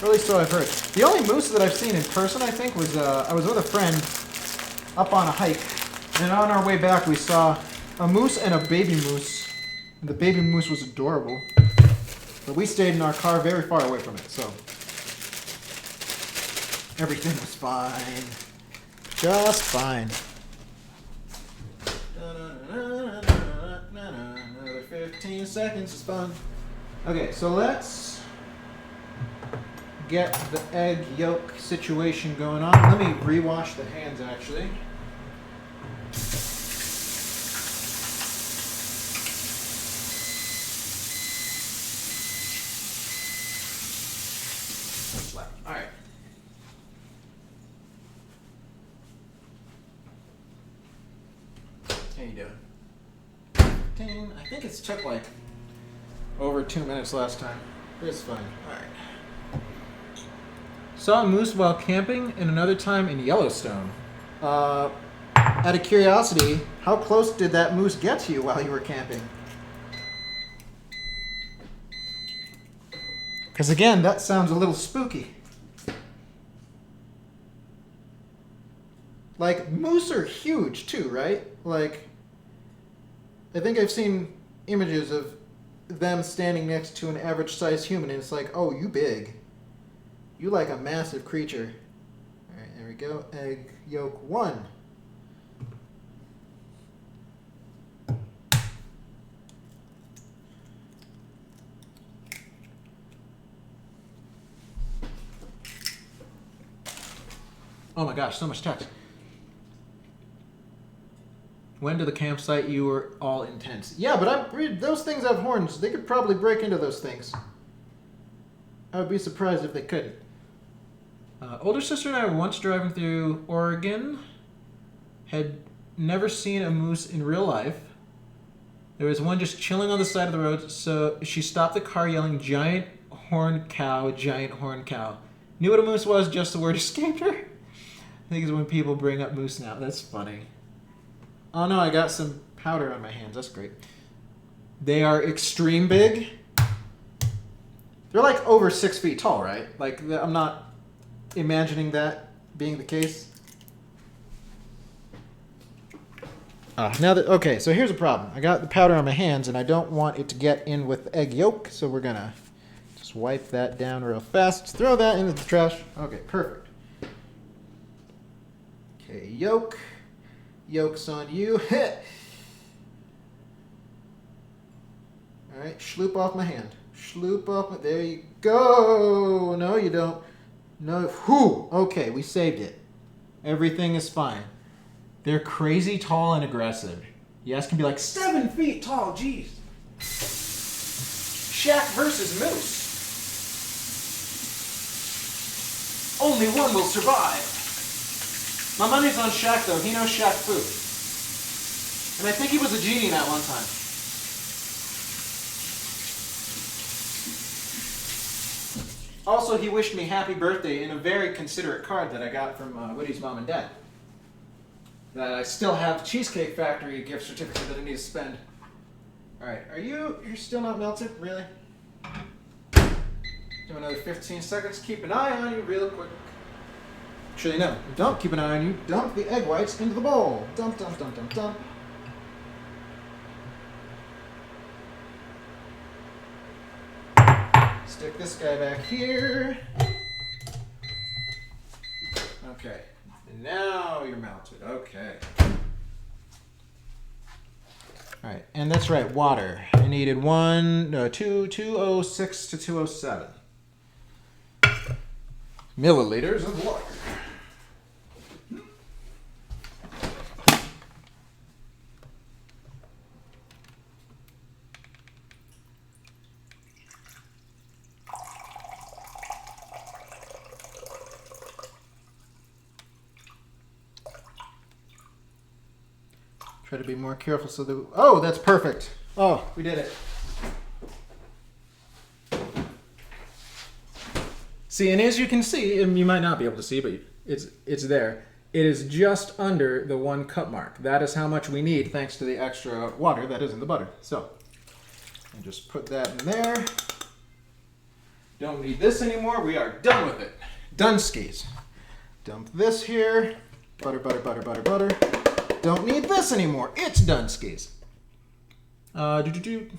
Or at least so I've heard. The only moose that I've seen in person, I think, was I was with a friend up on a hike. And on our way back, we saw a moose and a baby moose. And the baby moose was adorable. But we stayed in our car very far away from it, so everything was fine. Just fine. Another 15 seconds is fun. Okay, so let's get the egg yolk situation going on. Let me rewash the hands, actually. All right. How you doing? I think it's took like over 2 minutes last time. It's fine. All right.
Saw a moose while camping and another time in Yellowstone.
Out of curiosity, how close did that moose get to you while you were camping? Because again, that sounds a little spooky. Like, moose are huge too, right? Like, I think I've seen images of them standing next to an average sized human, and it's like, oh, you big. You like a massive creature. Alright, there we go. Egg yolk 1.
Oh my gosh, so much text. Went to the campsite, you were all intense.
Yeah, but those things have horns. They could probably break into those things. I would be surprised if they couldn't.
Older sister and I were once driving through Oregon. Had never seen a moose in real life. There was one just chilling on the side of the road, so she stopped the car yelling, giant horn cow, giant horn cow. Knew what a moose was, just the word escaped her. I think it's when people bring up moose now. That's funny. Oh no, I got some powder on my hands. That's great. They are extreme big.
They're like over 6 feet tall, right? Like, I'm not imagining that being the case. Okay, so here's a problem. I got the powder on my hands, and I don't want it to get in with the egg yolk, so we're gonna just wipe that down real fast. Throw that into the trash. Okay, perfect. Okay, yolk. Yolk's on you. Alright, schloop off my hand. Schloop off. There you go. No, you don't. No. Whew. Okay, we saved it. Everything is fine.
They're crazy tall and aggressive. Yes, can be like
7 feet tall, jeez. Shaq versus Moose. Only one will survive. My money's on Shaq, though. He knows Shaq food. And I think he was a genie that one time. Also, he wished me happy birthday in a very considerate card that I got from Woody's mom and dad. That I still have Cheesecake Factory gift certificate that I need to spend. Alright, you're still not melted? Really? Do another 15 seconds. Keep an eye on you real quick. Actually, no. Don't keep an eye on you. Dump the egg whites into the bowl. Dump, dump, dump, dump, dump. Stick this guy back here. Okay. And now you're melted. Okay. Alright, and that's right, water. I needed 206 to 207 milliliters of water. try to be more careful so that... Oh, that's perfect. Oh, we did it. See, and as you can see, and you might not be able to see, but it's there. It is just under the 1 cup mark. That is how much we need thanks to the extra water that is in the butter. So, I just put that in there. Don't need this anymore. We are done with it. Done skis. Dump this here. Butter, butter, butter, butter, butter. Don't need this anymore. It's done skis. 6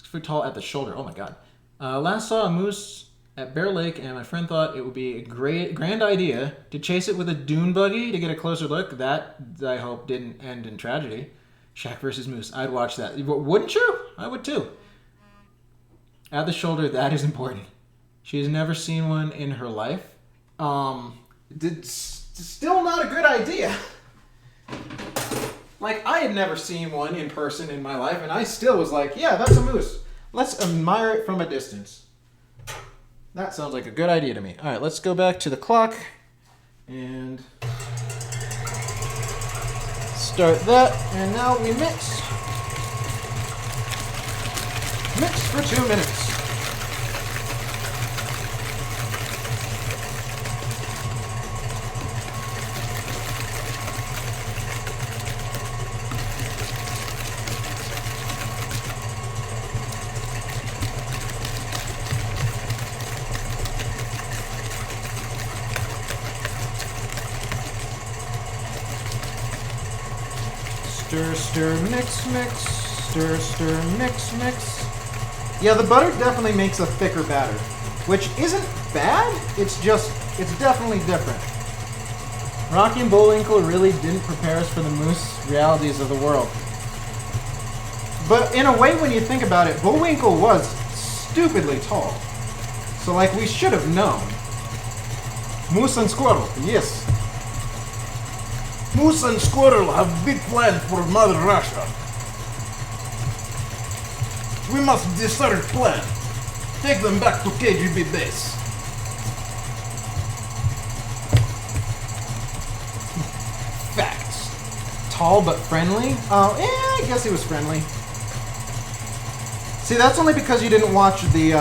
foot tall at the shoulder. Oh my god. Last saw a moose at Bear Lake, and my friend thought it would be a grand idea to chase it with a dune buggy to get a closer look. That, I hope, didn't end in tragedy. Shaq versus Moose. I'd watch that. Wouldn't you? I would too. At the shoulder, that is important. She has never seen one in her life. Still not a good idea. Like, I had never seen one in person in my life, and I still was like, yeah, that's a moose. Let's admire it from a distance. That sounds like a good idea to me. All right, let's go back to the clock and start that. And now we mix. Mix for 2 minutes. Stir, stir, mix, mix. Stir, stir, mix, mix. Yeah, the butter definitely makes a thicker batter, which isn't bad. It's definitely different. Rocky and Bullwinkle really didn't prepare us for the moose realities of the world. But in a way, when you think about it, Bullwinkle was stupidly tall. So, like, we should have known. Moose and Squirrel, yes. Moose and Squirrel have big plans for Mother Russia. We must desert plan. Take them back to KGB base. Facts. Tall but friendly? Oh, I guess he was friendly. See, that's only because you didn't watch the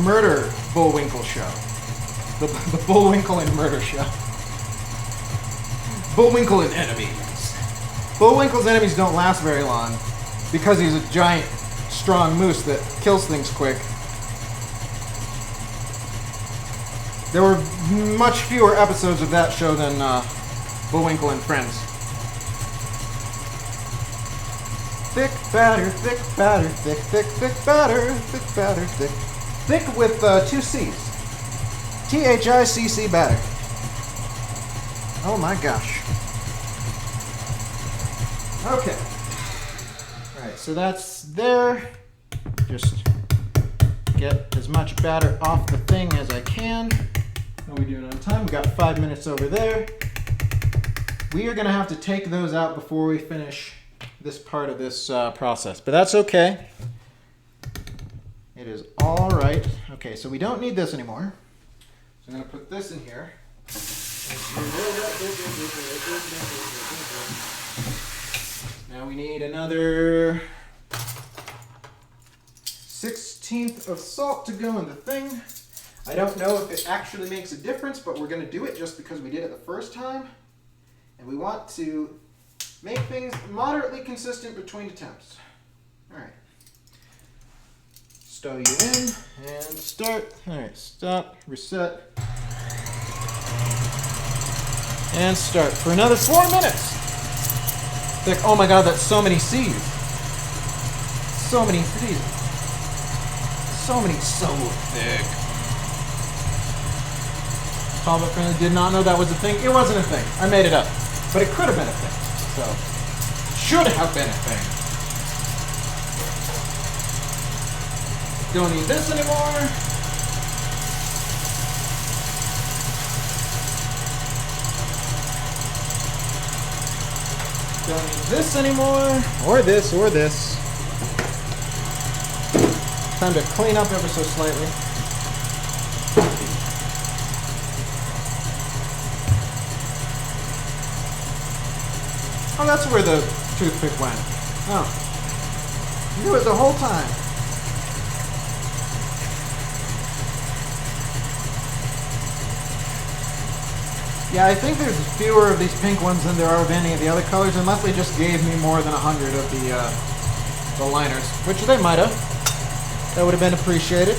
Murder Bullwinkle show. The Bullwinkle and Murder show. Bullwinkle and enemies. Bullwinkle's enemies don't last very long because he's a giant, strong moose that kills things quick. There were much fewer episodes of that show than Bullwinkle and Friends. Thick batter, thick batter, thick, thick, thick batter, thick batter, thick. Thick with 2 C's. THICC batter. Oh my gosh. Okay. Alright, so that's there. Just get as much batter off the thing as I can. How are we doing on time? We got 5 minutes over there. We are going to have to take those out before we finish this part of this process. But that's okay. It is alright. Okay, so we don't need this anymore. So I'm going to put this in here. Now we need another 1/16 of salt to go in the thing. I don't know if it actually makes a difference, but we're going to do it just because we did it the first time. And we want to make things moderately consistent between attempts. Alright. Stow you in and start. Alright, stop, reset. And start for another 4 minutes. Thick. Oh my god, that's so many C's. So many C's. So thick. Tall but friendly. Did not know that was a thing. It wasn't a thing. I made it up. But it could have been a thing. So, should have been a thing. Don't need this anymore. Don't need this anymore. Or this, or this. Time to clean up ever so slightly. Oh, that's where the toothpick went. Oh. You knew it the whole time. Yeah, I think there's fewer of these pink ones than there are of any of the other colors, unless they just gave me more than 100 of the liners, which they might have. That would have been appreciated.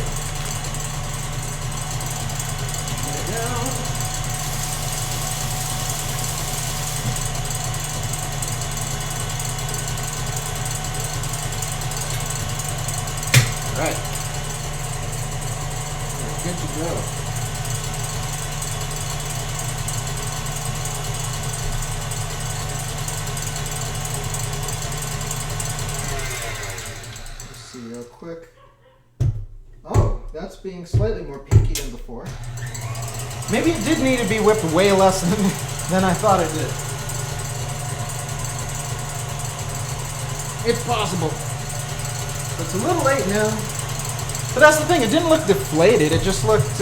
Right. We're good to go. Real quick. Oh, that's being slightly more pinky than before. Maybe it did need to be whipped way less than I thought it did. It's possible. But it's a little late now. But that's the thing, it didn't look deflated, it just looked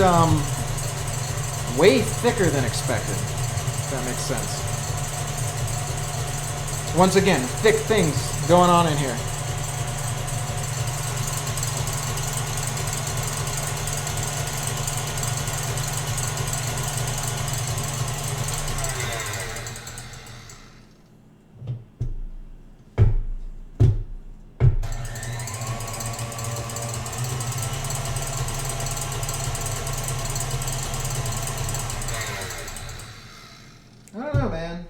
way thicker than expected. If that makes sense. Once again, thick things going on in here. I don't know, man.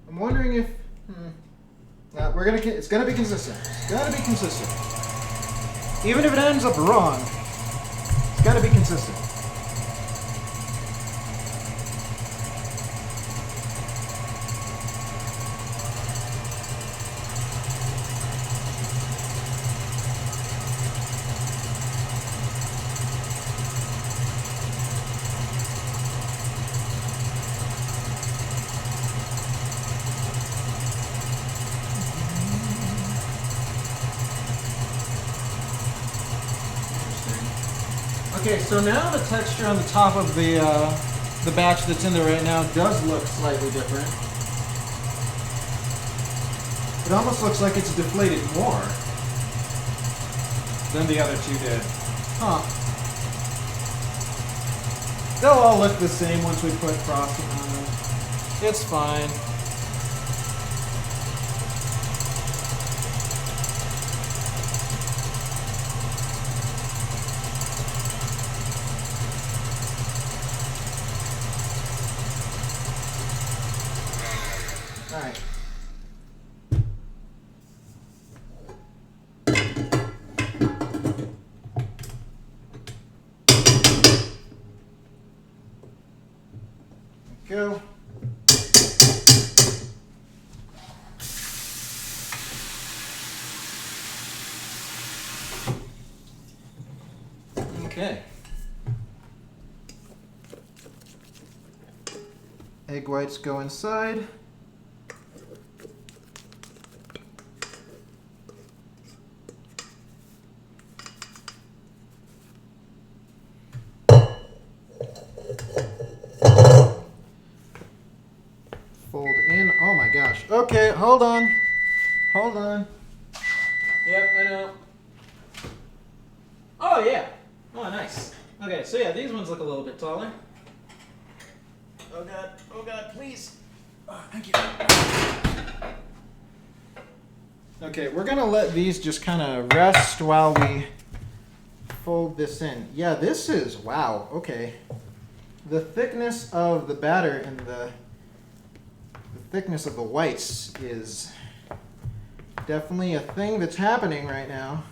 I'm wondering if... it's gonna be consistent. It's gotta be consistent. Even if it ends up wrong, it's gotta be consistent. Okay, so now the texture on the top of the batch that's in there right now does look slightly different. It almost looks like it's deflated more than the other two did. Huh. They'll all look the same once we put frosting on them. It's fine. Alright. Go. Okay. Egg whites go inside. Fold in. Oh my gosh. Okay, hold on. Hold on. Yep, I know. Oh yeah. Oh, nice. Okay, so yeah, these ones look a little bit taller. Oh god, please. Oh, thank you. Okay, we're gonna let these just kind of rest while we fold this in. Yeah, this is, wow, okay. The thickness of the batter and the thickness of the whites is definitely a thing that's happening right now.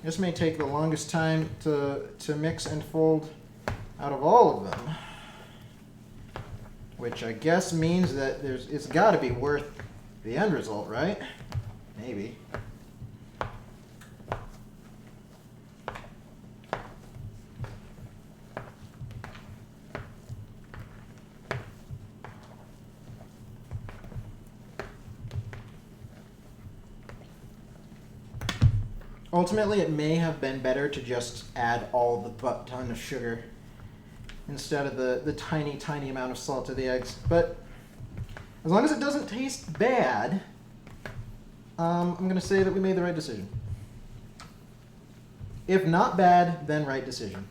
This may take the longest time to mix and fold out of all of them, which I guess means that it's got to be worth the end result, right? Maybe. Ultimately, it may have been better to just add all the ton of sugar instead of the tiny, tiny amount of salt to the eggs. But As long as it doesn't taste bad, I'm going to say that we made the right decision. If not bad, then right decision.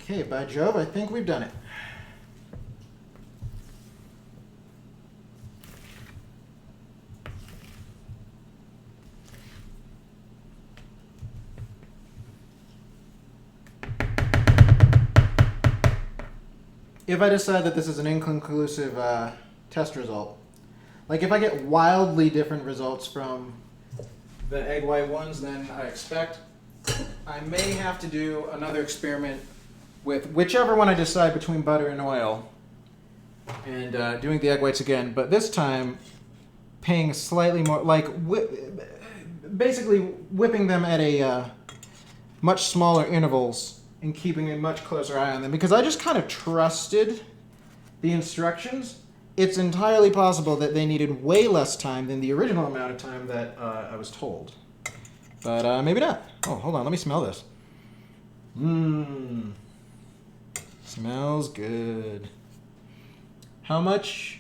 Okay, by Jove, I think we've done it. If I decide that this is an inconclusive test result, like if I get wildly different results from the egg white ones than I expect, I may have to do another experiment with whichever one I decide between butter and oil and doing the egg whites again, but this time paying slightly more, like basically whipping them at a much smaller intervals and keeping a much closer eye on them, because I just kind of trusted the instructions. It's entirely possible that they needed way less time than the original amount of time that I was told. But maybe not. Oh, hold on, let me smell this. Mmm. Smells good. How much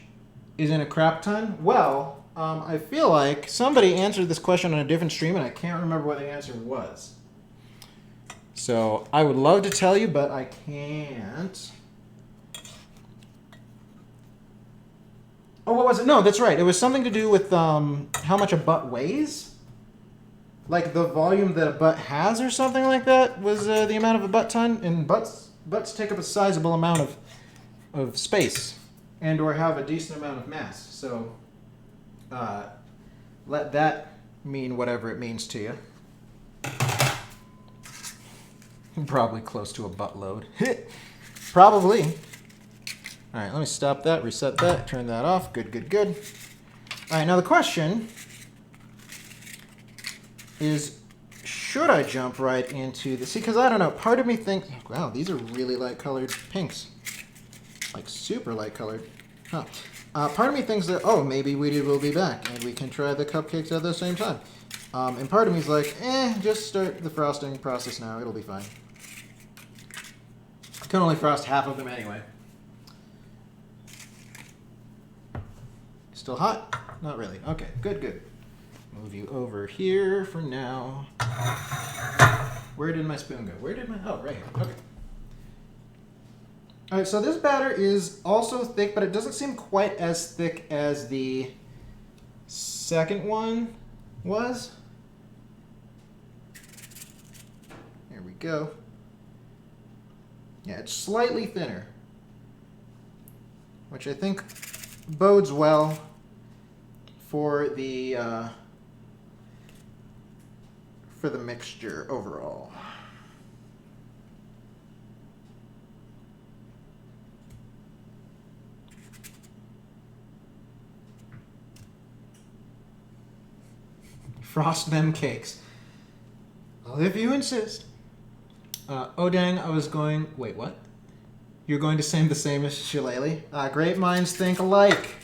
is in a crap ton? Well, I feel like somebody answered this question on a different stream and I can't remember what the answer was. So I would love to tell you, but I can't. Oh, what was it? No, that's right. It was something to do with how much a butt weighs. Like the volume that a butt has or something like that was the amount of a butt ton. And butts take up a sizable amount of space and or have a decent amount of mass. So let that mean whatever it means to you. Probably close to a buttload. Probably. All right, let me stop that, reset that, turn that off. Good, good, good. All right, now the question is, should I jump right into the... See, because I don't know. Part of me thinks, wow, these are really light-colored pinks. Like super light-colored. Huh. Part of me thinks that, oh, maybe we will be back, and we can try the cupcakes at the same time. And part of me is like, just start the frosting process now. It'll be fine. I can only frost half of them anyway. Still hot? Not really. Okay, good, good. Move you over here for now. Where did my spoon go? Where did my... Oh, right here. Okay. All right, so this batter is also thick, but it doesn't seem quite as thick as the second one was. There we go. Yeah, it's slightly thinner, which I think bodes well for the mixture overall. Frost them cakes. Well, if you insist. Oh dang, I was going... Wait, what? You're going to sing the same as Shillelagh? Great minds think alike.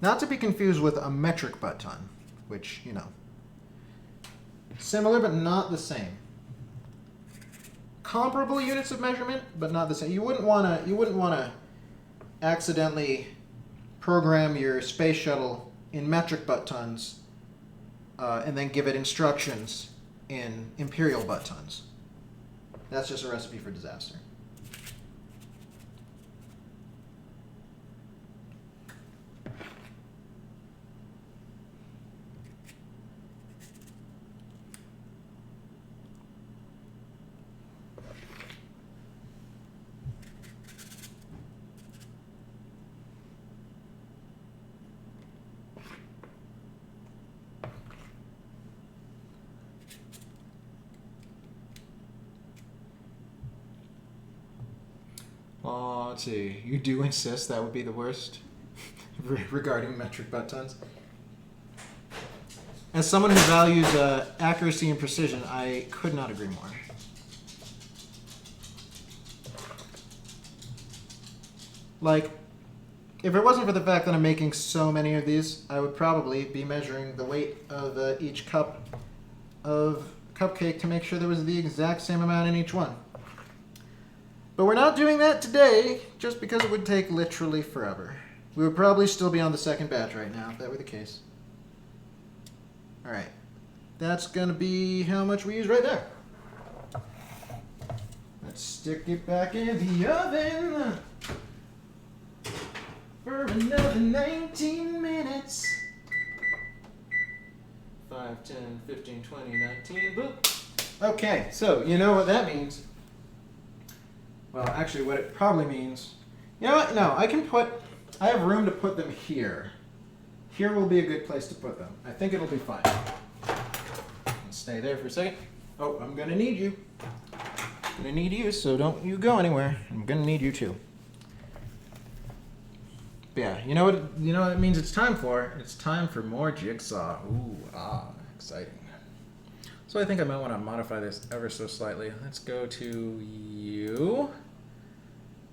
Not to be confused with a metric butt ton, which, you know, similar but not the same. Comparable units of measurement, but not the same. You wouldn't want to accidentally program your space shuttle in metric butt tons and then give it instructions in imperial butt tons. That's just a recipe for disaster.
Oh, let's see. You do insist that would be the worst regarding metric butt tons? As someone who values accuracy and precision, I could not agree more. Like, if it wasn't for the fact that I'm making so many of these, I would probably be measuring the weight of each cup of cupcake to make sure there was the exact same amount in each one. But we're not doing that today, just because it would take literally forever. We would probably still be on the second batch right now, if that were the case. Alright. That's gonna be how much we use right there. Let's stick it back in the oven for another 19 minutes. 5, 10, 15, 20, 19, boop. Okay, so you know what that means. Well, actually what it probably means, you know what, no, I have room to put them here. Here will be a good place to put them. I think it'll be fine. Stay there for a second. Oh, I'm gonna need you. I'm gonna need you, so don't you go anywhere. I'm gonna need you too. But yeah, you know what it means it's time for? It's time for more jigsaw. Ooh, exciting. So I think I might want to modify this ever so slightly. Let's go to you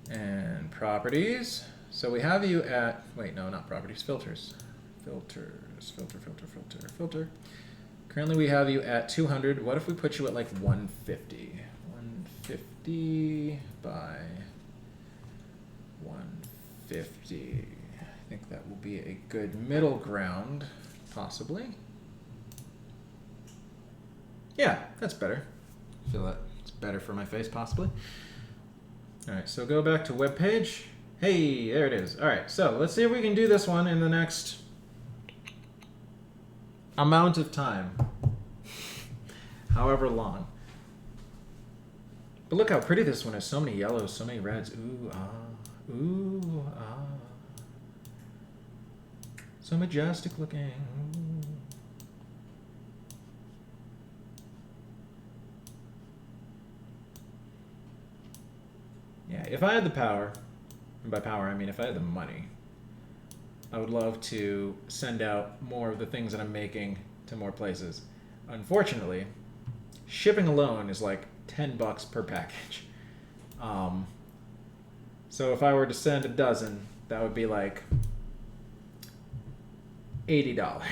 and properties. So we have you at, wait, no, not properties, filters. Filter. Currently we have you at 200. What if we put you at like 150? 150 by 150. I think that will be a good middle ground, possibly. Yeah, that's better. I feel that it's better for my face, possibly. All right, so go back to web page. Hey, there it is. All right, so let's see if we can do this one in the next amount of time. However long. But look how pretty this one is. So many yellows, so many reds. Ooh, ah. Ooh, ah. So majestic looking. Ooh. Yeah, if I had the power, and by power I mean if I had the money, I would love to send out more of the things that I'm making to more places. Unfortunately, shipping alone is like $10 per package. So if I were to send a dozen, that would be like $80.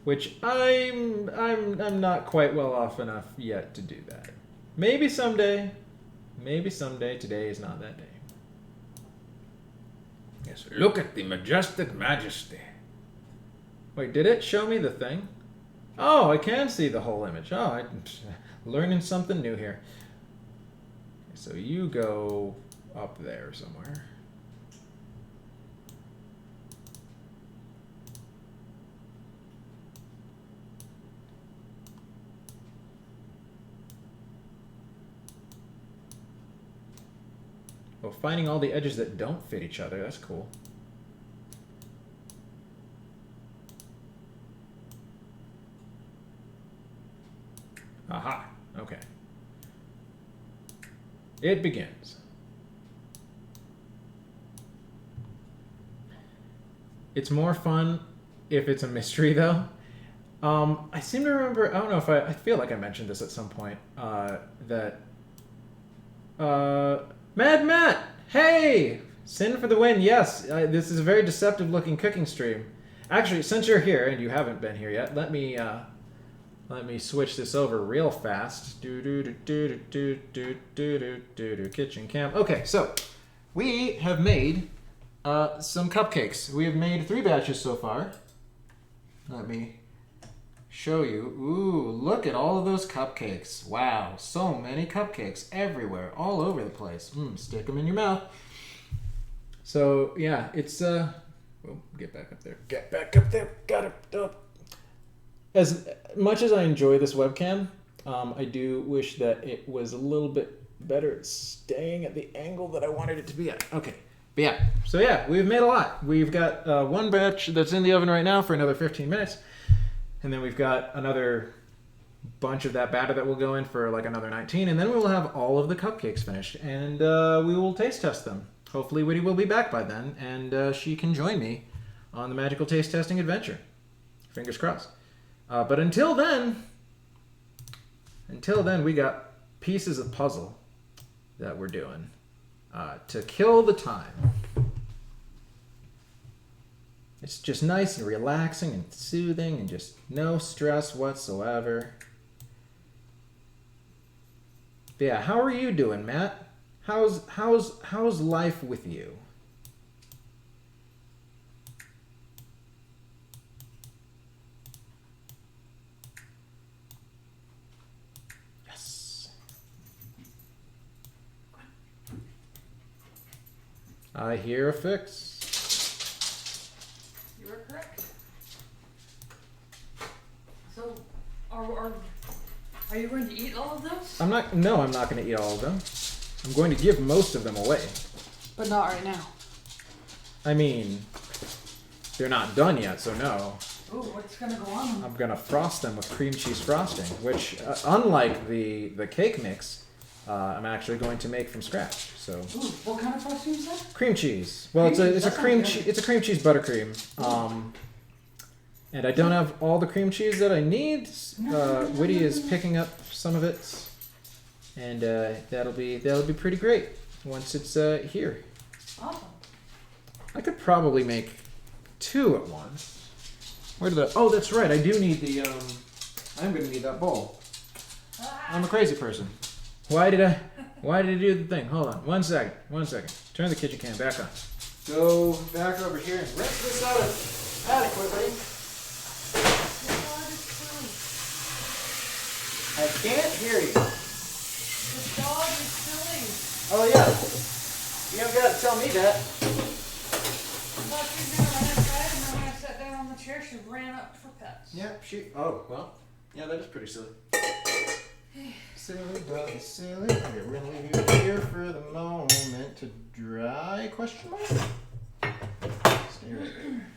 Which I'm not quite well off enough yet to do that. Maybe someday. Maybe someday. Today is not that day. Yes, look at the majestic majesty. Wait, did it show me the thing? Oh, I can see the whole image. Oh, I'm learning something new here. So you go up there somewhere. Oh, finding all the edges that don't fit each other. That's cool. Aha. Okay. It begins. It's more fun if it's a mystery, though. I seem to remember, I don't know if I feel like I mentioned this at some point, that Mad Matt, hey! Sinn for the win, yes. This is a very deceptive looking cooking stream. Actually, since you're here and you haven't been here yet, let me switch this over real fast. Kitchen cam. Okay, so we have made some cupcakes. We have made 3 batches so far. Let me show you. Ooh, look at all of those cupcakes. Wow, so many cupcakes everywhere, all over the place. Stick them in your mouth. So yeah, it's oh, get back up there. Get back up there. Got it up. As much as I enjoy this webcam, I do wish that it was a little bit better at staying at the angle that I wanted it to be at. Okay, but yeah, so yeah, we've made a lot. We've got 1 batch that's in the oven right now for another 15 minutes. And then we've got another bunch of that batter that will go in for like another 19, and then we will have all of the cupcakes finished, and we will taste test them. Hopefully Whitty will be back by then, and she can join me on the magical taste testing adventure. Fingers crossed. But until then, we got pieces of puzzle that we're doing to kill the time. It's just nice and relaxing and soothing and just no stress whatsoever. But yeah, how are you doing, Matt? How's life with you? Yes. I hear a fix.
You are correct. So, are you going to eat all of those?
I'm not going to eat all of them. I'm going to give most of them away.
But not right now.
I mean, they're not done yet, so no.
Ooh, what's gonna go on?
I'm gonna frost them with cream cheese frosting, which, unlike the cake mix, I'm actually going to make from scratch. So.
Ooh, what kind of frosting is that?
Cream cheese. Well, it's a cream cheese buttercream. And I don't have all the cream cheese that I need. Whitty is picking up some of it, and that'll be pretty great once it's here.
Awesome.
I could probably make 2 at once. Where did the? Oh, that's right. I do need the. I'm gonna need that bowl. I'm a crazy person. Why did I do the thing? Hold on. 1 second. Turn the kitchen can back on. Go back over here and rinse this out adequately. I can't hear you.
The dog is silly.
Oh yeah. You haven't got to tell me that.
I thought she was gonna run outside, and then when I sat down on the chair, she ran up for pets.
Yeah, oh, well. Yeah, that is pretty silly. Silly doggy, silly. Okay, we're gonna leave you here for the moment to dry, question mark? Stay right there.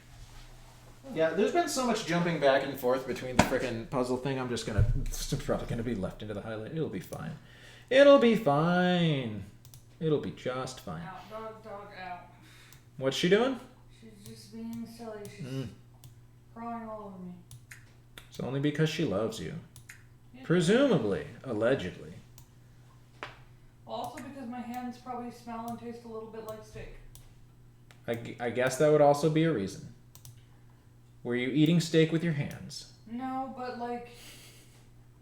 Yeah, there's been so much jumping back and forth between the frickin' puzzle thing, it's probably gonna be left into the highlight. It'll be fine. It'll be fine. It'll be just fine.
Out, dog, out.
What's she doing?
She's just being silly. She's crawling all over me.
It's only because she loves you.
Yeah.
Presumably. Allegedly.
Also because my hands probably smell and taste a little bit like steak.
I guess that would also be a reason. Were you eating steak with your hands?
No, but like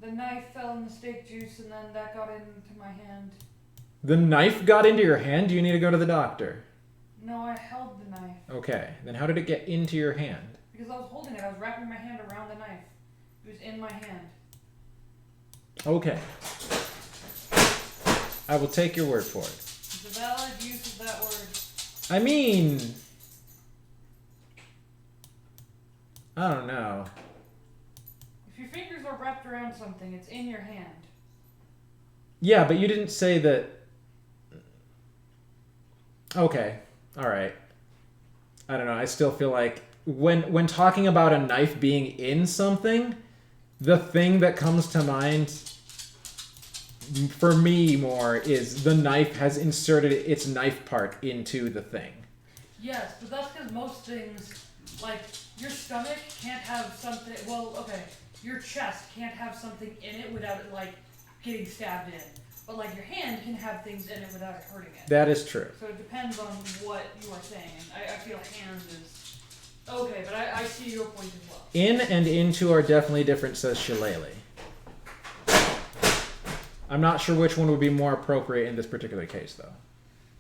the knife fell in the steak juice and then that got into my hand.
The knife got into your hand? Do you need to go to the doctor?
No, I held the knife.
Okay, then how did it get into your hand?
Because I was holding it. I was wrapping my hand around the knife. It was in my hand.
Okay. I will take your word for it.
It's a valid use of that word.
I mean, I don't know.
If your fingers are wrapped around something, it's in your hand.
Yeah, but you didn't say that. Okay, all right. I don't know. I still feel like when talking about a knife being in something, the thing that comes to mind for me more is the knife has inserted its knife part into the thing.
Yes, but that's because most things, like your stomach can't have something. Well, okay, your chest can't have something in it without it like getting stabbed in. But like your hand can have things in it without it hurting it.
That is true.
So it depends on what you are saying. And I feel hand is okay, but I see your point as well.
In and into are definitely different, says Shillelagh. I'm not sure which one would be more appropriate in this particular case, though.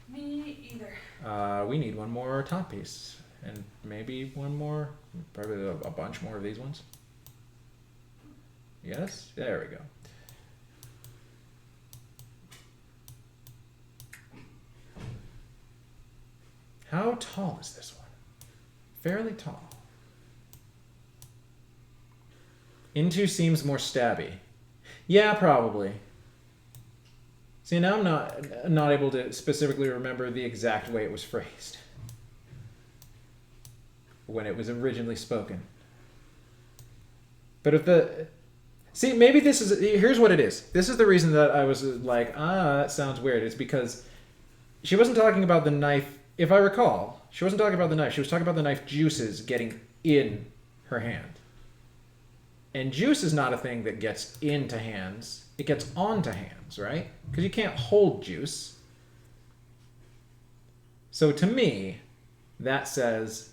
Me either.
We need one more top piece, and maybe one more, probably a bunch more of these ones. Yes, there we go. How tall is this one? Fairly tall. Into seems more stabby. Yeah, probably. See, now I'm not able to specifically remember the exact way it was phrased when it was originally spoken. But if the See, maybe this is... Here's what it is. This is the reason that I was like, that sounds weird. It's because she wasn't talking about the knife... If I recall, she wasn't talking about the knife. She was talking about the knife juices getting in her hand. And juice is not a thing that gets into hands. It gets onto hands, right? Because you can't hold juice. So to me, that says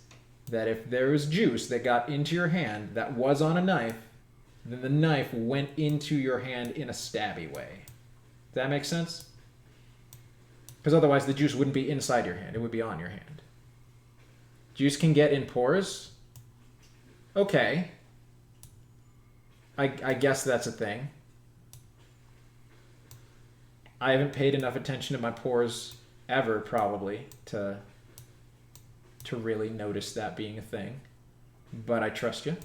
that if there was juice that got into your hand that was on a knife, then the knife went into your hand in a stabby way. Does that make sense? Because otherwise the juice wouldn't be inside your hand. It would be on your hand. Juice can get in pores? Okay. I guess that's a thing. I haven't paid enough attention to my pores ever, probably, to really notice that being a thing. But I trust you.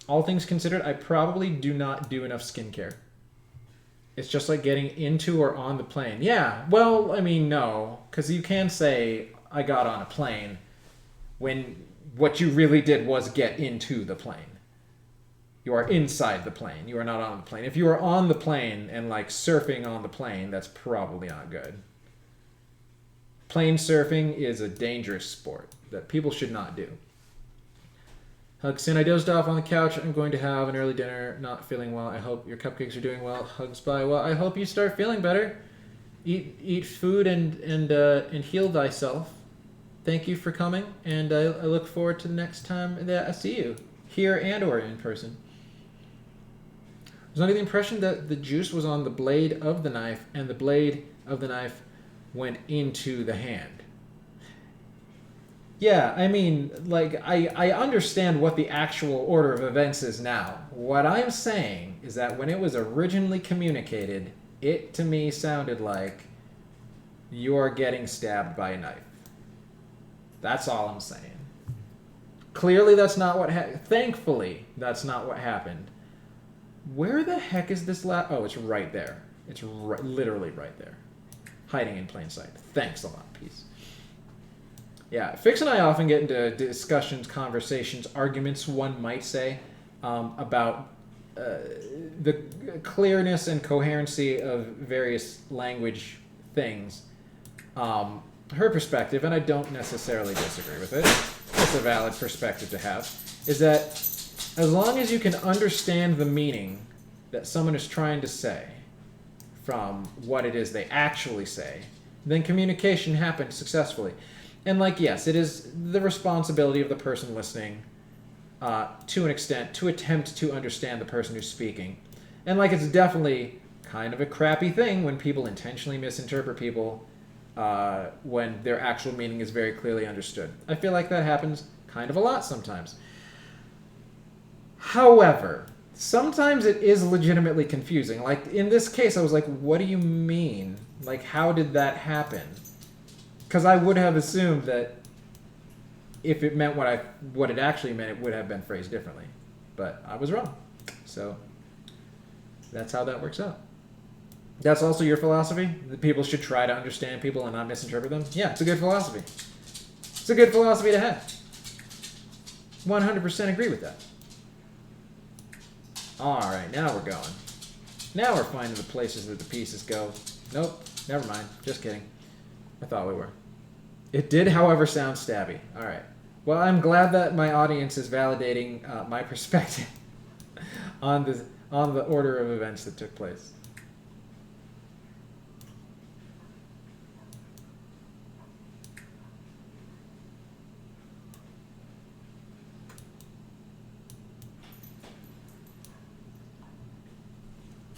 All things considered, I probably do not do enough skincare. It's just like getting into or on the plane. Yeah, well, I mean, no. Because you can say, I got on a plane, when what you really did was get into the plane. You are inside the plane. You are not on the plane. If you are on the plane and like surfing on the plane, that's probably not good. Plane surfing is a dangerous sport that people should not do. Hugs, Sinn, I dozed off on the couch. I'm going to have an early dinner. Not feeling well. I hope your cupcakes are doing well. Hugs, bye. Well, I hope you start feeling better. Eat food and heal thyself. Thank you for coming, and I look forward to the next time that I see you, here and or in person. I was under the impression that the juice was on the blade of the knife, and the blade of the knife went into the hand. Yeah, I mean, like, I understand what the actual order of events is now. What I'm saying is that when it was originally communicated, it to me sounded like you're getting stabbed by a knife. That's all I'm saying. Clearly that's not what thankfully, that's not what happened. Where the heck is this oh, it's right there. It's literally right there. Hiding in plain sight. Thanks a lot, peace. Yeah, Fix and I often get into discussions, conversations, arguments, one might say, about the clearness and coherency of various language things. Her perspective, and I don't necessarily disagree with it, it's a valid perspective to have, is that as long as you can understand the meaning that someone is trying to say from what it is they actually say, then communication happens successfully. And like, yes, it is the responsibility of the person listening to an extent to attempt to understand the person who's speaking. And like, it's definitely kind of a crappy thing when people intentionally misinterpret people when their actual meaning is very clearly understood. I feel like that happens kind of a lot sometimes. However, sometimes it is legitimately confusing. Like, in this case, I was like, what do you mean? Like, how did that happen? Because I would have assumed that if it meant what it actually meant, it would have been phrased differently. But I was wrong. So that's how that works out. That's also your philosophy? That people should try to understand people and not misinterpret them? Yeah, it's a good philosophy. It's a good philosophy to have. 100% agree with that. Alright, now we're going. Now we're finding the places that the pieces go. Nope, never mind. Just kidding. I thought we were. It did, however, sound stabby. Alright. Well, I'm glad that my audience is validating my perspective on the order of events that took place.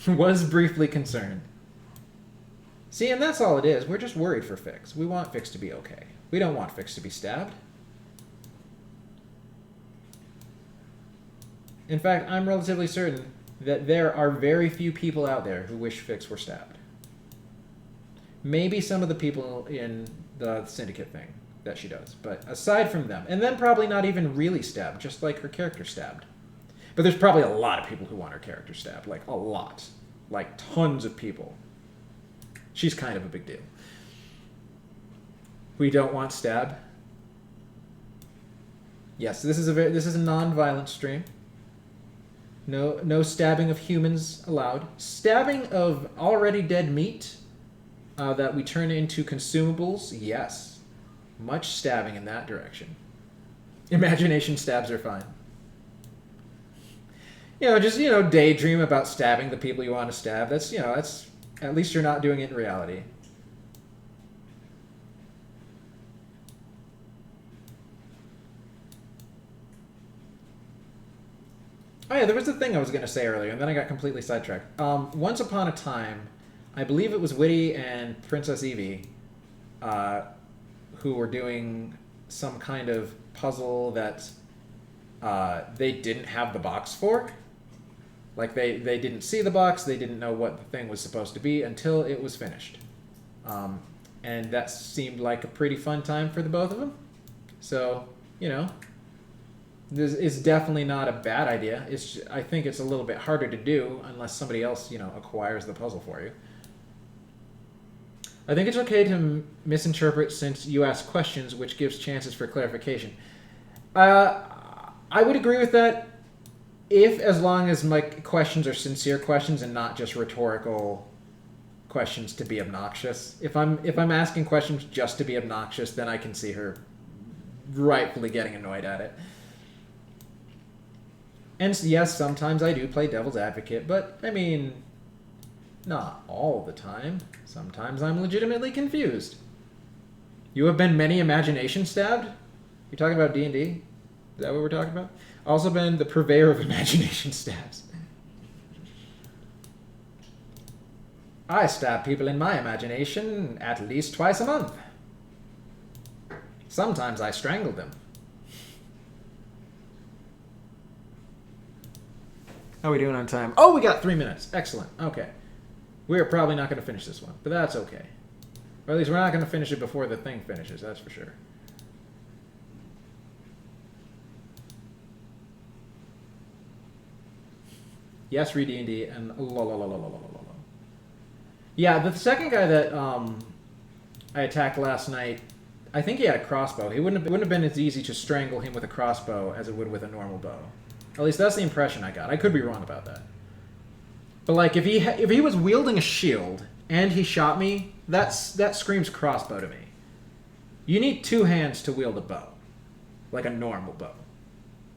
Was briefly concerned. See, and that's all it is. We're just worried for Fix. We want Fix to be okay. We don't want Fix to be stabbed. In fact, I'm relatively certain that there are very few people out there who wish Fix were stabbed. Maybe some of the people in the syndicate thing that she does, but aside from them, and then probably not even really stabbed, just like her character stabbed. But there's probably a lot of people who want her character stabbed. Like, a lot. Like, tons of people. She's kind of a big deal. We don't want stab. Yes, this is a non-violent stream. No stabbing of humans allowed. Stabbing of already dead meat that we turn into consumables, yes. Much stabbing in that direction. Imagination stabs are fine. Just daydream about stabbing the people you want to stab. That's at least you're not doing it in reality. Oh yeah, there was a thing I was going to say earlier, and then I got completely sidetracked. Once upon a time, I believe it was Witty and Princess Evie, who were doing some kind of puzzle that they didn't have the box for. Like, they didn't see the box, they didn't know what the thing was supposed to be until it was finished. And that seemed like a pretty fun time for the both of them. So, this is definitely not a bad idea. I think it's a little bit harder to do unless somebody else, acquires the puzzle for you. I think it's okay to misinterpret since you ask questions, which gives chances for clarification. I would agree with that as long as my questions are sincere questions and not just rhetorical questions to be obnoxious. If I'm asking questions just to be obnoxious, then I can see her rightfully getting annoyed at it. And yes, sometimes I do play devil's advocate, but I mean, not all the time. Sometimes I'm legitimately confused. You have been many imagination stabbed? You're talking about D&D? Is that what we're talking about? Also been the purveyor of imagination stabs. I stab people in my imagination at least twice a month. Sometimes I strangle them. How are we doing on time? Oh, we got 3 minutes. Excellent. Okay. We're probably not going to finish this one, but that's okay. Or at least we're not going to finish it before the thing finishes, that's for sure. Yes, read D&D, and yeah, the second guy that I attacked last night, I think he had a crossbow. It wouldn't have been as easy to strangle him with a crossbow as it would with a normal bow. At least that's the impression I got. I could be wrong about that. But like, if he was wielding a shield and he shot me, that screams crossbow to me. You need two hands to wield a bow, like a normal bow.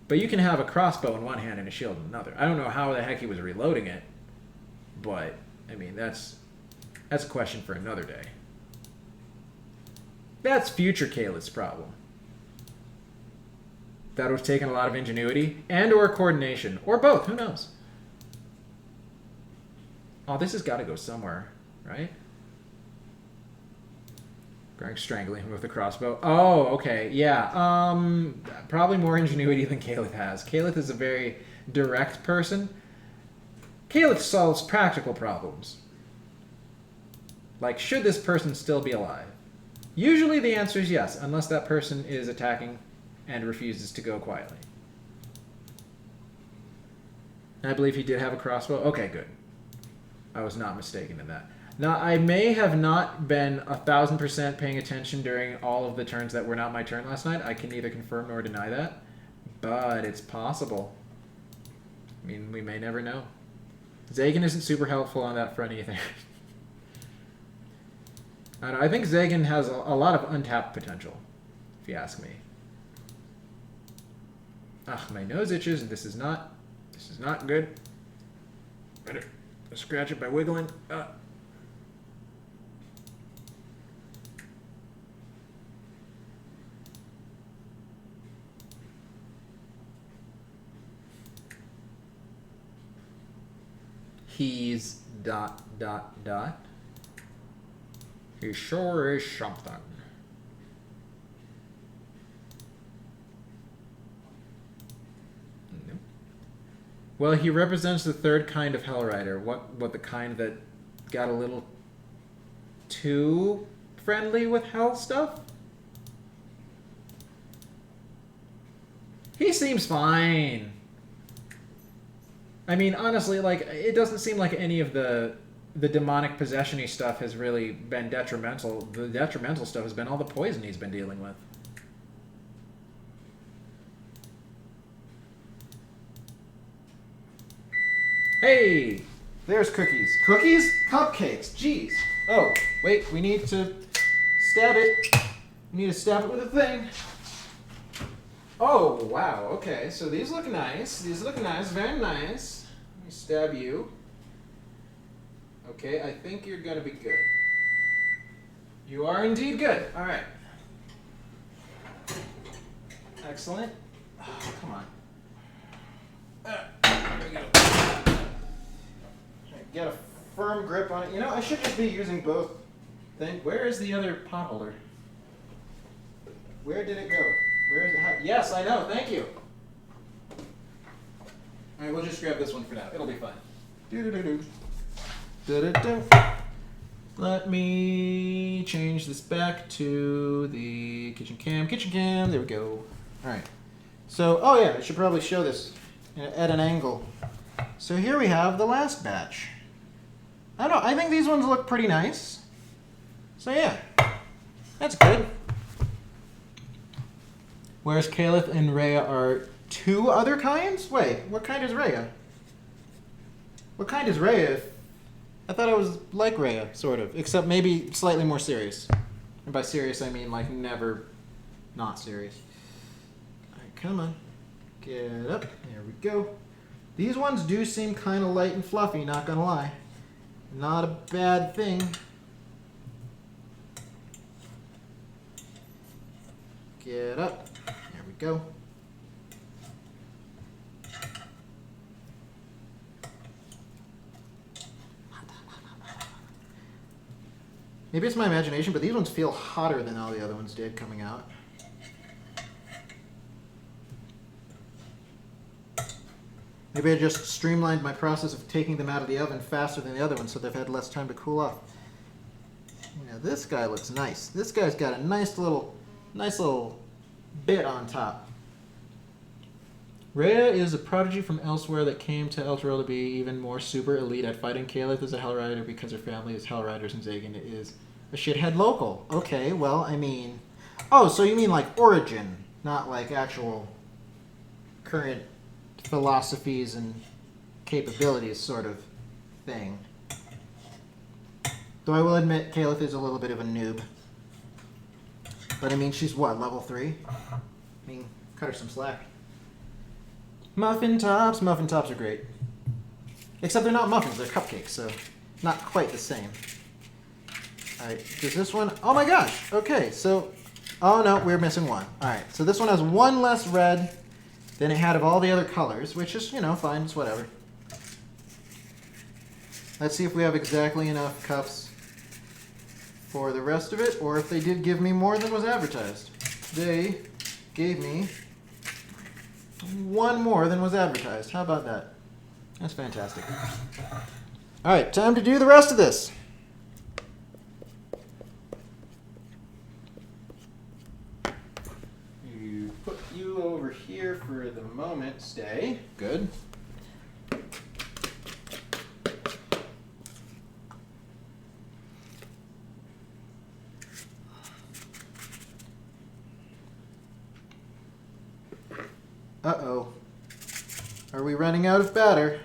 But you can have a crossbow in one hand and a shield in another. I don't know how the heck he was reloading it, but I mean that's a question for another day. That's future Kayla's problem. That was taking a lot of ingenuity and or coordination, or both, who knows? Oh, this has got to go somewhere, right? Greg strangling him with a crossbow. Oh, okay, yeah. Probably more ingenuity than Caliph has. Caliph is a very direct person. Caliph solves practical problems. Like, should this person still be alive? Usually the answer is yes, unless that person is attacking and refuses to go quietly. And I believe he did have a crossbow. Okay, good. I was not mistaken in that. Now, I may have not been 1,000% paying attention during all of the turns that were not my turn last night. I can neither confirm nor deny that, but it's possible. I mean, we may never know. Zagan isn't super helpful on that front either. I don't know, I think Zagan has a lot of untapped potential, if you ask me. My nose itches, and this is not good. Better scratch it by wiggling. He's ... He sure is something. Nope. Well, he represents the third kind of Hellrider. What the kind that got a little too friendly with hell stuff? He seems fine. I mean, honestly, like, it doesn't seem like any of the demonic possession-y stuff has really been detrimental. The detrimental stuff has been all the poison he's been dealing with. Hey!
There's cookies. Cookies? Cupcakes. Jeez. Oh, wait. We need to stab it. We need to stab it with a thing. Oh, wow. Okay, so these look nice. These look nice. Very nice. Let me stab you. Okay, I think you're going to be good. You are indeed good. All right. Excellent. Oh, come on. There we go. Get a firm grip on it. You know, I should just be using both things. Where is the other pot holder? Where did it go? Where is it? Yes, I know. Thank you. All right, we'll just grab this one for now. It'll be fine. Do-do-do-do. Do-do-do. Let me change this back to the kitchen cam. Kitchen cam. There we go. All right. So, oh yeah, I should probably show this at an angle. So here we have the last batch. I don't know. I think these ones look pretty nice. So yeah, that's good. Whereas Caliph and Rhea are two other kinds? Wait, what kind is Rhea? What kind is Rhea? I thought I was like Rhea, sort of, except maybe slightly more serious. And by serious, I mean like never not serious. All right, come on. Get up. There we go. These ones do seem kind of light and fluffy, not gonna lie. Not a bad thing. Get up. There we go. Maybe it's my imagination, but these ones feel hotter than all the other ones did coming out. Maybe I just streamlined my process of taking them out of the oven faster than the other ones, so they've had less time to cool off. Now this guy looks nice. This guy's got a nice little bit on top. Rhea is a prodigy from elsewhere that came to Elturel to be even more super elite at fighting. Caliph is a Hellrider because her family is Hellriders, and Zagan is a shithead local. Okay, well, I mean... Oh, so you mean like origin, not like actual current philosophies and capabilities sort of thing. Though I will admit, Caliph is a little bit of a noob. But I mean, she's what, level 3? I mean, cut her some slack. Muffin tops. Muffin tops are great. Except they're not muffins, they're cupcakes, so not quite the same. Alright, does this one... Oh my gosh! Okay, so... Oh no, we're missing one. Alright, so this one has one less red than it had of all the other colors, which is, you know, fine, it's whatever. Let's see if we have exactly enough cups for the rest of it, or if they did give me more than was advertised. They gave me one more than was advertised. How about that? That's fantastic. Alright, time to do the rest of this. You put you over here for the moment. Stay. Good. Uh-oh. Are we running out of batter?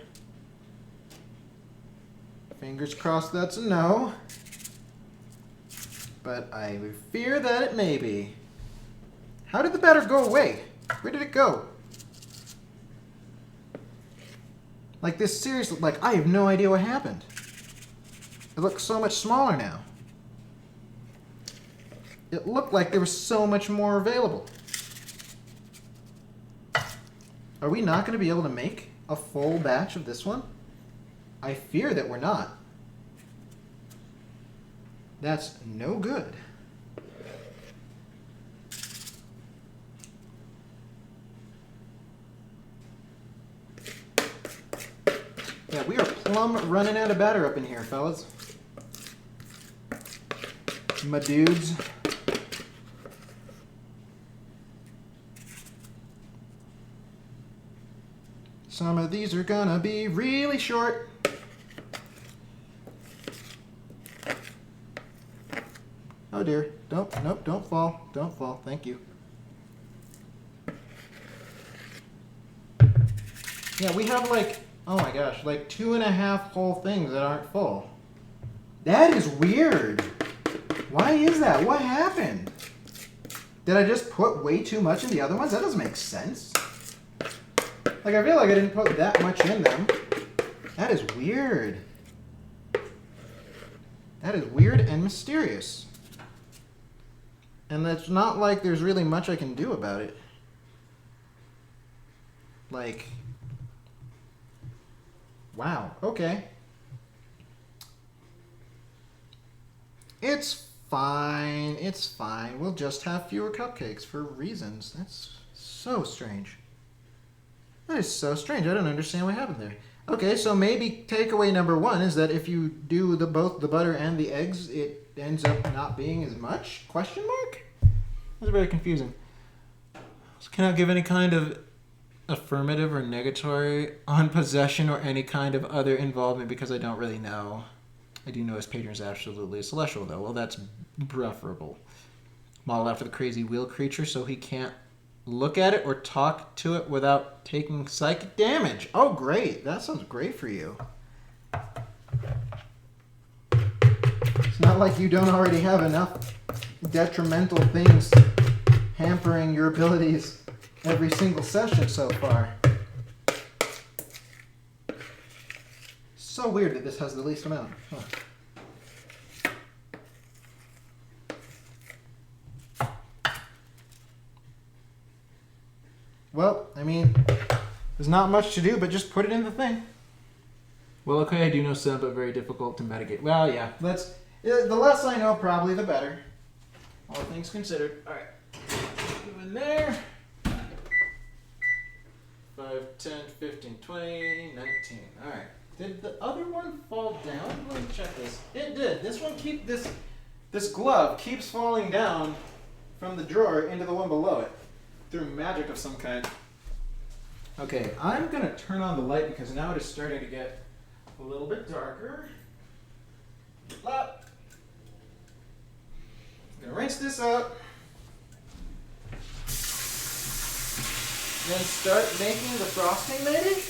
Fingers crossed that's a no. But I fear that it may be. How did the batter go away? Where did it go? Like this seriously, like I have no idea what happened. It looks so much smaller now. It looked like there was so much more available. Are we not going to be able to make a full batch of this one? I fear that we're not. That's no good. Yeah, we are plumb running out of batter up in here, fellas. My dudes. Some of these are gonna be really short. Oh dear. Nope, don't fall. Don't fall. Thank you. Yeah, we have like Oh my gosh, like 2.5 whole things that aren't full. That is weird. Why is that? What happened? Did I just put way too much in the other ones? That doesn't make sense. Like, I feel like I didn't put that much in them. That is weird. That is weird and mysterious. And it's not like there's really much I can do about it. Like, wow, okay. It's fine, it's fine. We'll just have fewer cupcakes for reasons. That's so strange. That is so strange. I don't understand what happened there. Okay, so maybe takeaway number 1 is that if you do both the butter and the eggs, it ends up not being as much? Question mark? That's very confusing. So cannot give any kind of affirmative or negatory on possession or any kind of other involvement because I don't really know. I do know his patron is absolutely celestial, though. Well, that's preferable. Modeled after the crazy wheel creature, so he can't look at it or talk to it without taking psychic damage. Oh, great. That sounds great for you. It's not like you don't already have enough detrimental things hampering your abilities every single session so far. So weird that this has the least amount. Huh. Well, I mean, there's not much to do but just put it in the thing. Well, okay, I do know some, but very difficult to mitigate. Well, yeah, the less I know, probably the better. All things considered. All right. Move in there. 5, 10, 15, 20, 19. All right. Did the other one fall down? Let me check this. It did. This glove keeps falling down from the drawer into the one below it through magic of some kind. Okay, I'm going to turn on the light because now it is starting to get a little bit darker. Up. I'm going to rinse this out. Then start making the frosting, maybe?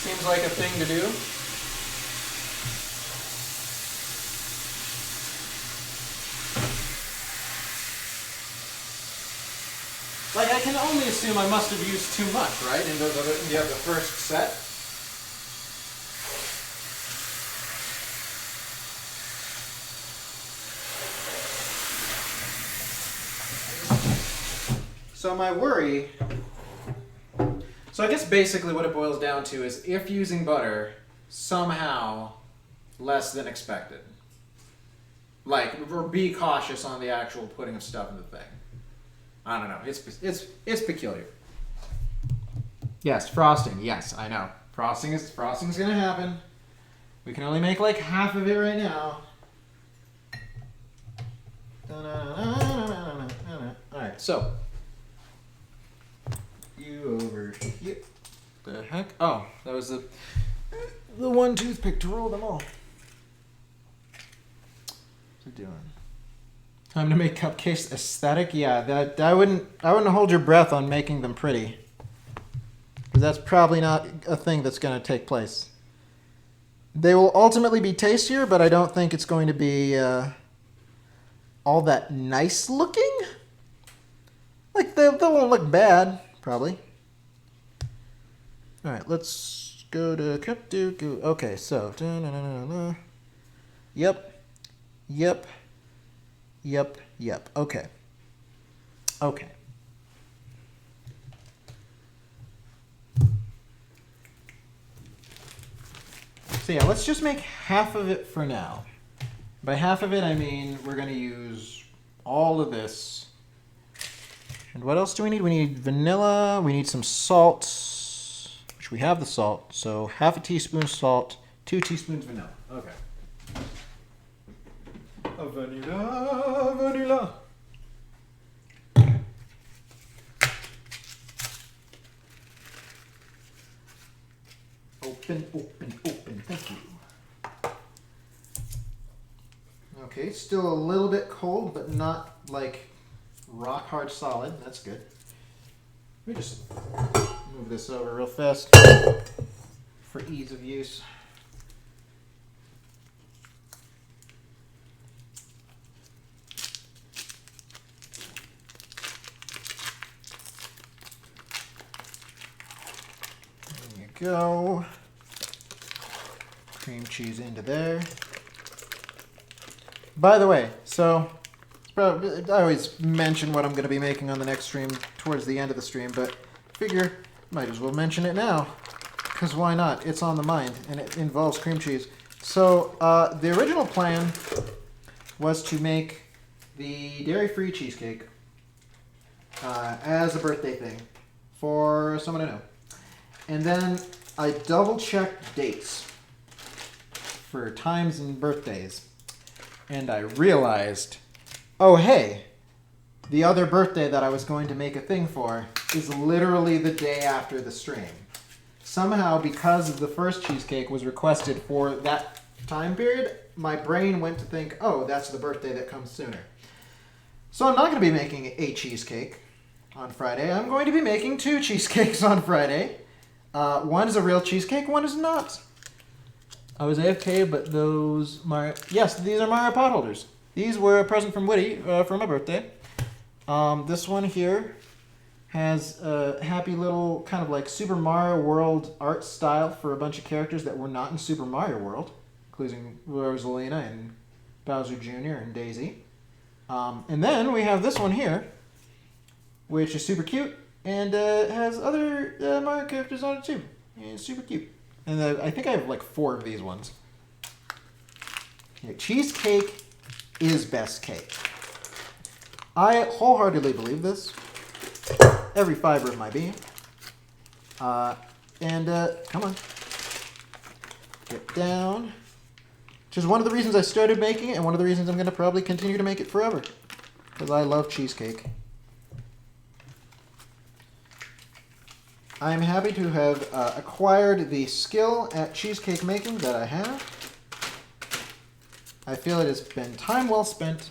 Seems like a thing to do. Like, I can only assume I must have used too much, right? In the first set. So my worry... So I guess basically what it boils down to is if using butter, somehow less than expected. Like, or be cautious on the actual putting of stuff in the thing. I don't know. It's peculiar. Yes, frosting. Yes, I know. Frosting's gonna happen. We can only make like half of it right now. Alright, so you over here. The heck? Oh, that was the one toothpick to roll them all. What's it doing? Time to make cupcakes aesthetic? Yeah, that I wouldn't hold your breath on making them pretty. Because that's probably not a thing that's going to take place. They will ultimately be tastier, but I don't think it's going to be all that nice looking. Like, they won't look bad, probably. Alright, let's go to okay, so Yep. Okay. So yeah, let's just make half of it for now. By half of it, I mean we're going to use all of this. And what else do we need? We need vanilla. We need some salt, which we have the salt. So half a teaspoon salt, 2 teaspoons vanilla. Okay. Vanilla. Open. Thank you. Okay, still a little bit cold, but not like rock hard solid. That's good. Let me just move this over real fast for ease of use. There you go. Cream cheese into there. By the way, so I always mention what I'm going to be making on the next stream towards the end of the stream, but figure might as well mention it now, because why not? It's on the mind, and it involves cream cheese. So the original plan was to make the dairy-free cheesecake as a birthday thing for someone I know. And then I double-checked dates for times and birthdays, and I realized, oh hey, the other birthday that I was going to make a thing for is literally the day after the stream. Somehow, because the first cheesecake was requested for that time period, my brain went to think, oh, that's the birthday that comes sooner. So I'm not going to be making a cheesecake on Friday. I'm going to be making 2 cheesecakes on Friday. One is a real cheesecake, one is not. I was AFK, but those yes, these are Mario pot holders. These were a present from Woody for my birthday. This one here has a happy little kind of like Super Mario World art style for a bunch of characters that were not in Super Mario World, including Rosalina and Bowser Jr. and Daisy. And then we have this one here, which is super cute and has other Mario characters on it too. And it's super cute. And I think I have like 4 of these ones. Yeah, cheesecake is best cake. I wholeheartedly believe this. Every fiber of my being. Come on. Get down. Which is one of the reasons I started making it, and one of the reasons I'm going to probably continue to make it forever. Because I love cheesecake. I'm happy to have acquired the skill at cheesecake making that I have. I feel it has been time well spent.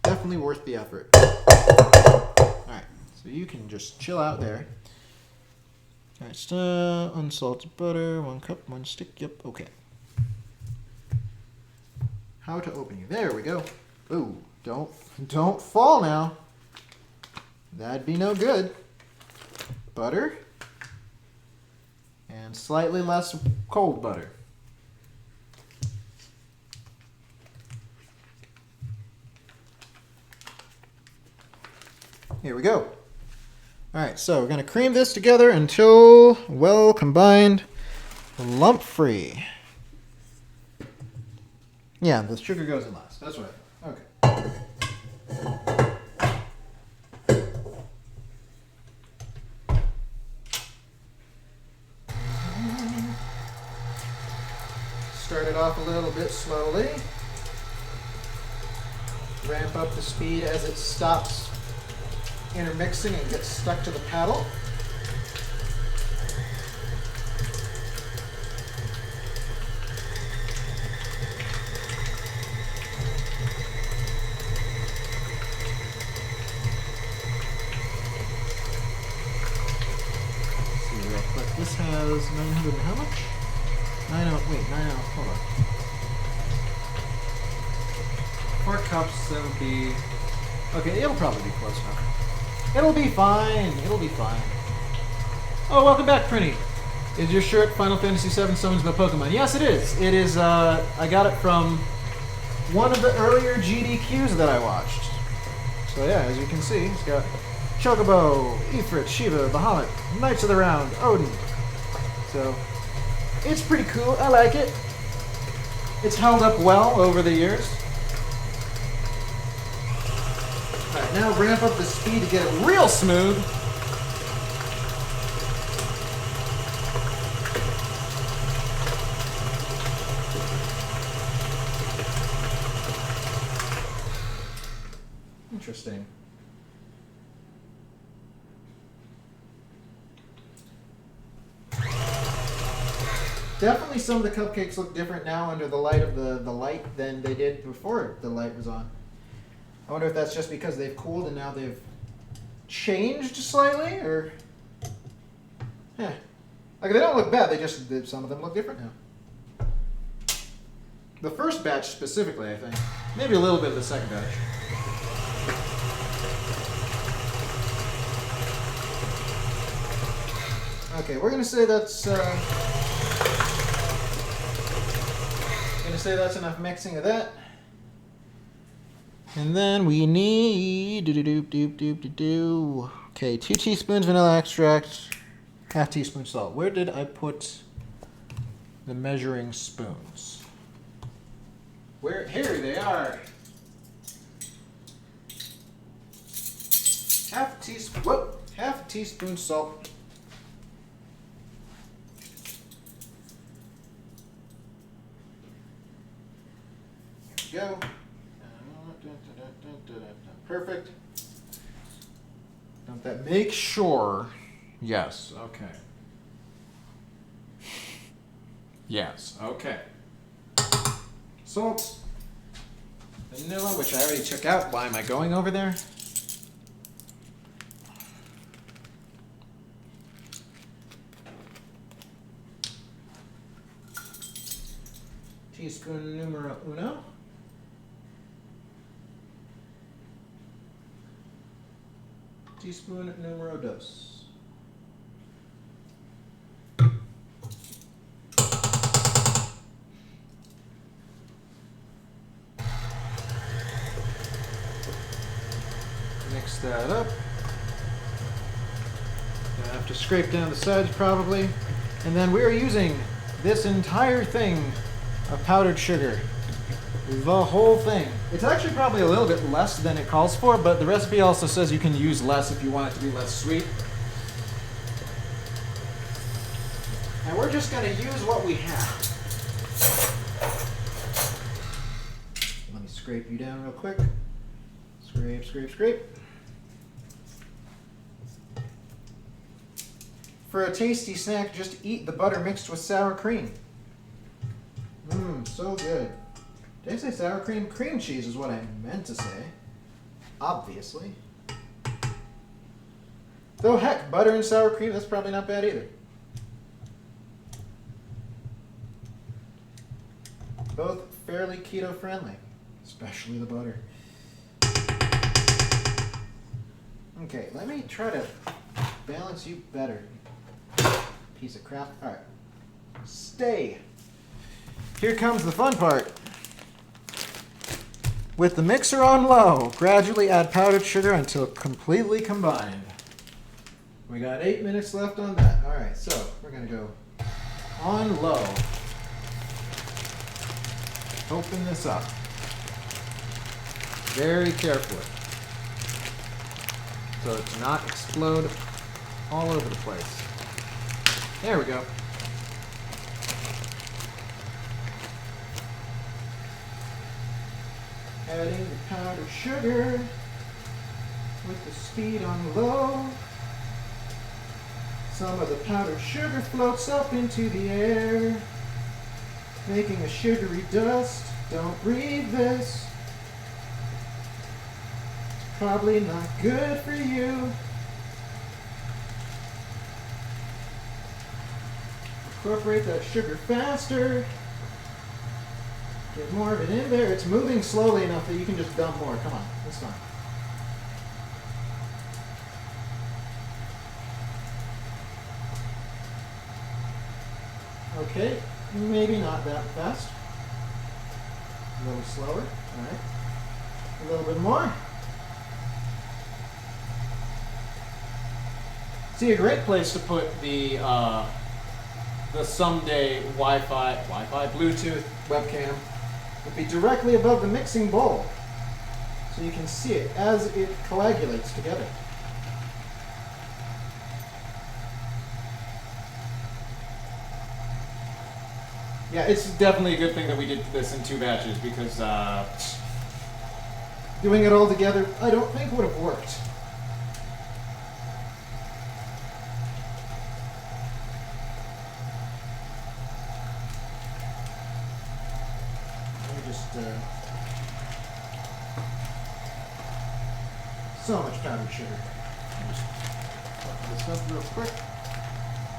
Definitely worth the effort. Alright, so you can just chill out there. Alright, unsalted butter, 1 cup, 1 stick, yep, okay. How to open you, there we go. Ooh, don't fall now. That'd be no good. Butter. And slightly less cold butter. Here we go. Alright, so we're going to cream this together until well combined, lump free. Yeah, the sugar goes in last. That's right. Okay. Start it off a little bit slowly. Ramp up the speed as it stops intermixing and gets stuck to the paddle. See real quick. This has 900 and how much? 9 hold on. 4 cups, that would be... Okay, it'll probably be close enough. It'll be fine. It'll be fine. Oh, welcome back, Prinny. Is your shirt Final Fantasy VII Summons by Pokemon? Yes, it is. It is, I got it from one of the earlier GDQs that I watched. So yeah, as you can see, it's got Chocobo, Ifrit, Shiva, Bahamut, Knights of the Round, Odin. So, it's pretty cool. I like it. It's held up well over the years. Alright, now ramp up the speed to get it real smooth. Interesting. Definitely some of the cupcakes look different now under the light of the light than they did before the light was on. I wonder if that's just because they've cooled and now they've changed slightly, or... Yeah. Like, they don't look bad, some of them look different now. The first batch specifically, I think. Maybe a little bit of the second batch. Okay, we're gonna say that's enough mixing of that. And then we need okay, 2 teaspoons vanilla extract, half teaspoon salt. Where did I put the measuring spoons? Here they are. Half teaspoon salt. There we go. Perfect. Dump that. Make sure. Yes. Okay. Yes. Okay. Salt. Vanilla, which I already took out. Why am I going over there? Teaspoon numero uno. Teaspoon numero dos. Mix that up. Gonna have to scrape down the sides probably. And then we are using this entire thing of powdered sugar. The whole thing. It's actually probably a little bit less than it calls for, but the recipe also says you can use less if you want it to be less sweet. And we're just going to use what we have. Let me scrape you down real quick. Scrape, scrape, scrape. For a tasty snack, just eat the butter mixed with sour cream. Mmm, so good. Did I say sour cream? Cream cheese is what I meant to say. Obviously. Though heck, butter and sour cream, that's probably not bad either. Both fairly keto friendly, especially the butter. Okay, let me try to balance you better. Piece of crap. Alright. Stay. Here comes the fun part. With the mixer on low, gradually add powdered sugar until completely combined. We got 8 minutes left on that. All right, so we're gonna go on low. Open this up very carefully so it does not explode all over the place. There we go. Adding the powdered sugar with the speed on low. Some of the powdered sugar floats up into the air, making a sugary dust. Don't breathe this. It's probably not good for you. Incorporate that sugar faster. Get more of it in there. It's moving slowly enough that you can just dump more. Come on, it's fine. Okay, maybe not that fast. A little slower. All right. A little bit more. See, a great place to put the someday Wi-Fi, Bluetooth webcam would be directly above the mixing bowl, so you can see it as it coagulates together. Yeah, it's definitely a good thing that we did this in 2 batches, because doing it all together, I don't think would have worked. so much powdered sugar. Just put this up real quick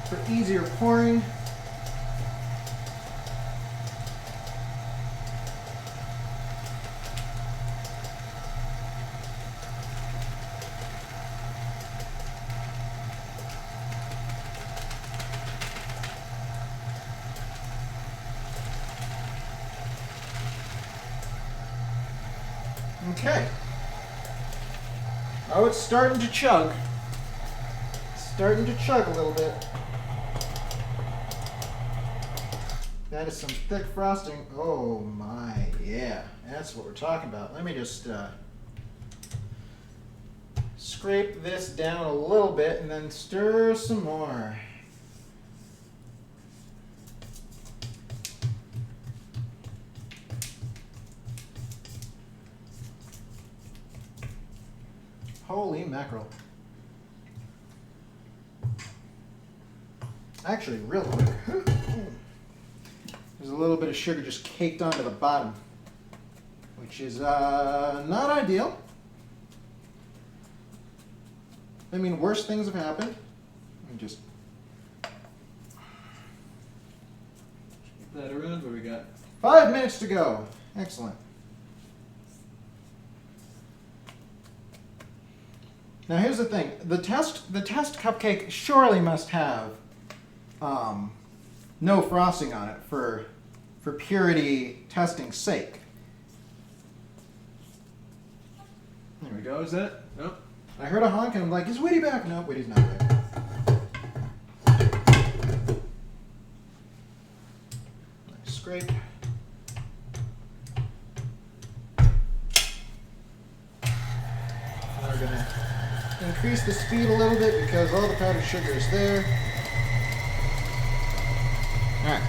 for easier pouring. Okay. Oh, it's starting to chug. It's starting to chug a little bit. That is some thick frosting. Oh my, yeah. That's what we're talking about. Let me just scrape this down a little bit and then stir some more. Holy mackerel. Actually, real quick. There's a little bit of sugar just caked onto the bottom, which is not ideal. I mean, worse things have happened. Let me just keep that around. What do we got? 5 minutes to go. Excellent. Now here's the thing: the test cupcake surely must have no frosting on it for purity testing's sake. There we go. Is that it? Nope. I heard a honk and I'm like, is Whitty back? No, Whitty's not there. Nice scrape. We're gonna increase the speed a little bit because all the powdered sugar is there. All right.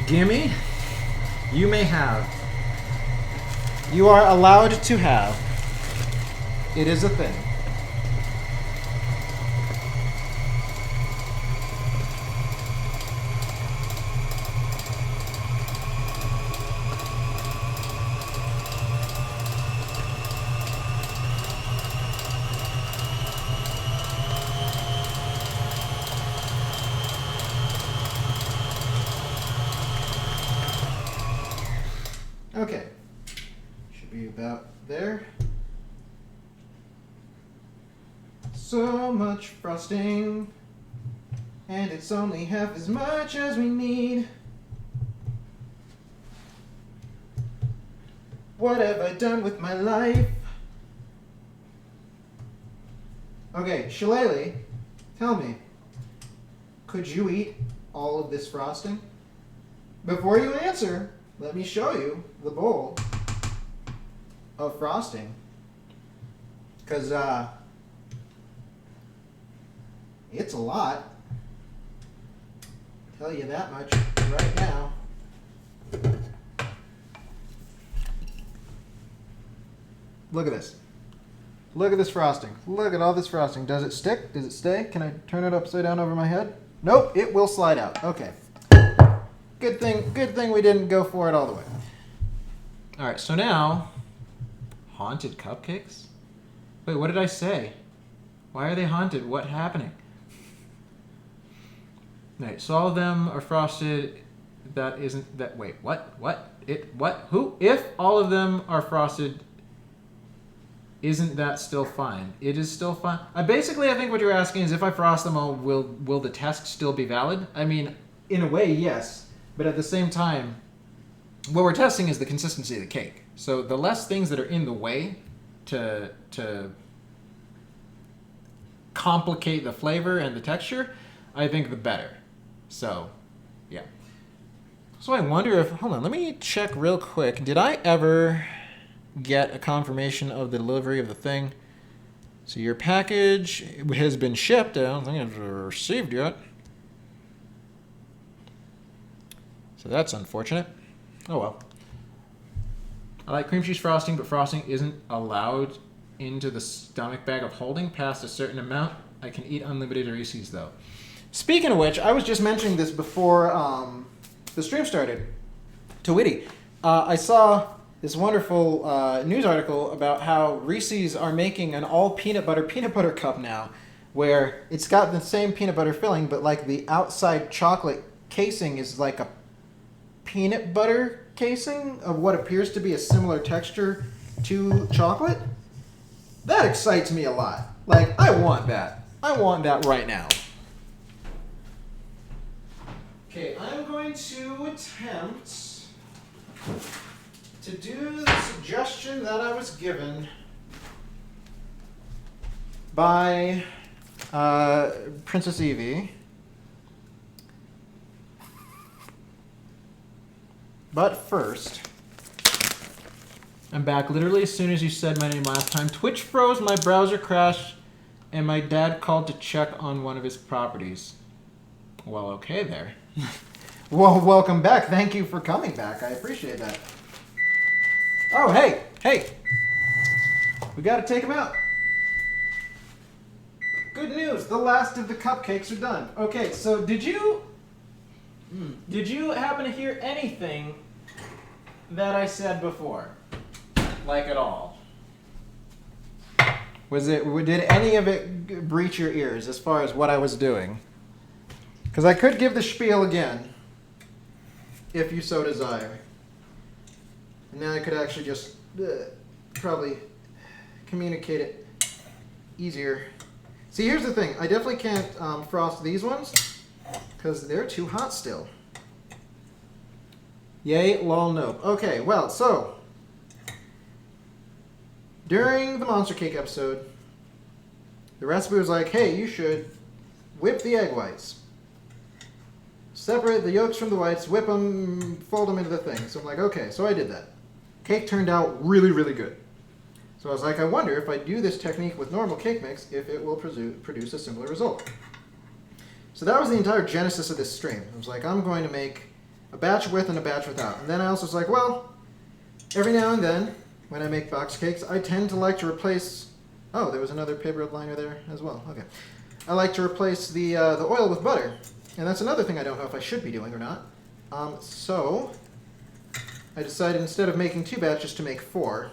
Gimme. You may have. You are allowed to have. It is a thing. Okay, should be about there. So much frosting, and it's only half as much as we need. What have I done with my life? Okay, Shillelagh, tell me, could you eat all of this frosting? Before you answer, let me show you the bowl of frosting. Because, it's a lot. I'll tell you that much right now. Look at this. Look at this frosting. Look at all this frosting. Does it stick? Does it stay? Can I turn it upside down over my head? Nope, it will slide out. Okay. Good thing we didn't go for it all the way. All right, so now, haunted cupcakes? Wait, what did I say? Why are they haunted? What's happening? All right, so all of them are frosted. Wait, what? Who? If all of them are frosted, isn't that still fine? It is still fine. I think what you're asking is if I frost them all, will the test still be valid? I mean, in a way, yes. But at the same time, what we're testing is the consistency of the cake. So the less things that are in the way to complicate the flavor and the texture, I think the better. So, yeah. So I wonder if, hold on, let me check real quick. Did I ever get a confirmation of the delivery of the thing? So your package has been shipped. I don't think it's received yet. So that's unfortunate. Oh well. I like cream cheese frosting, but frosting isn't allowed into the stomach bag of holding past a certain amount. I can eat unlimited Reese's though. Speaking of which, I was just mentioning this before the stream started. to witty. I saw this wonderful news article about how Reese's are making an all peanut butter cup now, where it's got the same peanut butter filling, but like the outside chocolate casing is like a peanut butter casing of what appears to be a similar texture to chocolate. That excites me a lot. Like, I want that. I want that right now. Okay, I'm going to attempt to do the suggestion that I was given by Princess Evie. But first,
I'm back literally as soon as you said my name last time. Twitch froze, my browser crashed, and my dad called to check on one of his properties. Well, okay there.
well, welcome back. Thank you for coming back. I appreciate that. Oh, hey, hey. We gotta take him out. Good news. The last of the cupcakes are done. Okay, so did you happen to hear anything that I said before? Like at all? Did any of it breach your ears as far as what I was doing? Because I could give the spiel again, if you so desire. And then I could actually just probably communicate it easier. See, here's the thing. I definitely can't frost these ones, because they're too hot still. Yay, lol, nope. Okay, well, so during the Monster Cake episode, the recipe was like, hey, you should whip the egg whites. Separate the yolks from the whites, whip them, fold them into the thing. So I'm like, okay, so I did that. Cake turned out really, really good. So I was like, I wonder if I do this technique with normal cake mix, if it will produce a similar result. So that was the entire genesis of this stream. I was like, I'm going to make a batch with and a batch without. And then I also was like, well, every now and then, when I make box cakes, I tend to like to replace... Oh, there was another paper liner there as well. Okay. I like to replace the oil with butter. And that's another thing I don't know if I should be doing or not. So I decided instead of making 2 batches to make 4.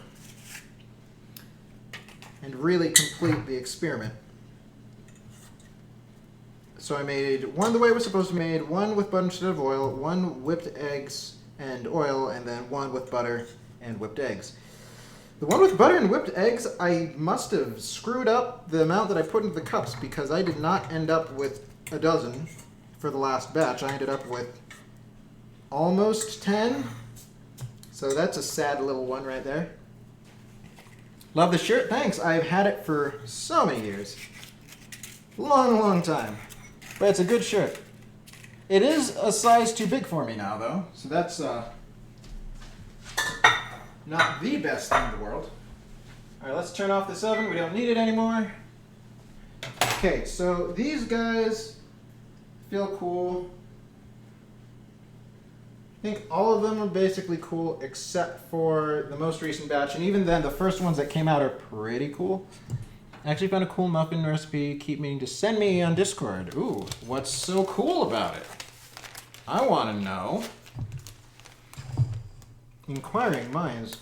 And really complete the experiment. So I made one the way it was supposed to be made, one with butter instead of oil, one whipped eggs and oil, and then one with butter and whipped eggs. The one with butter and whipped eggs, I must have screwed up the amount that I put into the cups, because I did not end up with a dozen for the last batch. I ended up with almost 10. So that's a sad little one right there. Love the shirt, thanks. I've had it for so many years. Long, long time. But it's a good shirt. It is a size too big for me now, though. So that's not the best thing in the world. All right, let's turn off this oven. We don't need it anymore. Okay, so these guys feel cool. I think all of them are basically cool except for the most recent batch. And even then, the first ones that came out are pretty cool. I actually found a cool muffin recipe. Keep meaning to send me on Discord. Ooh, what's so cool about it? I want to know. Inquiring minds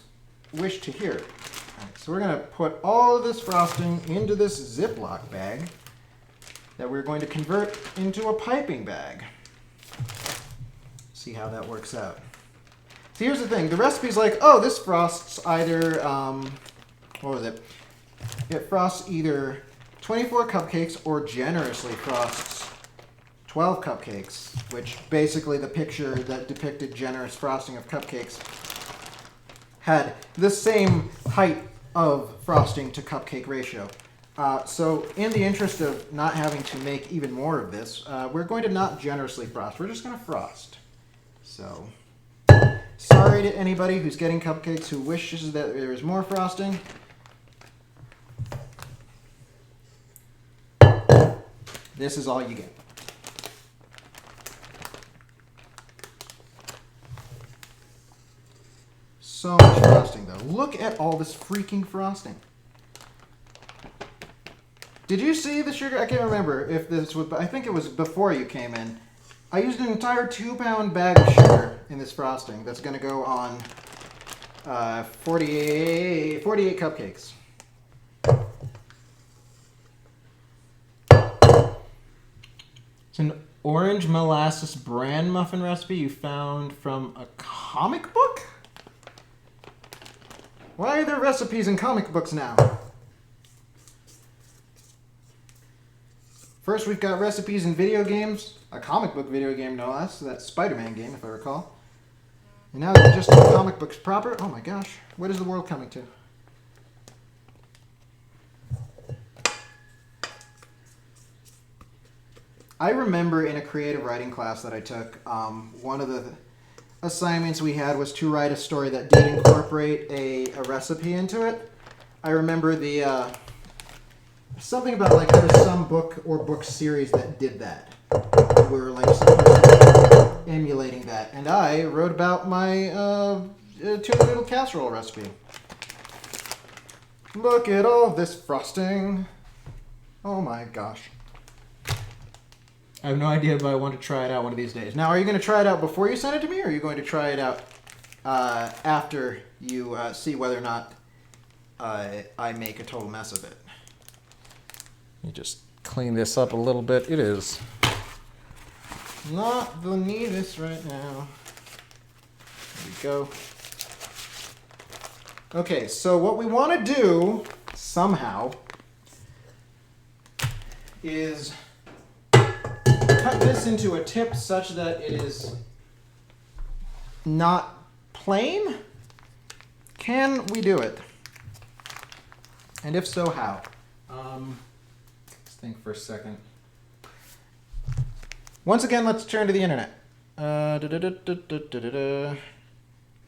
wish to hear. Right, so we're going to put all of this frosting into this Ziploc bag that we're going to convert into a piping bag. See how that works out. So here's the thing. The recipe's like, oh, this frosts either, what was it? It frosts either 24 cupcakes or generously frosts 12 cupcakes, which basically the picture that depicted generous frosting of cupcakes had the same height of frosting to cupcake ratio. So in the interest of not having to make even more of this, we're going to not generously frost. We're just going to frost. So sorry to anybody who's getting cupcakes who wishes that there was more frosting. This is all you get. So much frosting, though. Look at all this freaking frosting. Did you see the sugar? I can't remember if this was... I think it was before you came in. I used an entire 2-pound bag of sugar in this frosting that's going to go on 48 cupcakes. It's an orange molasses bran muffin recipe you found from a comic book? Why are there recipes in comic books now? First, we've got recipes in video games, a comic book video game no less, that Spider-Man game, if I recall. And now they're just comic books proper. Oh my gosh, what is the world coming to? I remember in a creative writing class that I took, one of the assignments we had was to write a story that did incorporate a recipe into it. I remember the something about like there was some book or book series that did that. We were like emulating that, and I wrote about my tuna noodle casserole recipe. Look at all this frosting! Oh my gosh! I have no idea, but I want to try it out one of these days. Now, are you going to try it out before you send it to me, or are you going to try it out after you see whether or not I make a total mess of it? Let me just clean this up a little bit. It is not the neatest right now. There we go. Okay, so what we want to do, somehow, is cut this into a tip such that it is not plain. Can we do it? And if so, how? Let's think for a second. Once again, let's turn to the internet.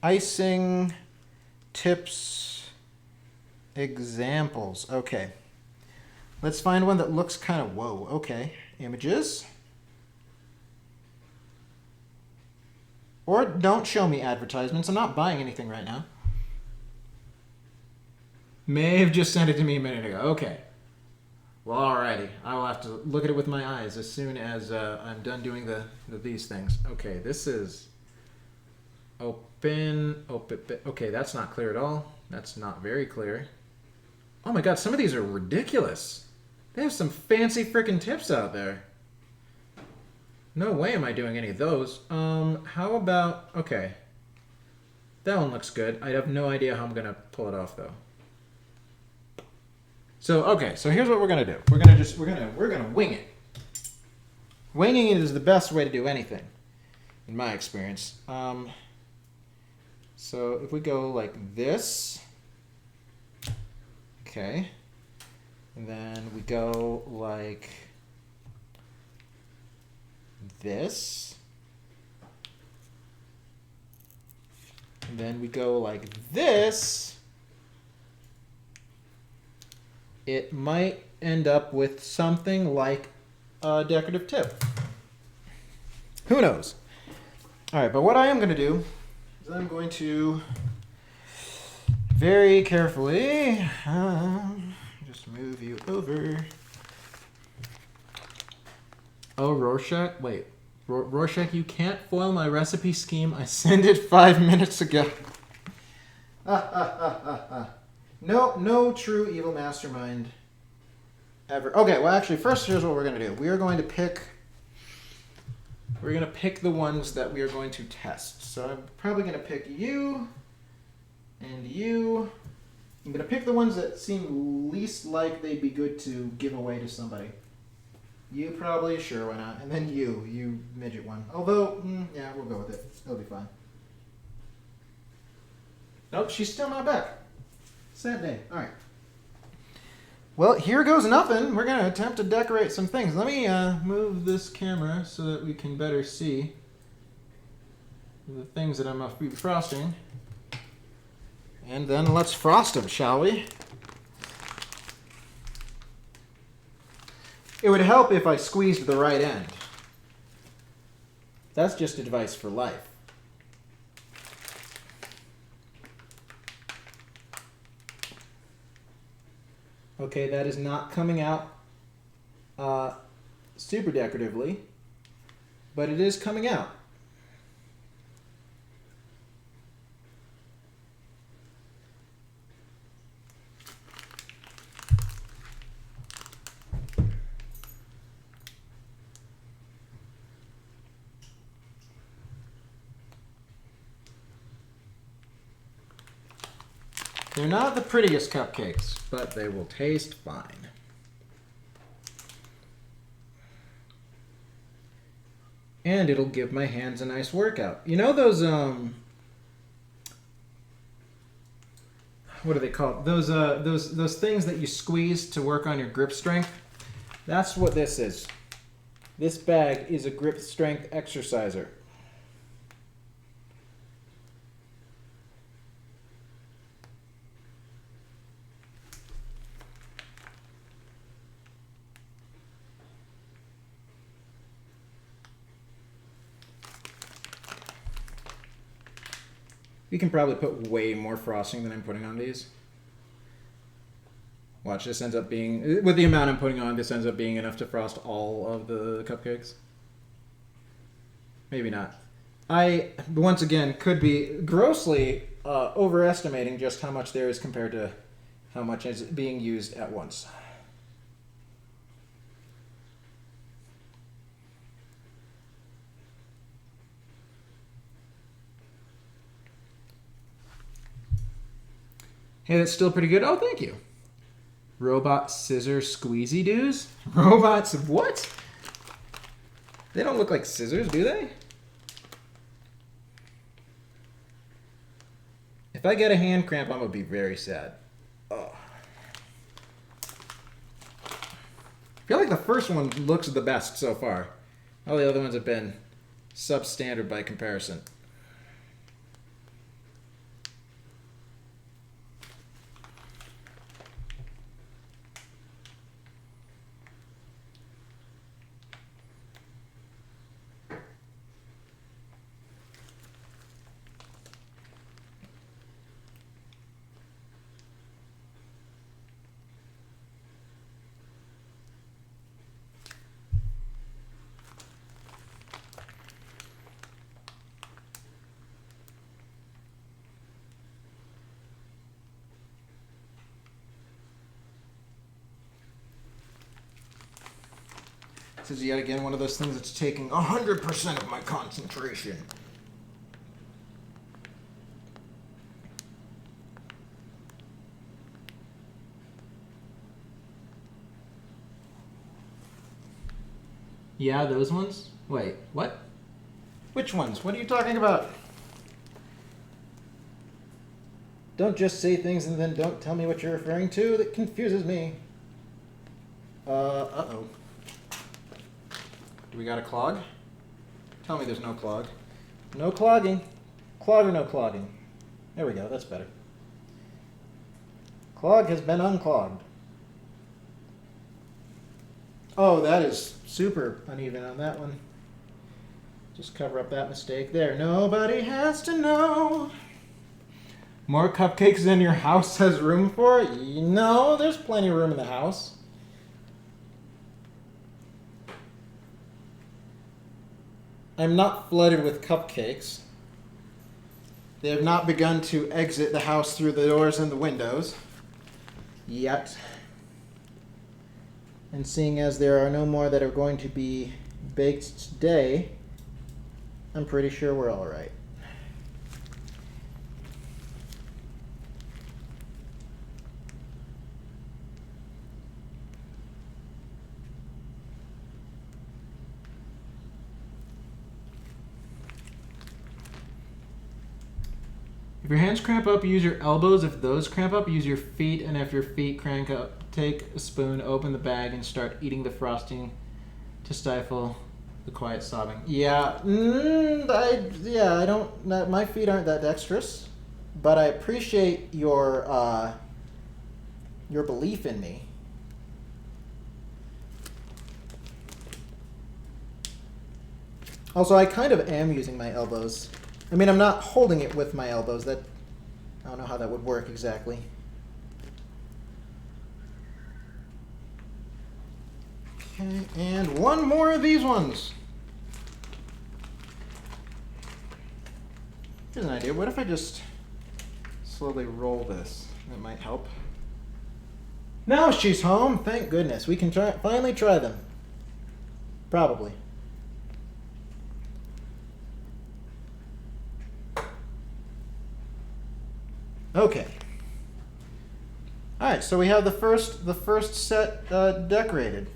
Icing tips examples. Okay. Let's find one that looks kind of whoa. Okay. Images. Or don't show me advertisements. I'm not buying anything right now. May have just sent it to me a minute ago. Okay. Well, alrighty. I will have to look at it with my eyes as soon as I'm done doing these things. Okay, this is open. Okay, that's not clear at all. That's not very clear. Oh my god, some of these are ridiculous. They have some fancy freaking tips out there. No way am I doing any of those. How about, okay. That one looks good. I have no idea how I'm gonna pull it off though. So, okay, so here's what we're gonna do. We're gonna wing it. Winging it is the best way to do anything, in my experience. So if we go like this, okay, and then we go like this, and then we go like this, it might end up with something like a decorative tip. Who knows? All right, but what I am going to do is I'm going to very carefully just move you over. Oh, Rorschach? Wait. Rorschach, you can't foil my recipe scheme. I sent it 5 minutes ago. No true evil mastermind ever. Okay, well actually first here's what we're going to do. We are going to pick the ones that we are going to test. So I'm probably going to pick you and you. I'm going to pick the ones that seem least like they'd be good to give away to somebody. You probably, sure, why not? And then you midget one. Although, yeah, we'll go with it. It'll be fine. Nope, she's still not back. Sad day. All right. Well, here goes nothing. We're going to attempt to decorate some things. Let me move this camera so that we can better see the things that I must be frosting. And then let's frost them, shall we? It would help if I squeezed the right end. That's just advice for life. Okay, that is not coming out super decoratively,
but it is coming out. They're not the prettiest cupcakes, but they will taste fine. And it'll give my hands a nice workout. You know those what are they called? Those things that you squeeze to work on your grip strength? That's what this is. This bag is a grip strength exerciser. You can probably put way more frosting than I'm putting on these. Watch, this ends up being, with the amount I'm putting on, this ends up being enough to frost all of the cupcakes. Maybe not. I, once again, could be grossly overestimating just how much there is compared to how much is being used at once. Hey, that's still pretty good. Oh, thank you. Robot scissor squeezy doos? Robots what? They don't look like scissors, do they? If I get a hand cramp, I'm going to be very sad. Oh. I feel like the first one looks the best so far. All the other ones have been substandard by comparison. This is yet again one of those things that's taking 100% of my concentration. Yeah, those ones? Wait, what? Which ones? What are you talking about? Don't just say things and then don't tell me what you're referring to. That confuses me. Uh-oh. Do we got a clog? Tell me there's no clog. No clogging. Clog or no clogging? There we go, that's better. Clog has been unclogged. Oh, that is super uneven on that one. Just cover up that mistake there. Nobody has to know. More cupcakes than your house has room for? No, there's plenty of room in the house. I'm not flooded with cupcakes. They have not begun to exit the house through the doors and the windows yet. And seeing as there are no more that are going to be baked today, I'm pretty sure we're all right. If your hands cramp up, use your elbows. If those cramp up, use your feet. And if your feet crank up, take a spoon, open the bag, and start eating the frosting to stifle the quiet sobbing. Yeah, I don't. My feet aren't that dexterous, but I appreciate your belief in me. Also, I kind of am using my elbows. I mean, I'm not holding it with my elbows. That, I don't know how that would work exactly. Okay, and one more of these ones.
Here's an idea. What if I just slowly roll this? That might help. Now she's home. Thank goodness. We can finally try them. Probably. Okay. All right. So we have the first set decorated.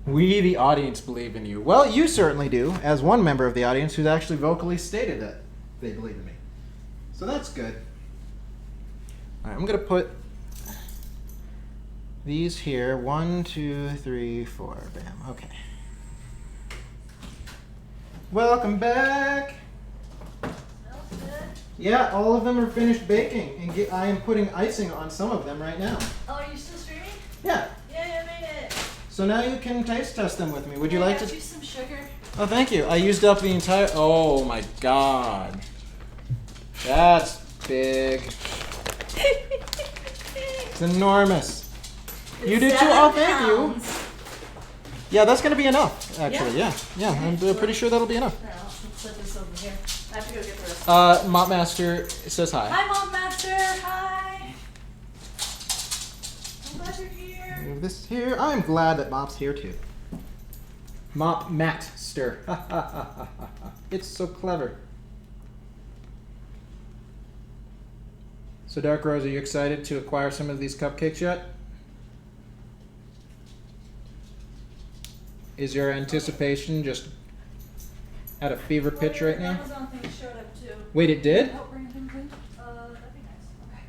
We, the audience, believe in you. Well, you certainly do, as one member of the audience who's actually vocally stated that they believe in me. So that's good. All right, I'm going to put these here. 1, 2, 3, 4. Bam. Okay. Welcome back.
Smells good.
Yeah, all of them are finished baking, and I am putting icing on some of them right now.
Oh, are you still streaming?
Yeah.
Yay, I made it.
So now you can taste test them with me. Would you
I
like
got
to?
you some sugar.
Oh, thank you. I used up the entire. Oh my God. That's big. It's enormous. You do too. Oh, thank you. Yeah, that's gonna be enough. Actually, yeah. I'm pretty sure that'll be enough.
Let's set this over here. I have to go get the rest.
Mop Master says hi.
Hi, Mom Master. Hi. I'm glad you're here.
Move this here. I'm glad that Mop's here too. Mop Master. It's so clever. So, Dark Rose, are you excited to acquire some of these cupcakes yet? Is your anticipation just at a fever pitch right now?
Amazon thing showed up too.
Wait, it did?
Help bring things in.
That'd be nice. Okay.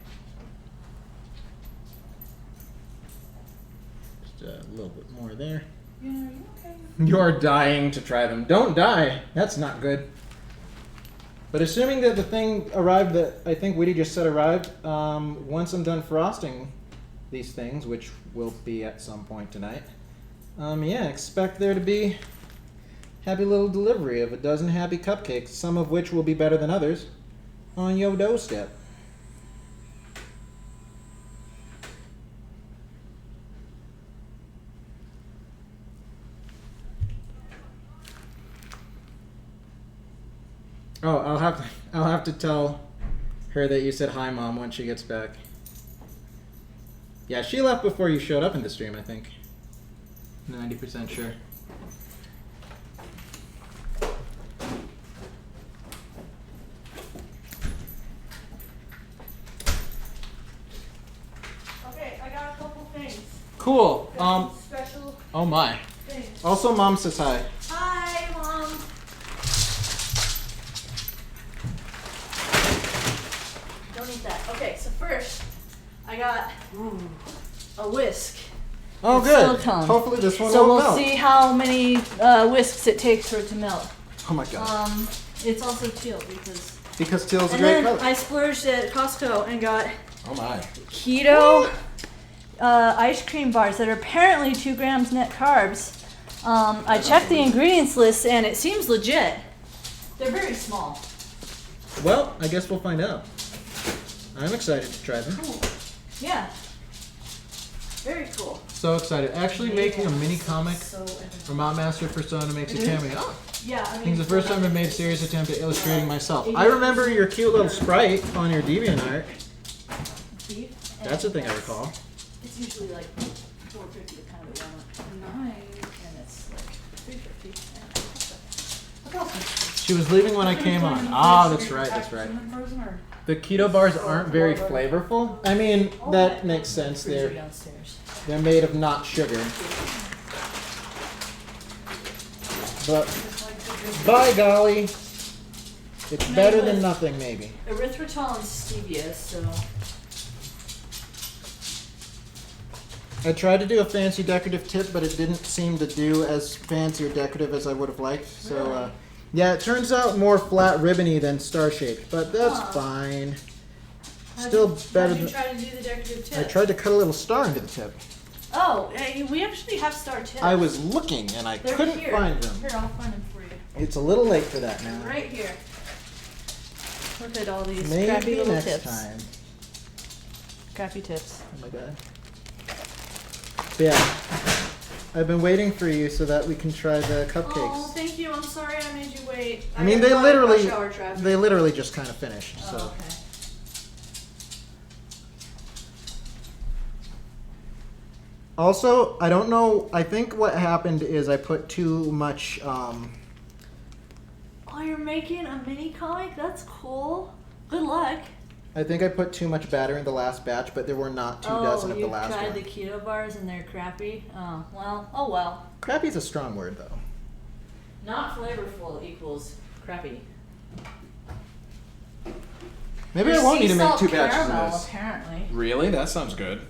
Just a little bit more there.
Yeah, are you okay?
You're dying to try them. Don't die. That's not good. But assuming that the thing arrived that I think Woody just said arrived, once I'm done frosting these things, which will be at some point tonight, yeah, expect there to be happy little delivery of a dozen happy cupcakes, some of which will be better than others, on your doorstep. Oh, I'll have to tell her that you said hi, Mom, when she gets back. Yeah, she left before you showed up in the stream, I think. 90% sure.
Okay, I got a couple things.
Cool.
Special
Oh my.
things.
Also, Mom says hi.
Hi, Mom. Don't eat that. Okay, so first, I got a whisk.
Oh,
It's
good.
silicone.
Hopefully this one
So
won't
we'll
melt.
see how many whisks it takes for it to melt.
Oh my God.
It's also teal
Because teal's a
and
great
then
color.
I splurged at Costco and got
Oh my.
keto ice cream bars that are apparently 2 grams net carbs. I checked the ingredients list and it seems legit. They're very small.
Well, I guess we'll find out. I'm excited to try them.
Cool. Yeah. Very cool.
So excited. Actually making a mini comic
So
for Mom Master Persona makes a cameo. Oh,
yeah, I
I
mean,
think it's the first time I've made a serious attempt at illustrating myself. I remember your cute little sprite on your DeviantArt.
beef.
That's a thing I recall.
It's usually like $4.50 a kind of one.
Nice.
And it's like $3.50. Look how
She was leaving when I came on. Ah, that's right, that's right.
Frozen or
The keto bars aren't very flavorful. I mean, that makes sense.
freezer
They're
downstairs.
made of not sugar. But by golly, it's better than nothing maybe.
Erythritol and stevia, so
I tried to do a fancy decorative tip, but it didn't seem to do as fancy or decorative as I would have liked. So, yeah, it turns out more flat ribbony than star-shaped, but that's fine. Still better
How'd you
than...
try to do the decorative tip?
I tried to cut a little star into the tip.
Oh, we actually have star tips.
I was looking and I
They're
couldn't
here.
find them.
Here, I'll find them for you.
It's a little late for that now.
Right here. Look at all these scrappy
Maybe
little
next
tips.
time.
Scrappy tips.
Oh my god. But yeah. I've been waiting for you so that we can try the cupcakes.
Oh, thank you. I'm sorry I made you wait.
I mean,
got caught in rush hour traffic.
they literally just kind of finished.
Oh,
So.
okay.
Also, I don't know. I think what happened is I put too much.
Oh, you're making a mini comic? That's cool. Good luck.
I think I put too much batter in the last batch, but there were not 2 dozen of the last
you
one.
tried the keto bars and they're crappy? Oh, well. Oh, well.
Crappy's a strong word, though.
Not flavorful equals crappy.
Maybe I won't need to make 2 batches of
caramel,
this.
apparently.
Really? That sounds good.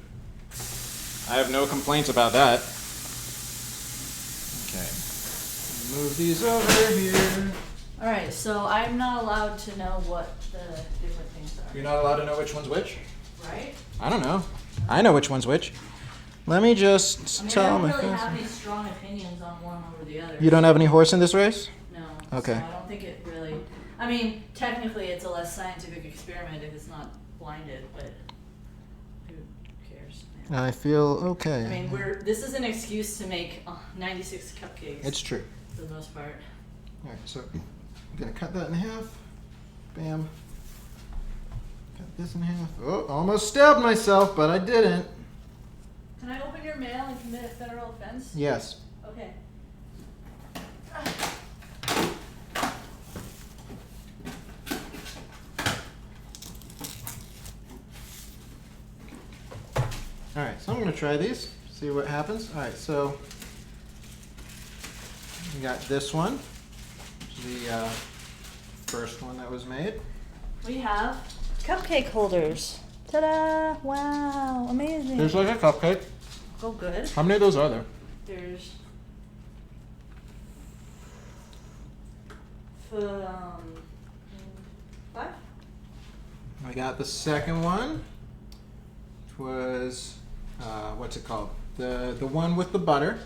I have no complaints about that. Okay. Move these over here.
Alright, so I'm not allowed to know what the different things are.
You're not allowed to know which one's which?
Right?
I don't know. I know which one's which.
Let me just
I mean,
tell
I don't
my
really
friends.
have any strong opinions on one over the other.
You don't have any horse in this race?
No.
Okay.
So I don't think it really. I mean, technically, it's a less scientific experiment if it's not blinded, but who cares? Man?
I feel okay.
I mean, this is an excuse to make 96 cupcakes.
It's true.
For the most part.
All right, so I'm gonna cut that in half. Bam. Cut this in half. Oh, almost stabbed myself, but I didn't.
Can I open your mail and commit a federal offense?
Yes.
Okay.
All right, so I'm gonna try these, see what happens. All right, so we got this one, the first one that was made.
We have cupcake holders. Ta-da! Wow, amazing.
There's like a cupcake.
Oh, good.
How many of those are there?
There's 5.
I got the second one, which was what's it called? The one with the butter.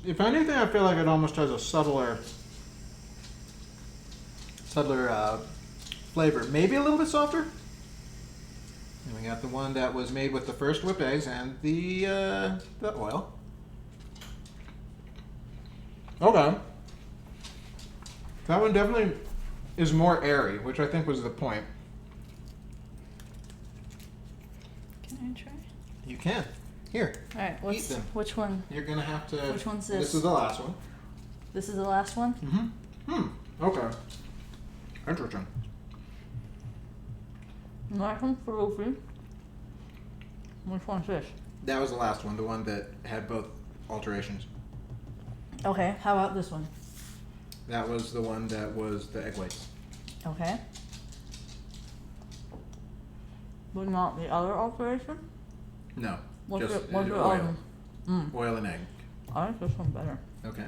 If anything, I feel like it almost has a subtler flavor. Maybe a little bit softer. And we got the one that was made with the first whipped eggs and the oil. Okay. That one definitely is more airy, which I think was the point.
Can I try?
You can. Here.
All right.
Eat them.
Which one?
You're gonna have to.
Which one's
This
this?
is the last one.
This is the last one.
Okay. Interesting.
Nice one for Luffy. Which one's this?
That was the last one, the one that had both alterations.
Okay. How about this one?
That was the one that was the egg whites.
Okay. But not the other alteration?
No.
What's
just
the
oil.
other?
Oil and egg.
I like this one better.
Okay.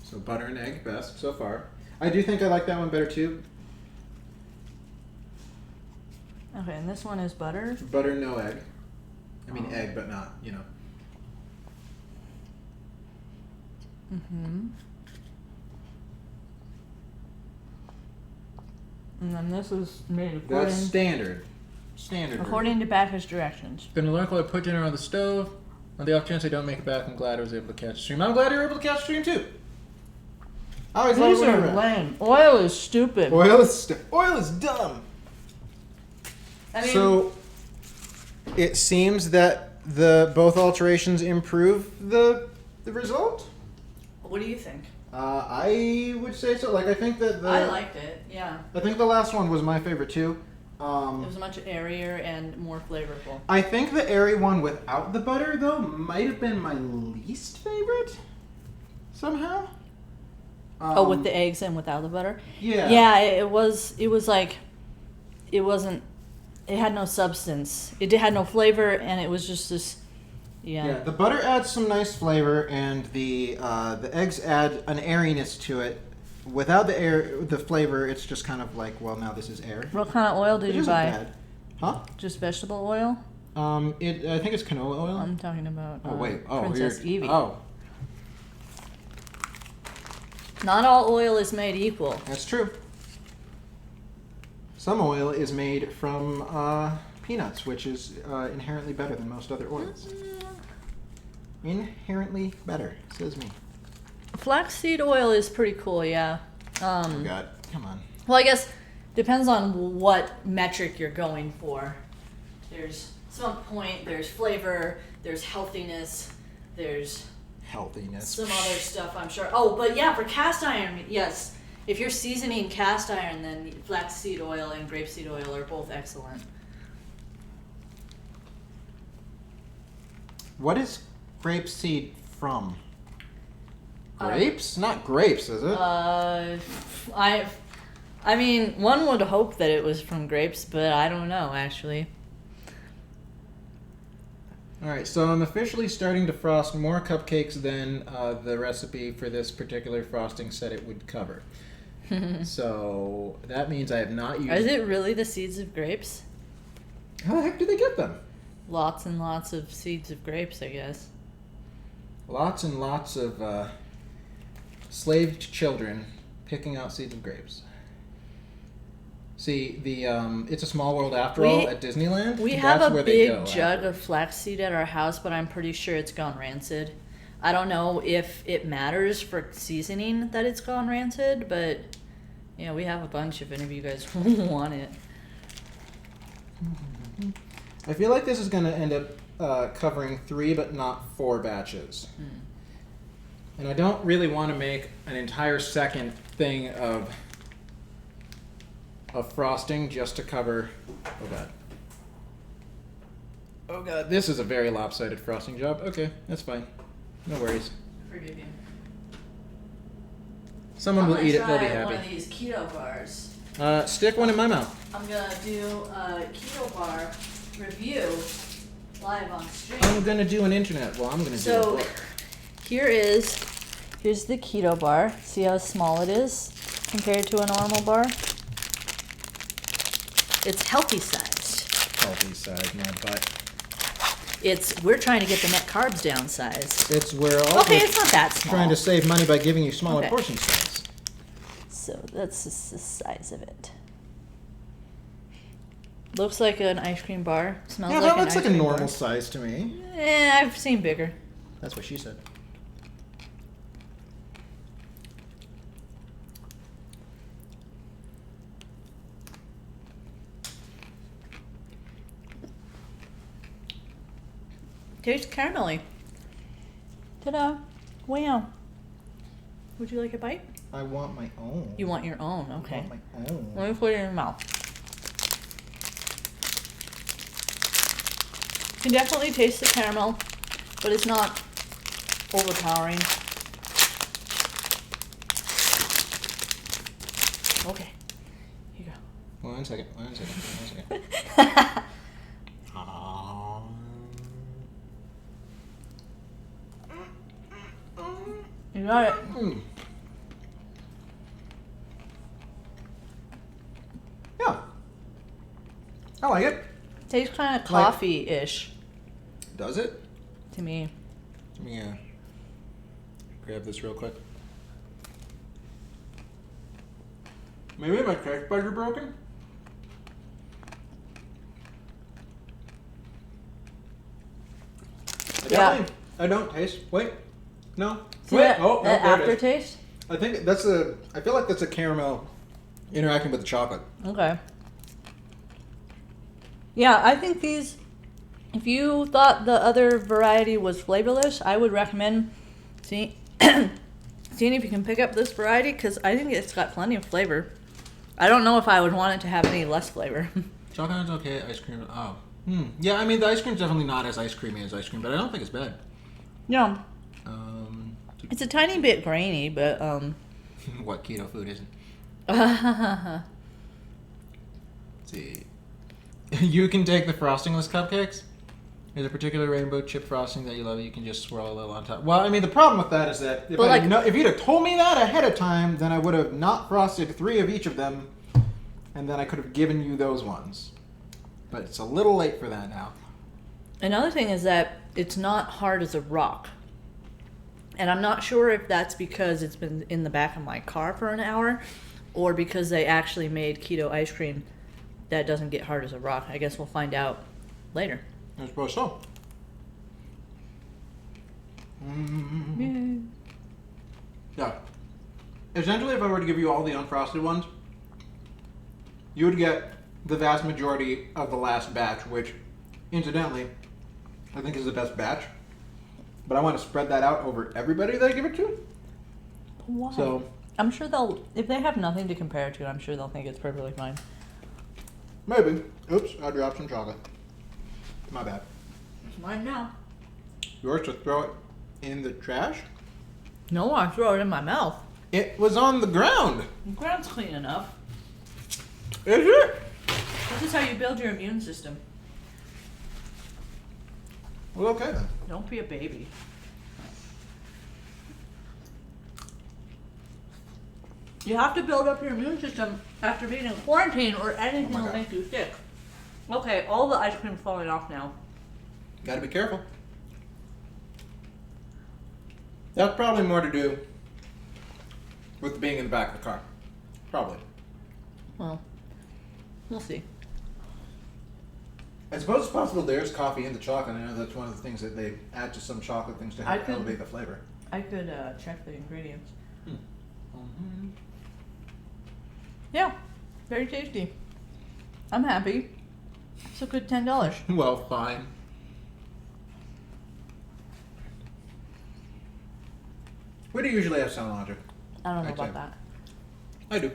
So butter and egg best so far. I do think I like that one better too.
Okay, and this one is butter.
Butter, no egg. I mean egg, but not, you know.
Mm-hmm. And then this is made
That's standard. Standard.
according to package directions.
Gonna learn how to put dinner on the stove. On the off chance I don't make it back, I'm glad I was able to catch a stream. I'm glad you were able to catch a stream too. I always love
These
when
are
you're around.
lame. Oil is stupid.
Oil is dumb.
I mean,
So it seems that the both alterations improve the result.
what do you think?
I would say so. Like I think that
I liked it. Yeah,
I think the last one was my favorite too.
it was much airier and more flavorful.
I think the airy one without the butter though might have been my least favorite. Somehow.
Oh, with the eggs and without the butter.
Yeah.
Yeah, it was. It was like, it wasn't. It had no substance. It had no flavor, and it was just this. Yeah.
Yeah, the butter adds some nice flavor, and the eggs add an airiness to it. Without the flavor, it's just kind of like, well, now this is air.
What kind of oil
It
did you
isn't
buy?
bad. Huh?
Just vegetable oil?
I think it's canola oil.
I'm talking about.
Oh wait. Oh,
Princess
weird.
Evie.
Oh,
Not all oil is made equal.
that's true. Some oil is made from peanuts, which is inherently better than most other oils. Inherently better, says me.
Flaxseed oil is pretty cool, yeah.
Oh God, come on.
Well, I guess depends on what metric you're going for. There's smoke point, there's flavor, there's healthiness, there's
Healthiness.
some other stuff, I'm sure. Oh, but yeah, for cast iron, yes. If you're seasoning cast iron, then flaxseed oil and grapeseed oil are both excellent.
What is grapeseed from? Grapes? Not grapes, is it?
I mean, one would hope that it was from grapes, but I don't know, actually.
Alright, so I'm officially starting to frost more cupcakes than the recipe for this particular frosting said it would cover. So that means I have not used...
Is it really the seeds of grapes?
How the heck do they get them?
Lots and lots of seeds of grapes, I guess.
Lots and lots of slaved children picking out seeds of grapes. See, the It's a Small World After All at Disneyland.
We have a big jug of flaxseed at our house, but I'm pretty sure it's gone rancid. I don't know if it matters for seasoning that it's gone rancid, but yeah, we have a bunch if any of you guys want it.
I feel like this is going to end up covering 3 but not 4 batches. And I don't really want to make an entire second thing of frosting just to cover... Oh God. Oh God, this is a very lopsided frosting job. Okay, that's fine. No worries.
Forgive you.
Someone will eat it, they'll be happy.
One of these keto bars.
Stick one in my mouth.
I'm gonna do a keto bar review live on stream.
I'm gonna do an internet. Well, I'm gonna do a
So
book.
here's the keto bar. See how small it is compared to a normal bar? It's healthy sized.
Healthy size, my butt.
We're trying to get the net carbs down size.
It's where all
Okay, it's not that small.
trying to save money by giving you smaller
Okay.
portion size.
So that's just the size of it. Looks like an ice cream bar. Smells
Yeah,
like
that
an
looks
ice
like a
cream
normal
bar.
size to me.
I've seen bigger.
That's what she said.
Tastes caramelly. Ta-da. Wow. Would you like a bite?
I want my own.
You want your own,
I
okay.
want my own.
Let me put it in your mouth. You can definitely taste the caramel, but it's not overpowering. Okay. Here you go.
One second.
You got it.
Yeah. I like it.
Tastes kind of
Like-
coffee-ish
Does it?
to me.
Let me grab this real quick. Maybe my taste buds are broken?
Yeah.
I don't taste. Wait. No.
See
Wait.
that,
Oh,
that
there it is.
aftertaste?
I think I feel like that's a caramel interacting with the chocolate.
Okay. Yeah, I think these, if you thought the other variety was flavorless, I would recommend seeing if you can pick up this variety, because I think it's got plenty of flavor. I don't know if I would want it to have any less flavor.
Chocolate's okay. Ice cream. Oh. Yeah, I mean, the ice cream's definitely not as ice creamy as ice cream, but I don't think it's bad.
Yeah,
Um,
it's a tiny bit grainy, but
what keto food isn't?
yeah,
Let's see. You can take the frostingless cupcakes. There's a particular rainbow chip frosting that you love. You can just swirl a little on top. Well, I mean, the problem with that is that if you'd have told me that ahead of time, then I would have not frosted 3 of each of them, and then I could have given you those ones. But it's a little late for that now.
Another thing is that it's not hard as a rock. And I'm not sure if that's because it's been in the back of my car for an hour or because they actually made keto ice cream that doesn't get hard as a rock. I guess we'll find out later.
I suppose so.
Yay.
Yeah. Essentially, if I were to give you all the unfrosted ones, you would get the vast majority of the last batch, which, incidentally, I think is the best batch. But I want to spread that out over everybody that I give it to.
Why?
So,
I'm sure they'll, if they have nothing to compare it to, I'm sure they'll think it's perfectly fine.
maybe. Oops, I dropped some chocolate. My bad.
It's mine now.
Yours to throw it in the trash?
No, I throw it in my mouth.
It was on the ground.
The ground's clean enough.
Is it?
This is how you build your immune system.
Well, okay then.
Don't be a baby. You have to build up your immune system after being in quarantine or anything will
God.
make you sick. Okay, all the ice cream's falling off now.
Gotta be careful. That's probably more to do with being in the back of the car. Probably.
Well, we'll see.
I suppose it's possible there's coffee in the chocolate. I know that's one of the things that they add to some chocolate things to
I
help
could-
elevate the flavor.
I could check the ingredients.
Mm-hmm.
Yeah, very tasty. I'm happy. It's a good $10.
Well, fine. We do usually have sound logic.
I don't know
I'd
about
say.
that.
I do.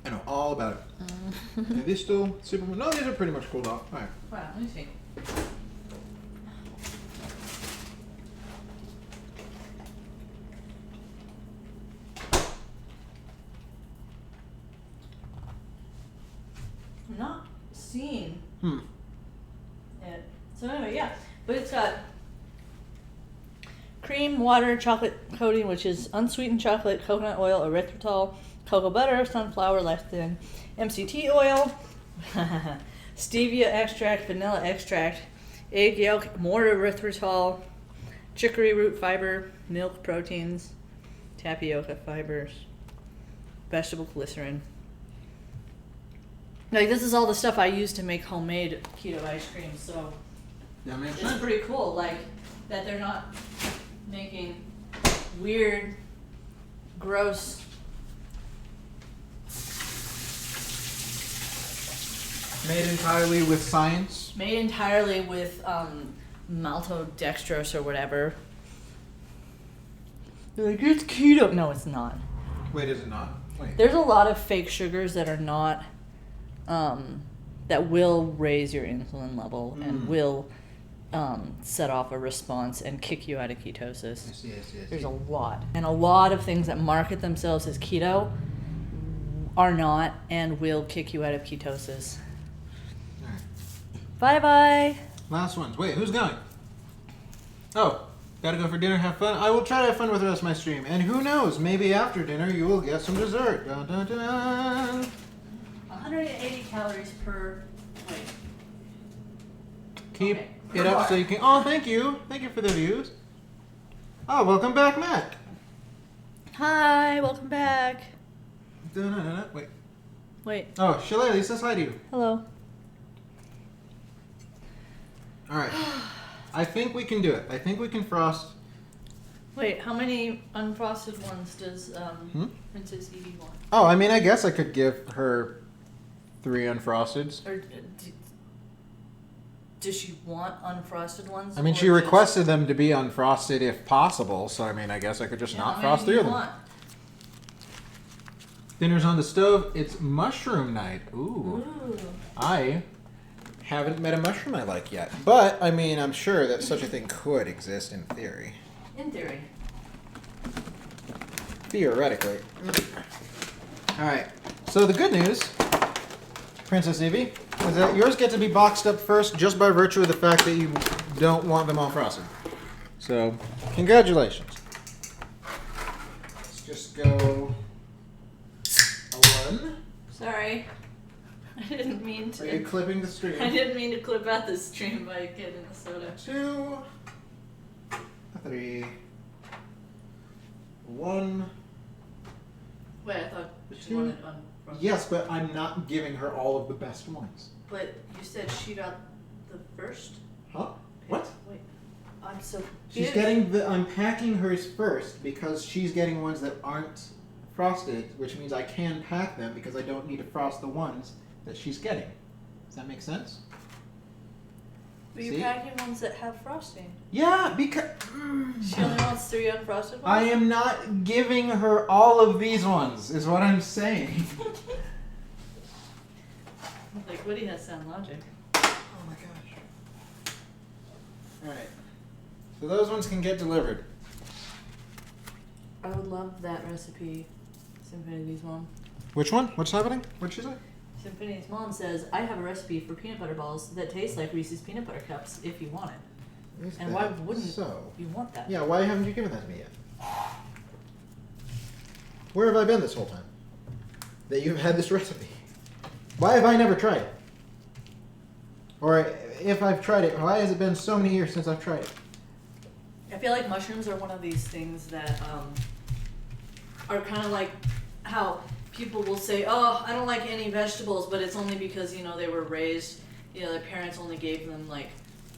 I know all about it. Are these still super? No, these are pretty much cooled off. All right.
Wow, let me see. I'm not seeing it. So anyway, yeah. But it's got cream, water, chocolate coating, which is unsweetened chocolate, coconut oil, erythritol, cocoa butter, sunflower lecithin, MCT oil, stevia extract, vanilla extract, egg yolk, more erythritol, chicory root fiber, milk proteins, tapioca fibers, vegetable glycerin. Like, this is all the stuff I use to make homemade keto ice cream, so
That makes
it's pretty cool, like, that they're not making weird, gross,
Made entirely with science.
made entirely with maltodextrose or whatever. They're like, it's keto. No, it's not.
Wait, is it not? Wait.
There's a lot of fake sugars that are not, that will raise your insulin level and will set off a response and kick you out of ketosis.
I see.
There's a lot. And a lot of things that market themselves as keto are not and will kick you out of ketosis.
All right.
Bye-bye.
Last ones. Wait, who's going? Oh, gotta go for dinner, have fun. I will try to have fun with the rest of my stream. And who knows, maybe after dinner you will get some dessert. Dun, dun, dun.
180 calories per plate.
Keep
Okay.
it up so you can. Oh, thank you. Thank you for the views. Oh, welcome back, Matt.
Hi, welcome back.
Dun, dun, dun, dun. Wait.
Wait,
Oh, Shillelagh says hi to you.
hello.
All right. I think we can do it. I think we can frost.
Wait, how many unfrosted ones does Princess Evie want?
Oh, I mean, I guess I could give her 3 unfrosteds.
Or does she want unfrosted ones?
I mean,
or
she
just-
requested them to be unfrosted if possible, so I mean, I guess I could just
Yeah,
not
how
frost
many
3
do
of
you
them.
want?
Dinner's on the stove. It's mushroom night. Ooh.
Ooh.
I haven't met a mushroom I like yet. But, I mean, I'm sure that such a thing could exist in theory.
In theory.
Theoretically. Alright. So the good news, Princess Evie, is that yours get to be boxed up first just by virtue of the fact that you don't want them all frosted. So, congratulations. Let's just go a 1.
Sorry. I didn't mean
Are you
to.
clipping the stream?
I didn't mean to clip out the stream by getting the soda.
2, 3, 1.
Wait, I thought she
Two.
wanted unfrosted.
frosting.
Yes, but I'm not giving her all of the best ones.
But you said she got the first.
Huh? What?
Wait, I'm so.
She's
confused.
getting the. I'm packing hers first because she's getting ones that aren't frosted, which means I can pack them because I don't need to frost the ones that she's getting. Does that make sense?
But you're
See?
packing ones that have frosting.
Yeah, because
She only wants 3 unfrosted ones.
I am not giving her all of these ones. Is what I'm saying.
Like Woody has sound logic.
Oh my gosh. Alright. So those ones can get delivered.
I would love that recipe. Symphony's mom.
Which one? What's happening? What'd she say?
Symphony's mom says, I have a recipe for peanut butter balls that taste like Reese's peanut butter cups if you want it.
Is
And why
that
wouldn't
so?
you want that?
Yeah, why haven't you given that to me yet? Where have I been this whole time? That you've had this recipe? Why have I never tried it? Or if I've tried it, why has it been so many years since I've tried it?
I feel like mushrooms are one of these things that are kind of like how people will say, oh, I don't like any vegetables, but it's only because, you know, they were raised, you know, their parents only gave them like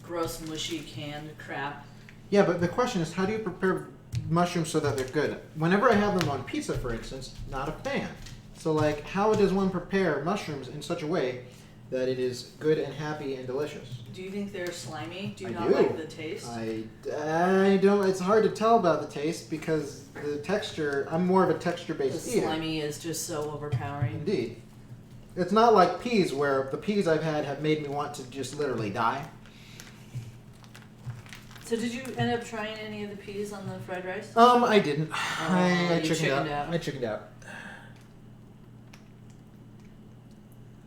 gross, mushy, canned crap.
Yeah, but the question is, how do you prepare mushrooms so that they're good? Whenever I have them on pizza, for instance, not a fan. So, like, how does one prepare mushrooms in such a way that it is good and happy and delicious?
Do you think they're slimy? Do you
I
not
do.
like the taste?
I don't. It's hard to tell about the taste because the texture. I'm more of a
The
texture-based eater.
slimy is just so overpowering.
Indeed. It's not like peas, where the peas I've had have made me want to just literally die.
So did you end up trying any of the peas on the fried rice?
I didn't. I
you chickened out.
I chickened out.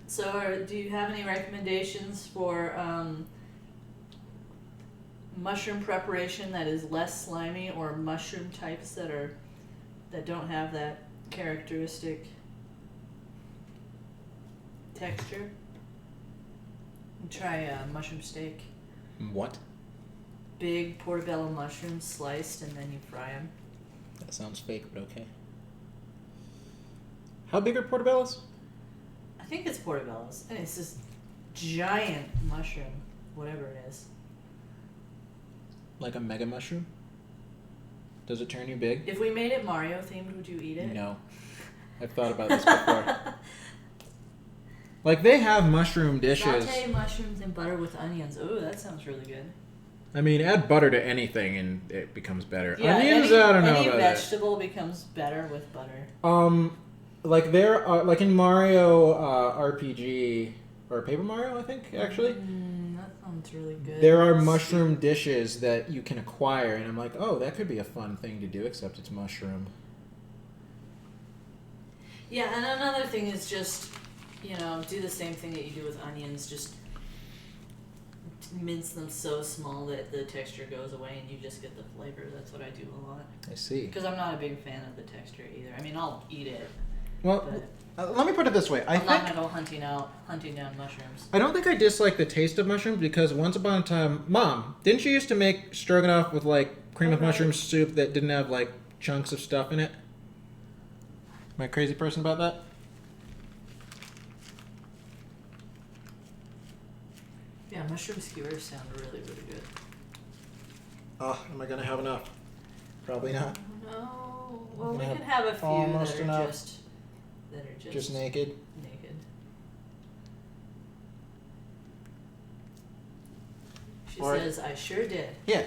So do you have any recommendations for mushroom preparation that is less slimy, or mushroom types that don't have that characteristic texture? Try mushroom steak.
What?
Big portobello mushrooms sliced and then you fry them.
That sounds fake, but okay. How big are portobellos?
I think it's portobellos, and it's this giant mushroom, whatever it is.
Like a mega mushroom? Does it turn you big?
If we made it Mario themed, would you eat it?
No. I've thought about this before. Like, they have mushroom dishes.
Saute mushrooms in butter with onions. Ooh, that sounds really good.
I mean, add butter to anything and it becomes better.
Yeah,
Onions, I don't know
any
about
vegetable becomes better with butter.
that. Like there are, like in Mario RPG, or Paper Mario, I think, actually.
That sounds really good.
There are
Let's
mushroom dishes that you can acquire, and I'm like, oh, that could be a fun thing to do, except it's mushroom.
see. Yeah, and another thing is just, you know, do the same thing that you do with onions. Just mince them so small that the texture goes away and you just get the flavor. That's what I do a lot.
I see.
Because I'm not a big fan of the texture either. I mean, I'll eat it,
Well,
but
let me put it this way.
I'm not gonna go hunting down mushrooms.
I don't think I dislike the taste of mushrooms because once upon a time, Mom, didn't you used to make stroganoff with like cream of
Okay.
mushroom soup that didn't have like chunks of stuff in it? Am I a crazy person about that?
Yeah, mushroom skewers sound really, really good.
Oh, am I gonna have enough? Probably not.
No, well, we
gonna
can have a few
almost
that are
enough.
just
Just naked.
naked. She
Alright.
says, I sure did.
Yeah.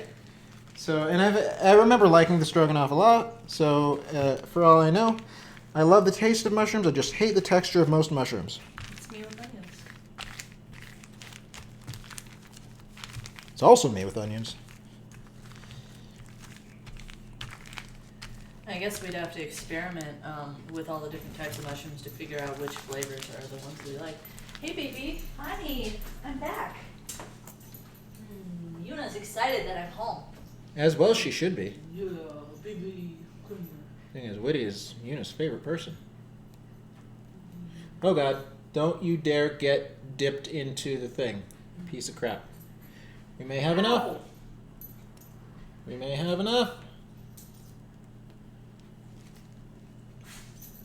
So, and I remember liking the stroganoff a lot. So, for all I know, I love the taste of mushrooms. I just hate the texture of most mushrooms.
It's me with onions.
It's also me with onions.
I guess we'd have to experiment with all the different types of mushrooms to figure out which flavors are the ones we like. Hey, baby. Honey, I'm back. Yuna's excited that I'm home.
As well, she should be.
Yeah, baby. Come here.
Thing is, Whitty is Yuna's favorite person. Oh God! Don't you dare get dipped into the thing, piece of crap. We may have enough.
Ow.
We may have enough.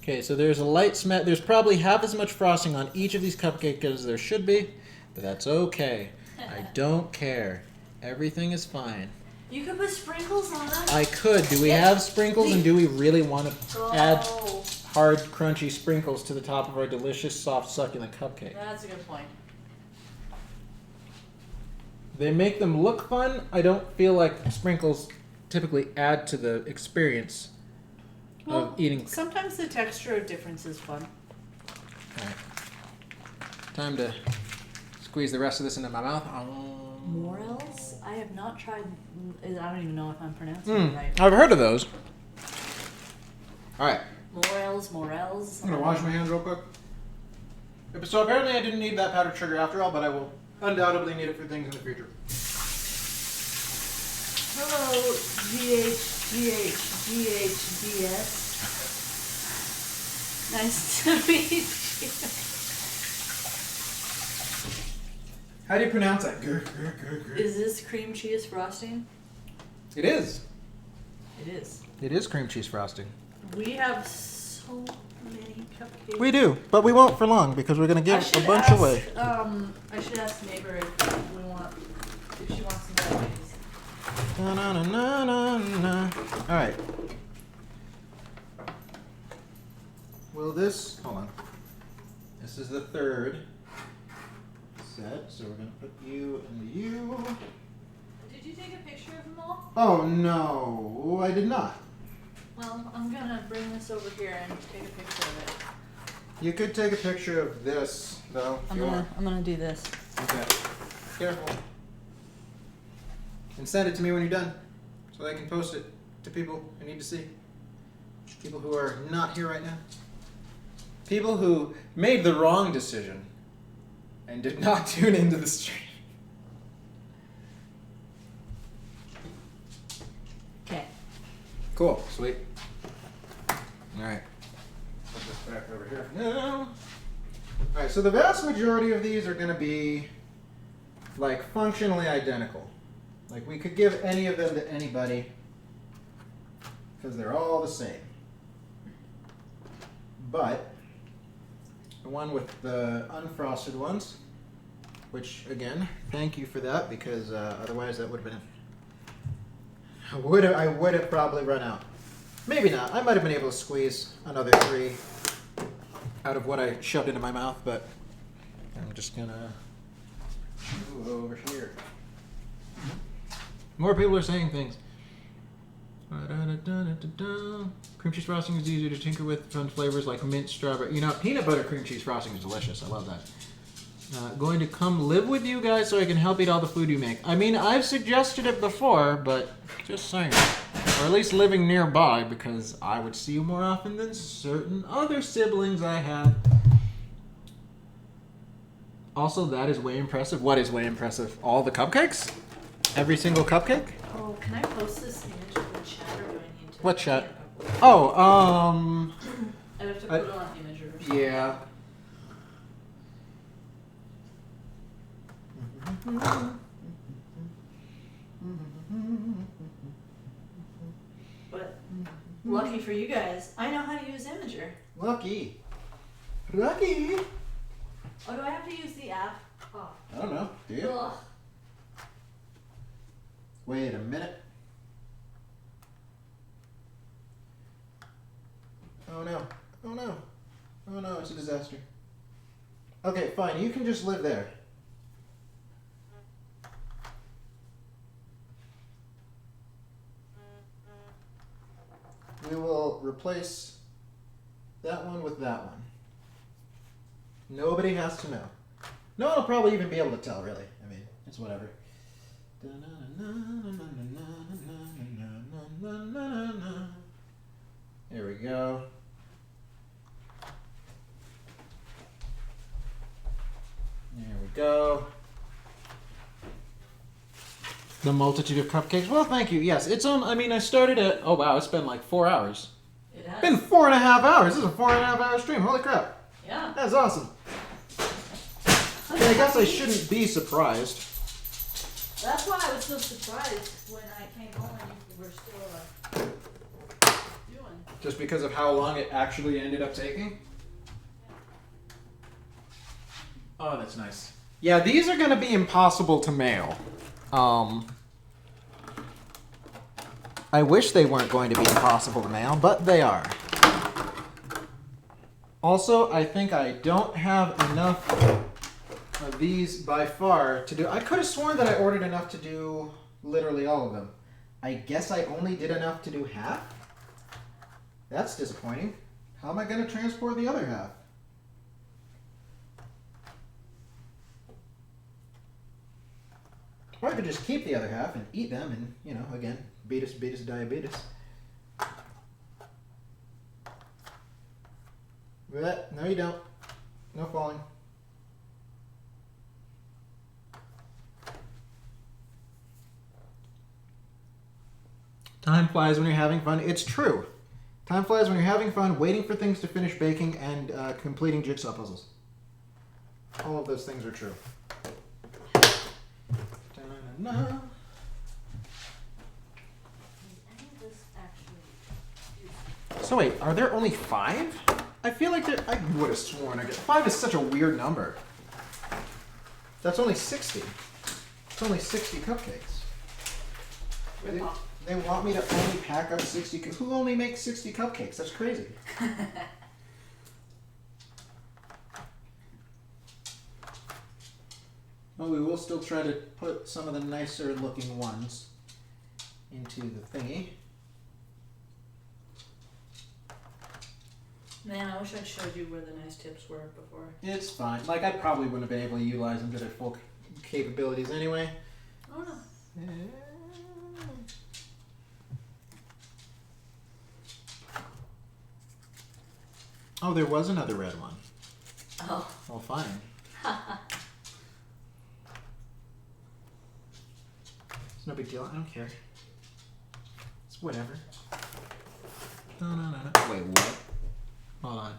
Okay, so there's a light smack. There's probably half as much frosting on each of these cupcakes as there should be, but that's okay. I don't care. Everything is fine.
You could put sprinkles on them.
I could. Do we have sprinkles, and do we really want to add hard, crunchy sprinkles to the top of our delicious, soft, succulent cupcake?
That's a good point.
They make them look fun. I don't feel like sprinkles typically add to the experience of eating.
Sometimes the texture of difference is fun.
All right. Time to squeeze the rest of this into my mouth.
Morels? I have not tried. I don't even know if I'm pronouncing it right.
I've heard of those. All right.
Morels.
I'm gonna wash my hands real quick. So apparently I didn't need that powdered sugar after all, but I will undoubtedly need it for things in the future.
Hello, GHDS. Nice to meet you.
How do you pronounce that?
Is this cream cheese frosting?
It is.
It is.
It is cream cheese frosting.
We have so many cupcakes.
We do, but we won't for long because we're gonna give a bunch away.
I should ask neighbor if she wants some cupcakes.
Na, na, na, na, na, na. All right. Will this? Hold on. This is the third set, so we're gonna put you and you.
Did you take a picture of them all?
Oh no, I did not.
Well, I'm gonna bring this over here and take a picture of it.
You could take a picture of this, though. If you want.
I'm gonna do this.
Okay. Careful. And send it to me when you're done, so I can post it to people who need to see. People who are not here right now. People who made the wrong decision and did not tune into the stream.
Okay.
Cool. Sweet. All right. Put this back over here for now. All right. So the vast majority of these are going to be like functionally identical. Like we could give any of them to anybody because they're all the same. But the one with the unfrosted ones, which again, thank you for that because otherwise that would have been. I would have probably run out. Maybe not. I might have been able to squeeze another 3 out of what I shoved into my mouth, but I'm just gonna move over here. More people are saying things. Cream cheese frosting is easier to tinker with. Fun flavors like mint, strawberry. You know, peanut butter cream cheese frosting is delicious. I love that. Going to come live with you guys so I can help eat all the food you make. I mean, I've suggested it before, but just saying. Or at least living nearby because I would see you more often than certain other siblings I have. Also, that is way impressive. What is way impressive? All the cupcakes? Every single cupcake?
Oh, can I post this image in the chat or do I need to?
What chat?
Yeah.
Oh,
I have to put it on image or something.
yeah.
But lucky for you guys, I know how to use Imager.
Lucky.
Oh, do I have to use the app? Oh.
I don't know. Do you?
Ugh.
Wait a minute. Oh no. Oh no. Oh no, it's a disaster. Okay, fine. You can just live there. We will replace that one with that one. Nobody has to know. No one will probably even be able to tell, really. I mean, it's whatever. There we go. There we go. The multitude of cupcakes. Well, thank you. Yes, it's on. I mean, I started at. Oh wow, it's been like 4 hours.
It has.
It's been 4.5 hours. This is a 4.5 hour stream. Holy crap!
Yeah.
That's awesome. I guess I shouldn't be surprised.
That's why I was so surprised when I came home and you were still doing.
Just because of how long it actually ended up taking? Oh, that's nice.
Yeah, these are gonna be impossible to mail. I wish they weren't going to be impossible to mail, but they are. Also, I think I don't have enough of these by far to do. I could have sworn that I ordered enough to do literally all of them. I guess I only did enough to do half? That's disappointing. How am I going to transport the other half? Or I could just keep the other half and eat them and, you know, again, beatus, diabetes. No, you don't. No falling. Time flies when you're having fun. It's true. Time flies when you're having fun, waiting for things to finish baking, and completing jigsaw puzzles. All of those things are true. Da-na-na-na.
I think this actually.
So wait, are there only 5? I feel like I would have sworn 5 is such a weird number. That's only 60. It's only 60 cupcakes. They want me to only pack up 60. Who only makes 60 cupcakes? That's crazy. Well, we will still try to put some of the nicer looking ones into the thingy.
Man, I wish I'd showed you where the nice tips were before.
It's fine. Like, I probably wouldn't have been able to utilize them to their full capabilities anyway.
Oh no.
Oh, there was another red one.
Oh.
Well, fine. It's no big deal. I don't care. It's whatever. No. Wait, what? Hold on.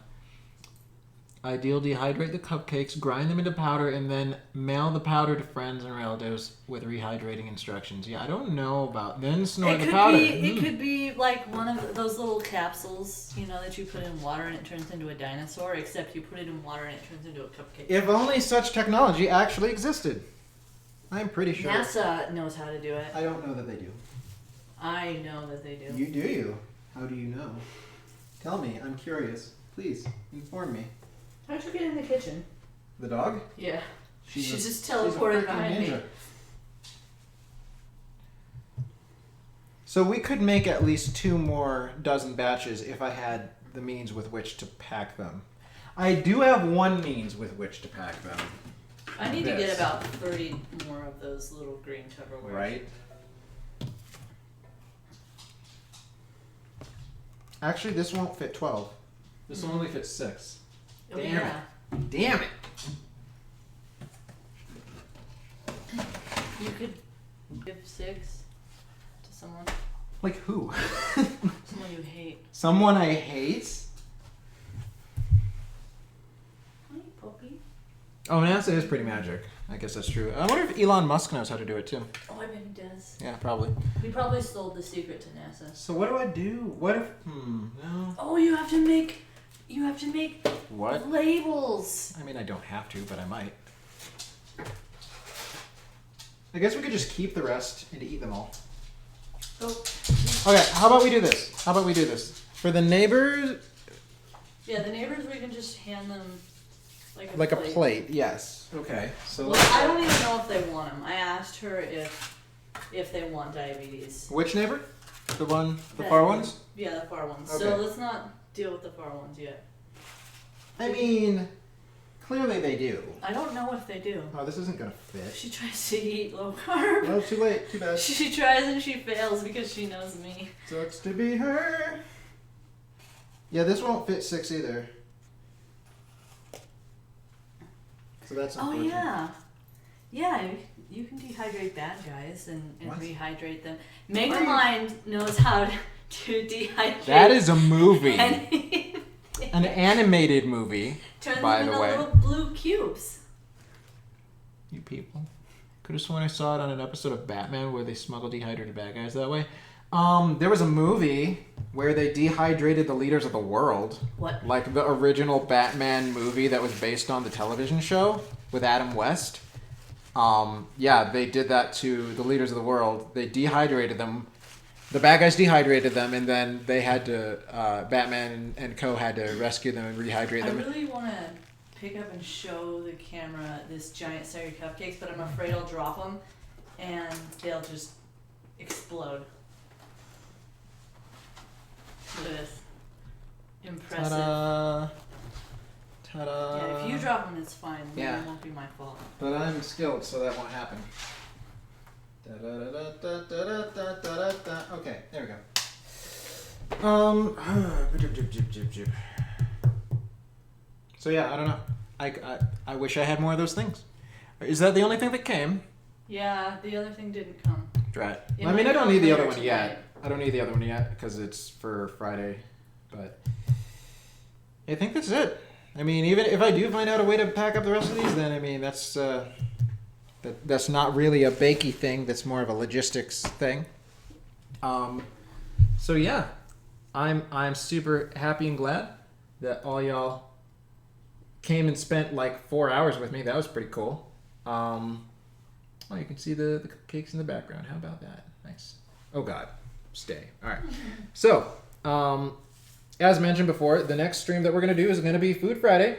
Ideal, dehydrate the cupcakes, grind them into powder, and then mail the powder to friends and relatives with rehydrating instructions. Yeah, I don't know about. Then snort the powder.
It could be like one of those little capsules, you know, that you put in water and it turns into a dinosaur, except you put it in water and it turns into a cupcake.
If only such technology actually existed. I'm pretty sure.
NASA knows how to do it.
I don't know that they do.
I know that they do.
You do? How do you know? Tell me. I'm curious. Please, inform me.
How'd you get in the kitchen?
The dog?
Yeah.
She's
just
a
teleported
freaking
behind me.
ninja. So we could make at least 2 more dozen batches if I had the means with which to pack them. I do have one means with which to pack them.
I need to get about 30 more of those little green Tupperwares.
Right? Actually, this won't fit 12.
This one only fits 6.
Oh,
Damn
yeah.
Damn it!
You could give 6 to someone.
Like who?
Someone you hate.
Someone I hate?
Hi, puppy.
Oh, NASA is pretty magic. I guess that's true. I wonder if Elon Musk knows how to do it too.
Oh, I bet he does.
Yeah, probably.
He probably sold the secret to NASA.
So what do I do? What if? No.
Oh, you have to make
What?
labels.
I mean, I don't have to, but I might. I guess we could just keep the rest and eat them all.
Oh.
Okay, how about we do this? For the neighbors,
Yeah, the neighbors, we can just hand them
like a plate, yes. Okay, so
Well, I don't even know if they want them. I asked her if they want diabetes.
which neighbor? The
That-
far ones?
Yeah, the far ones.
Okay.
So let's not deal with the far ones yet.
I mean, clearly they do.
I don't know if they do.
Oh, this isn't gonna fit.
She tries to eat low carb.
Oh, too late. Too bad.
She tries and she fails because she knows me.
Sucks to be her. Yeah, this won't fit 6 either. So that's
Oh
unfortunate.
yeah, yeah. You can dehydrate bad guys and
What?
rehydrate them. Megamind knows how to dehydrate.
That is a movie.
And
An animated movie,
turn
by
them
the
into
way.
little blue cubes.
You people. Could have sworn I saw it on an episode of Batman where they smuggle dehydrated bad guys that way.
There was a movie where they dehydrated the leaders of the world.
What?
Like the original Batman movie that was based on the television show with Adam West. Yeah, they did that to the leaders of the world. They dehydrated them. The bad guys dehydrated them, and then they had to, Batman and co. had to rescue them and rehydrate
I
them.
really want to pick up and show the camera this giant Sari cupcakes, but I'm afraid I'll drop them and they'll just explode. Look at this. Impressive.
Ta-da! Ta-da!
Yeah, if you drop them, it's fine.
Yeah.
It won't be my fault.
But I'm skilled, so that won't happen. Da-da-da-da-da-da-da-da-da-da. Okay, there we go. So yeah, I don't know. I wish I had more of those things. Is that the only thing that came?
Yeah, the other thing didn't come.
Right.
It
I mean,
might
I don't
come
need the other
later
one
tonight.
yet. I don't need the other one yet because it's for Friday. But I think that's it. I mean, even if I do find out a way to pack up the rest of these, then I mean that's not really a bakey thing. That's more of a logistics thing. So yeah, I'm super happy and glad that all y'all came and spent like 4 hours with me. That was pretty cool. Oh, you can see the cupcakes in the background. How about that? Nice. Oh God, stay. All right. So, as mentioned before, the next stream that we're gonna do is gonna be Food Friday.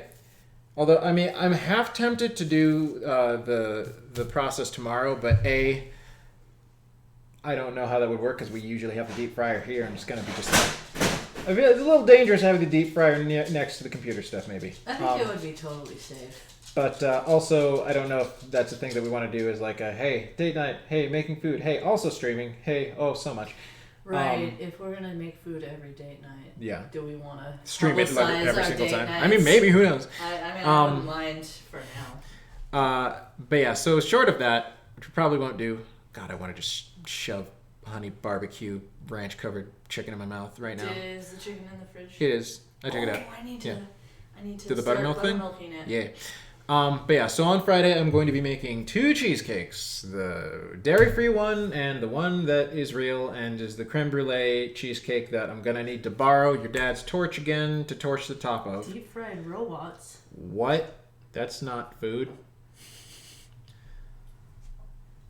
Although, I mean, I'm half tempted to do the process tomorrow, but I don't know how that would work because we usually have the deep fryer here, and it's gonna be just like, I feel it's a little dangerous having the deep fryer next to the computer stuff, maybe.
I think it would be totally safe.
But also, I don't know if that's the thing that we want to do is like, hey, date night, hey, making food, hey, also streaming, hey, oh, so much.
Right. If we're gonna make food every date night,
Yeah.
do we want to
Stream it like every
our
single
date
time.
nights?
I mean, maybe, who knows?
I wouldn't mind for now.
But yeah, so short of that, which we probably won't do, God, I want to just shove honey barbecue ranch covered chicken in my mouth right now.
Is the chicken in the fridge?
It is. I took it out.
I need to.
Yeah.
I need to
Do the
start
buttermilk thing?
buttermilking it.
Yeah. But yeah, so on Friday I'm going to be making 2 cheesecakes. The dairy-free one and the one that is real and is the creme brulee cheesecake that I'm going to need to borrow your dad's torch again to torch the top of.
Deep fried robots.
What? That's not food.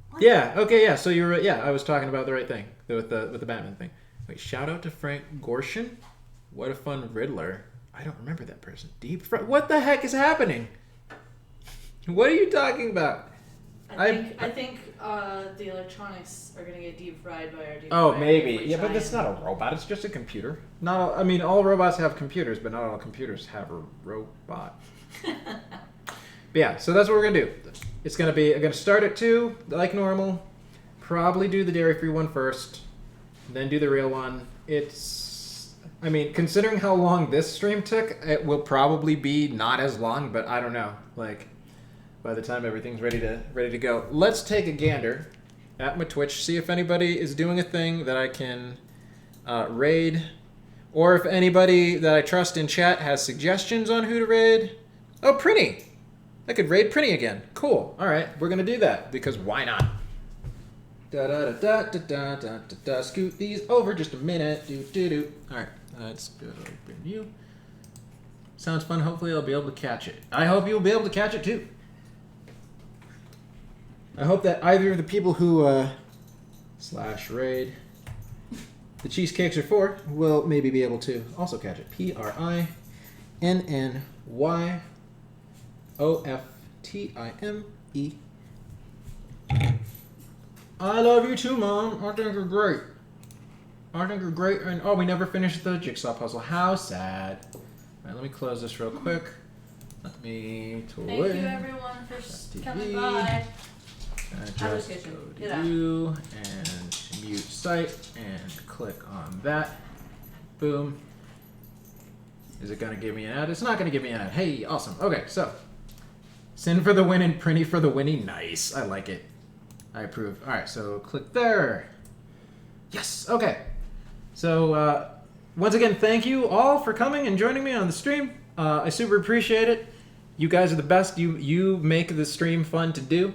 What?
Yeah, okay, yeah, so you're right. Yeah, I was talking about the right thing with the Batman thing. Wait, shout out to Frank Gorshin. What a fun Riddler. I don't remember that person. Deep fried. What the heck is happening? What are you talking about?
I think the electronics are gonna get deep fried by our deep
Oh,
fryer
maybe.
if we
Yeah,
try
but that's
and-
not a robot. It's just a computer. Not all, I mean, all robots have computers, but not all computers have a robot. But yeah, so that's what we're gonna do. It's gonna be. I'm gonna start at 2, like normal. Probably do the dairy-free one first, then do the real one. I mean, considering how long this stream took, it will probably be not as long, but I don't know. Like, by the time everything's ready to go, let's take a gander at my Twitch, see if anybody is doing a thing that I can raid, or if anybody that I trust in chat has suggestions on who to raid. Oh, Prinny! I could raid Prinny again. Cool. All right, we're gonna do that because why not? Da da da da da da da da. Scoot these over just a minute. Do do do. All right, let's go open you. Sounds fun. Hopefully, I'll be able to catch it. I hope you'll be able to catch it too. I hope that either of the people who /raid the cheesecakes are for will maybe be able to also catch it. PRINNYOFTIME. I love you too, Mom. I think you're great. And oh, we never finished the jigsaw puzzle. How sad. All right, let me close this real quick. Let me
Thank you everyone for coming by.
Just
kitchen.
go to
Get out.
you and mute site and click on that. Boom. Is it going to give me an ad? It's not going to give me an ad. Hey, awesome. Okay, so Sinn for the win and Prinny for the winning. Nice. I like it. I approve. All right, so click there. Yes. Okay. So once again, thank you all for coming and joining me on the stream. I super appreciate it. You guys are the best. You make the stream fun to do.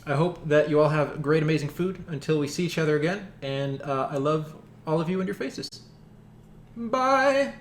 I hope that you all have great, amazing food until we see each other again. And I love all of you and your faces. Bye.